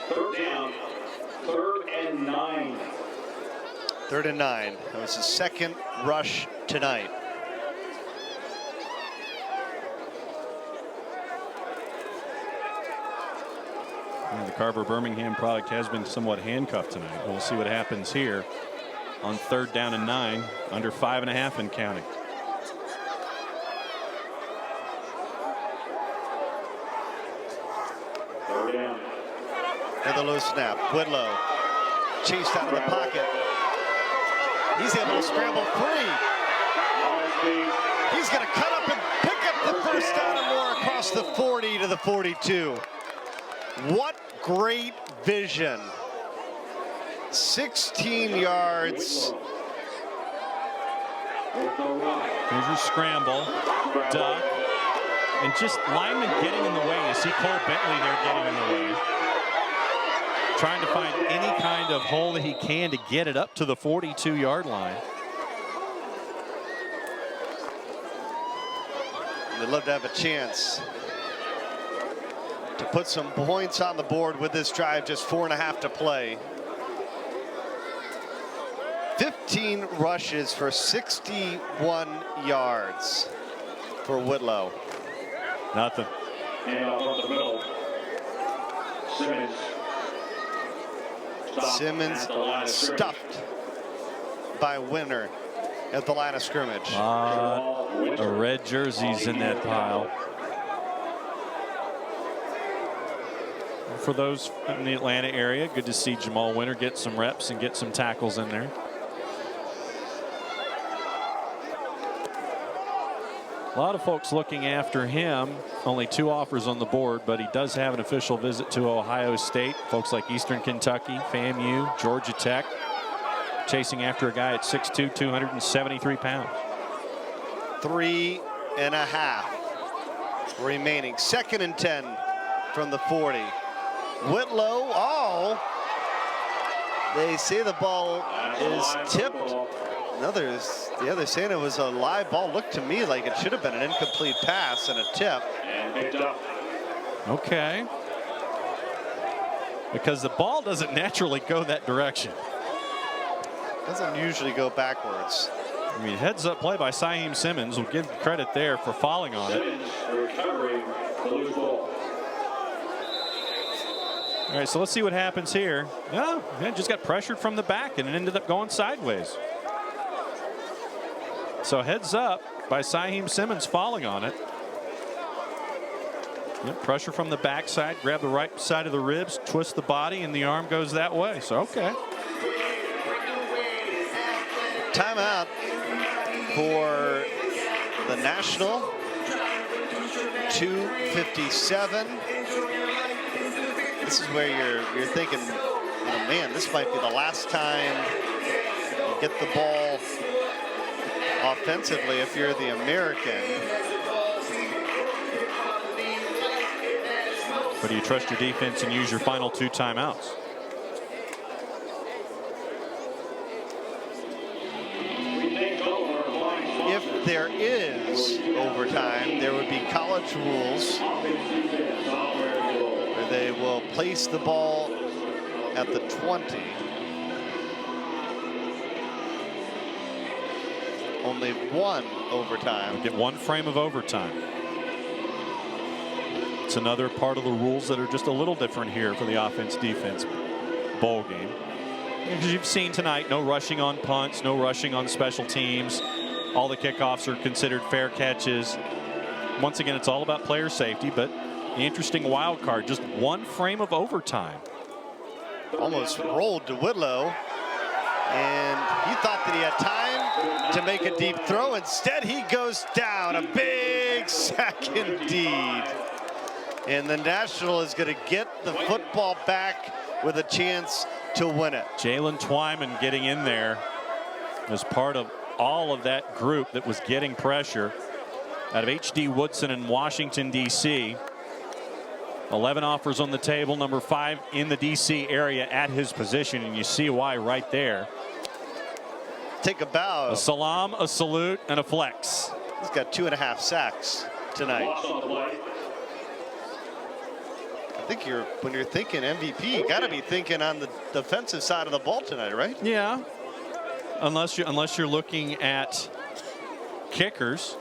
Third down, 3rd and 9.
3rd and 9. That was his second rush tonight.
And the Carver Birmingham product has been somewhat handcuffed tonight. We'll see what happens here on 3rd down and 9, under 5.5 and counting.
Third down.
And the low snap. Whitlow chased out of the pocket. He's able to scramble free. He's going to cut up and pick up the first down and more across the 40 to the 42. What great vision. 16 yards.
Here's your scramble, duck, and just lineman getting in the way. You see Cole Bentley there getting in the way. Trying to find any kind of hole that he can to get it up to the 42-yard line.
They'd love to have a chance to put some points on the board with this drive, just 4.5 to play. 15 rushes for 61 yards for Whitlow.
Nothing.
And off the middle.
Simmons stuffed by Winter at the line of scrimmage.
The red jerseys in that pile. For those in the Atlanta area, good to see Jamal Winter get some reps and get some tackles in there. A lot of folks looking after him. Only 2 offers on the board, but he does have an official visit to Ohio State. Folks like Eastern Kentucky, FAMU, Georgia Tech, chasing after a guy at 6'2", 273 pounds.
3.5 remaining. 2nd and 10 from the 40. Whitlow, they say the ball is tipped. The others saying it was a live ball. Looked to me like it should have been an incomplete pass and a tip.
And picked up.
Okay. Because the ball doesn't naturally go that direction.
Doesn't usually go backwards.
I mean, heads up play by Shaheem Simmons. We'll give credit there for falling on it.
Simmons recovering the loose ball.
All right, so let's see what happens here. No, it just got pressured from the back and it ended up going sideways. So heads up by Shaheem Simmons falling on it. Yep, pressure from the backside, grab the right side of the ribs, twist the body, and the arm goes that way. So, okay.
Timeout for the National. 2:57. This is where you're thinking, man, this might be the last time you get the ball offensively if you're the American.
But do you trust your defense and use your final 2 timeouts?
overtime. There would be college rules where they will place the ball at the 20. Only one overtime.
We'll get one frame of overtime. It's another part of the rules that are just a little different here for the offense-defense bowl game. Because you've seen tonight, no rushing on punts, no rushing on special teams. All the kickoffs are considered fair catches. Once again, it's all about player safety, but the interesting wild card, just one frame of overtime.
Almost rolled to Whitlow, and he thought that he had time to make a deep throw. Instead, he goes down. A big sack indeed. And the National is going to get the football back with a chance to win it.
Jalen Twyman getting in there as part of all of that group that was getting pressure out of H.D. Woodson in Washington, D.C. 11 offers on the table, number 5 in the D.C. area at his position, and you see why right there.
Take a bow.
A salam, a salute, and a flex.
He's got 2.5 sacks tonight. I think when you're thinking MVP, you got to be thinking on the defensive side of the ball tonight, right?
Yeah. Unless you're looking at kickers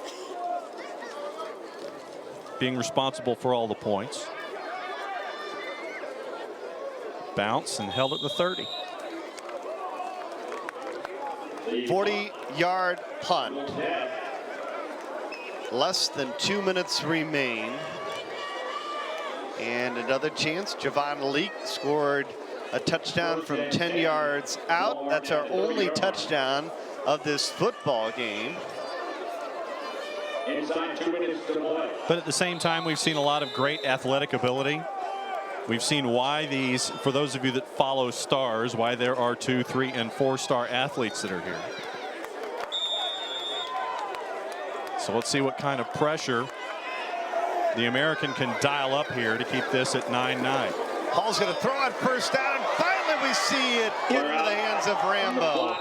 being responsible for all the points. Bounce and held at the 30.
40-yard punt. Less than 2 minutes remain. And another chance. Javon Leak scored a touchdown from 10 yards out. That's our only touchdown of this football game.
Inside 2 minutes to play.
But at the same time, we've seen a lot of great athletic ability. We've seen why these, for those of you that follow stars, why there are 2, 3, and 4-star athletes that are here. So let's see what kind of pressure the American can dial up here to keep this at 9-9.
Hall's going to throw it first down, and finally we see it get into the hands of Rambo.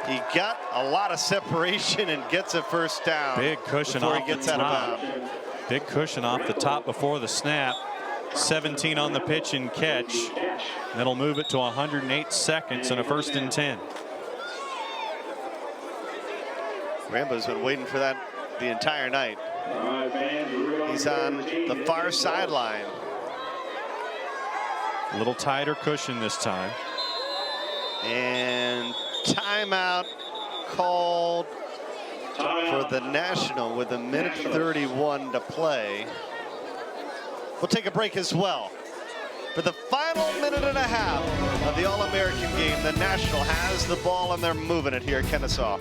He got a lot of separation and gets a first down.
Big cushion
before
off
he gets
the
out
top.
of bounds.
Big cushion off the top before the snap. 17 on the pitch and catch. That'll move it to 108 seconds and a 1st and 10.
Rambo's been waiting for that the entire night. He's on the far sideline.
A little tighter cushion this time.
And timeout called for the National with 1:31 to play. We'll take a break as well. For the final minute and a half of the All-American game, the National has the ball and they're moving it here at Kennesaw.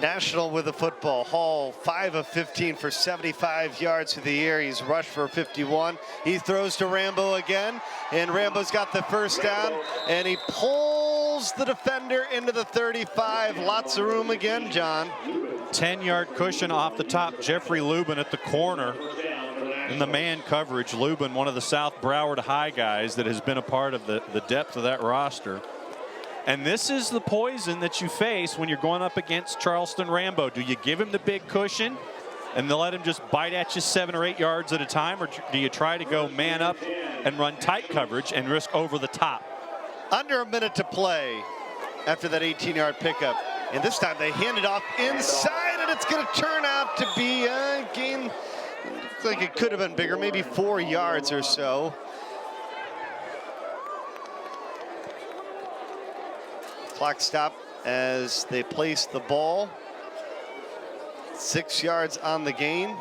National with the football. Hall 5 of 15 for 75 yards through the air. He's rushed for 51. He throws to Rambo again, and Rambo's got the first down, and he pulls the defender into the 35. Lots of room again, John.
10-yard cushion off the top. Jeffrey Lubin at the corner in the man coverage. Lubin, one of the South Broward High guys that has been a part of the depth of that roster. And this is the poison that you face when you're going up against Charleston Rambo. Do you give him the big cushion and let him just bite at you 7 or 8 yards at a time, or do you try to go man up and run tight coverage and risk over the top?
Under a minute to play after that 18-yard pickup. And this time they hand it off inside, and it's going to turn out to be a gain. Looks like it could have been bigger, maybe 4 yards or so. Clock stop as they place the ball. 6 yards on the gain.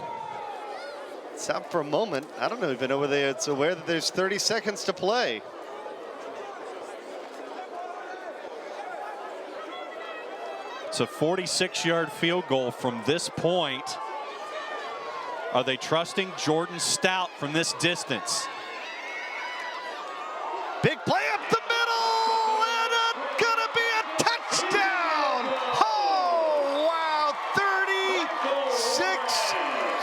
Stop for a moment. I don't even know whether it's aware that there's 30 seconds to play.
It's a 46-yard field goal from this point. Are they trusting Jordan Stout from this distance?
Big play up the middle, and it's gonna be a touchdown! Oh, wow, 36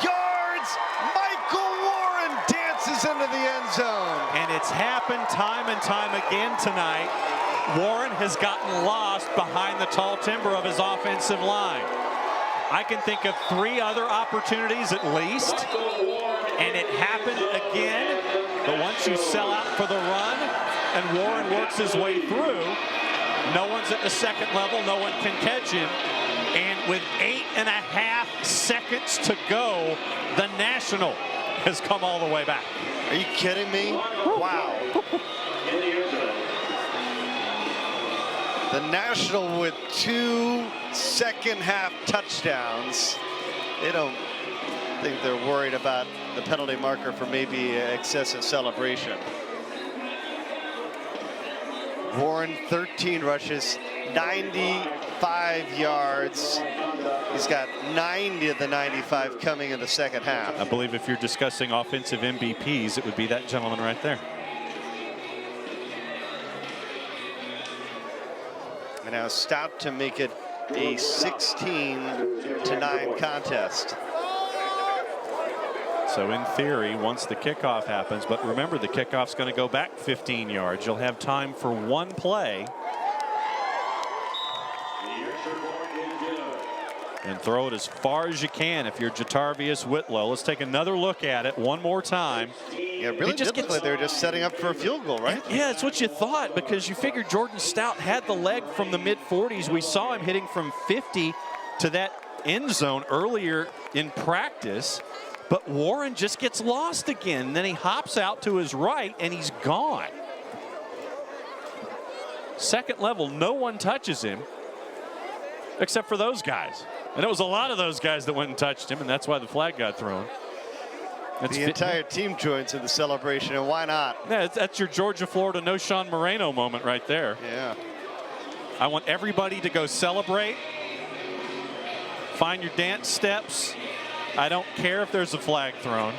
yards. Michael Warren dances into the end zone.
And it's happened time and time again tonight. Warren has gotten lost behind the tall timber of his offensive line. I can think of 3 other opportunities at least, and it happened again. But once you sell out for the run and Warren works his way through, no one's at the second level, no one can catch him. And with 8.5 seconds to go, the National has come all the way back.
Are you kidding me? Wow. The National with 2 second-half touchdowns. They don't think they're worried about the penalty marker for maybe excessive celebration. Warren, 13 rushes, 95 yards. He's got 90 of the 95 coming in the second half.
I believe if you're discussing offensive MVPs, it would be that gentleman right there.
And now Stout to make it a 16-9 contest.
So in theory, once the kickoff happens, but remember the kickoff's going to go back 15 yards. You'll have time for 1 play. And throw it as far as you can if you're Jatarvius Whitlow. Let's take another look at it one more time.
Yeah, it really did look like they were just setting up for a field goal, right?
Yeah, it's what you thought, because you figured Jordan Stout had the leg from the mid-40s. We saw him hitting from 50 to that end zone earlier in practice. But Warren just gets lost again. Then he hops out to his right, and he's gone. Second level, no one touches him except for those guys. And it was a lot of those guys that went and touched him, and that's why the flag got thrown.
The entire team joins in the celebration, and why not?
Yeah, that's your Georgia-Florida no Sean Moreno moment right there.
Yeah.
I want everybody to go celebrate. Find your dance steps. I don't care if there's a flag thrown.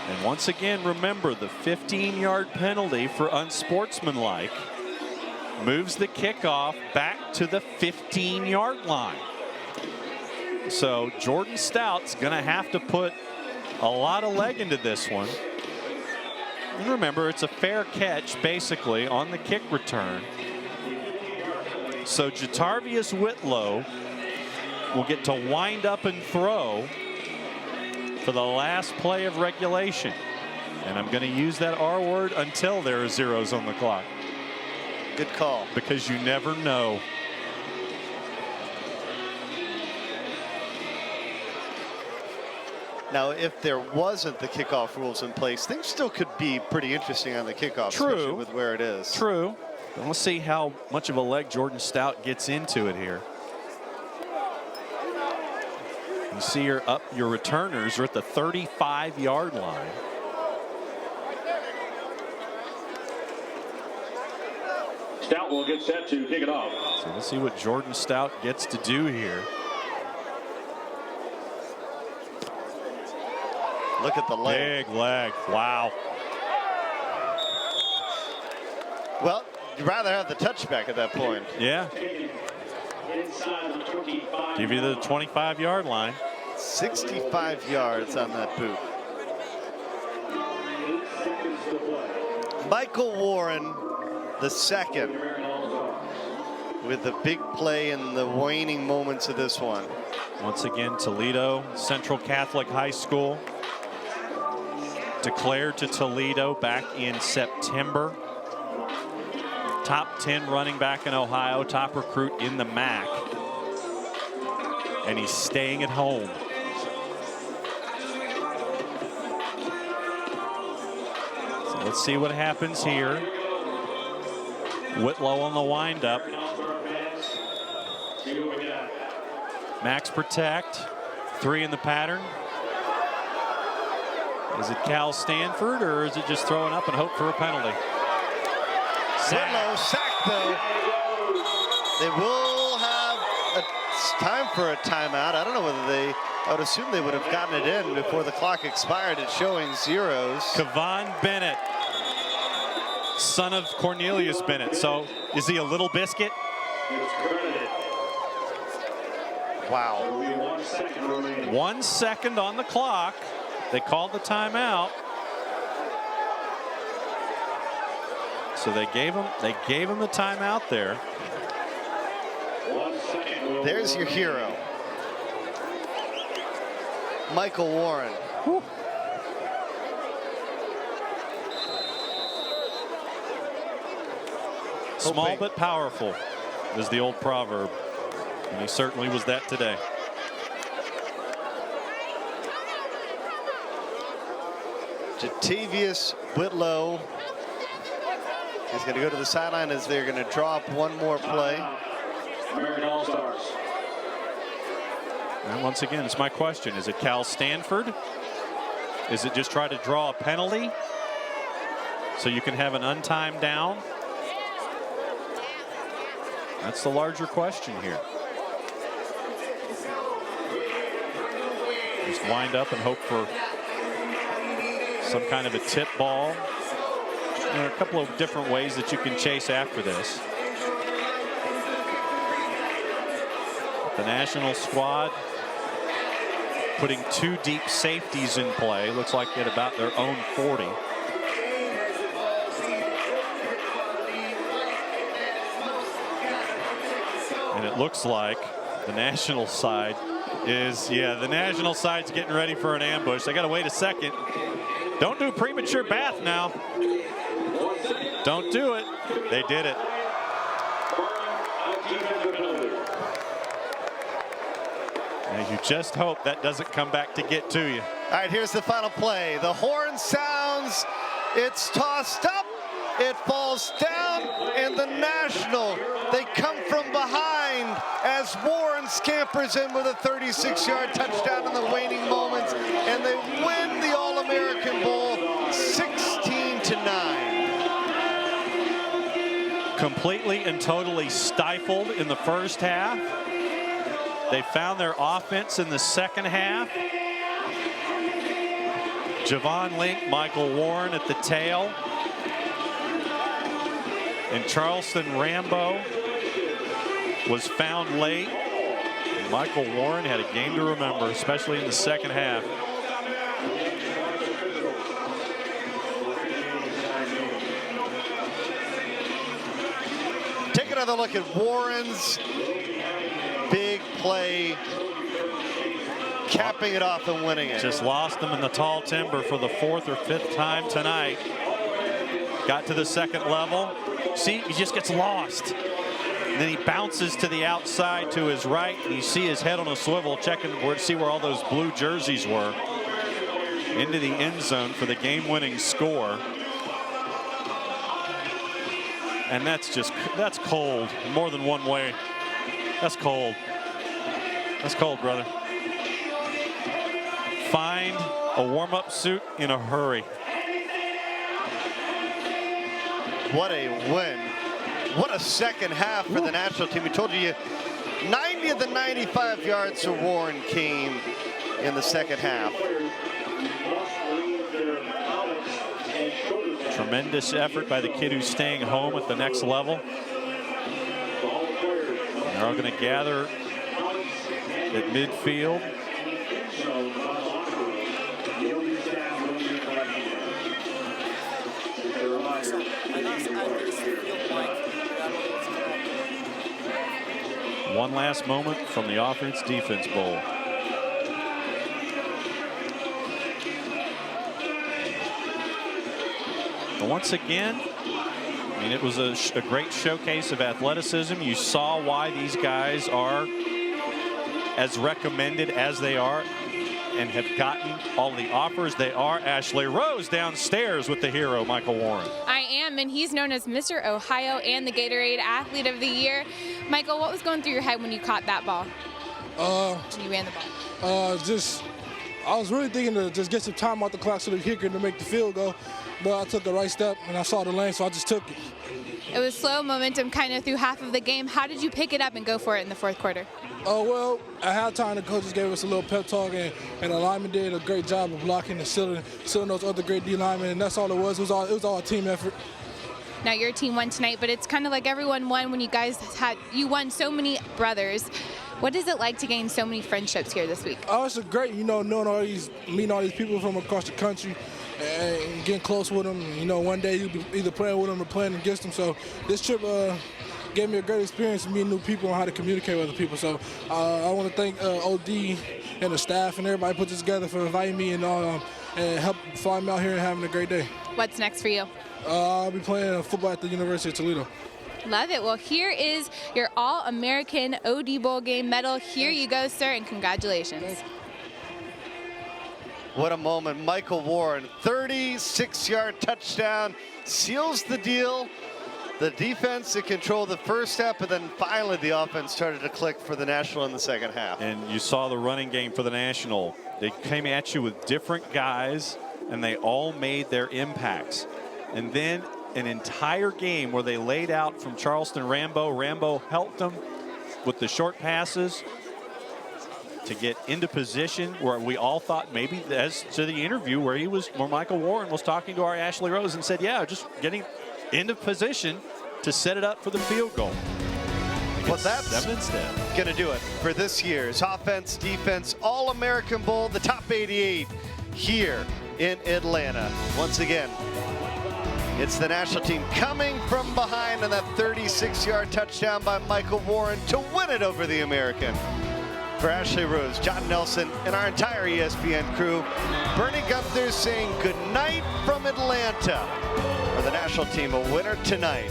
And once again, remember the 15-yard penalty for unsportsmanlike moves the kickoff back to the 15-yard line. So Jordan Stout's going to have to put a lot of leg into this one. And remember, it's a fair catch basically on the kick return. So Jatarvius Whitlow will get to wind up and throw for the last play of regulation. And I'm going to use that R word until there are zeros on the clock.
Good call.
Because you never know.
Now, if there wasn't the kickoff rules in place, things still could be pretty interesting on the kickoff,
True.
especially with where it is.
True. But let's see how much of a leg Jordan Stout gets into it here. You see your returners are at the 35-yard line.
Stout will get set to kick it off.
So let's see what Jordan Stout gets to do here.
Look at the leg.
Big leg. Wow.
Well, you'd rather have the touchback at that point.
Yeah.
Inside the 25.
Give you the 25-yard line.
65 yards on that boot. Michael Warren, the second, with the big play in the waning moments of this one.
Once again, Toledo Central Catholic High School declared to Toledo back in September. top 10 running back in Ohio, top recruit in the MAC. And he's staying at home. So let's see what happens here. Whitlow on the windup. Max protect. 3 in the pattern. Is it Cal Stanford, or is it just throwing up and hope for a penalty?
Whitlow sacked, though. They will have time for a timeout. I don't know whether I would assume they would have gotten it in before the clock expired. It's showing zeros.
Kevon Bennett, son of Cornelius Bennett. So is he a little biscuit?
Wow.
1 second on the clock. They called the timeout. So they gave him the timeout there.
There's your hero, Michael Warren.
Whew. Small but powerful is the old proverb, and he certainly was that today.
Jatavius Whitlow is going to go to the sideline as they're going to draw up one more play.
American All-Stars.
And once again, it's my question. Is it Cal Stanford? Is it just try to draw a penalty so you can have an untimed down? That's the larger question here. Just wind up and hope for some kind of a tip ball. There are a couple of different ways that you can chase after this. The national squad putting 2 deep safeties in play. Looks like at about their own 40. And it looks like the national side is, the national side's getting ready for an ambush. They got to wait a second. Don't do premature bath now. Don't do it. They did it. And you just hope that doesn't come back to get to you.
All right, here's the final play. The horn sounds. It's tossed up. It falls down, and the National, they come from behind as Warren scampers in with a 36-yard touchdown in the waning moments, and they win the All-American Bowl 16-9.
Completely and totally stifled in the first half. They found their offense in the second half. Javon Link, Michael Warren at the tail. And Charleston Rambo was found late. And Michael Warren had a game to remember, especially in the second half.
Take another look at Warren's big play, capping it off and winning it.
Just lost them in the tall timber for the 4th or 5th time tonight. Got to the second level. See, he just gets lost. And then he bounces to the outside to his right, and you see his head on a swivel, checking to see where all those blue jerseys were. Into the end zone for the game-winning score. And that's cold. More than one way. That's cold. That's cold, brother. Find a warm-up suit in a hurry.
What a win. What a second half for the national team. We told you 90 of the 95 yards for Warren came in the second half.
Tremendous effort by the kid who's staying home at the next level. They're all going to gather at midfield. One last moment from the offense-defense bowl. And once again, I mean, it was a great showcase of athleticism. You saw why these guys are as recommended as they are and have gotten all the offers they are. Ashley Rose downstairs with the hero, Michael Warren.
I am, and he's known as Mr. Ohio and the Gatorade Athlete of the Year. Michael, what was going through your head when you caught that ball? When you ran the ball?
I was really thinking to just get some time out the clock so the kicker to make the field goal, but I took the right step and I saw the lane, so I just took it.
It was slow momentum kind of through half of the game. How did you pick it up and go for it in the fourth quarter?
Well, at halftime, the coaches gave us a little pep talk, and the linemen did a great job of blocking and sealing those other great D linemen, and that's all it was. It was all a team effort.
Now your team won tonight, but it's kind of like everyone won when you won so many brothers. What is it like to gain so many friendships here this week?
Oh, it's great, meeting all these people from across the country and getting close with them. One day you'll be either playing with them or playing against them. So this trip gave me a great experience meeting new people and how to communicate with other people. So I want to thank OD and the staff and everybody put this together for inviting me and help fly me out here and having a great day.
What's next for you?
I'll be playing football at the University of Toledo.
Love it. Well, here is your All-American OD Bowl game medal. Here you go, sir, and congratulations.
What a moment. Michael Warren, 36-yard touchdown, seals the deal. The defense in control the first half, but then finally the offense started to click for the National in the second half.
And you saw the running game for the National. They came at you with different guys, and they all made their impacts. And then an entire game where they laid out from Charleston Rambo. Rambo helped them with the short passes to get into position where we all thought maybe, as to the interview where Michael Warren was talking to our Ashley Rose and said, yeah, just getting into position to set it up for the field goal.
Well, that's going to do it for this year's Offense, Defense, All-American Bowl, the top 88 here in Atlanta. Once again, it's the national team coming from behind on that 36-yard touchdown by Michael Warren to win it over the American. For Ashley Rose, John Nelson, and our entire ESPN crew, Bernie Gunther saying good night from Atlanta. For the national team, a winner tonight.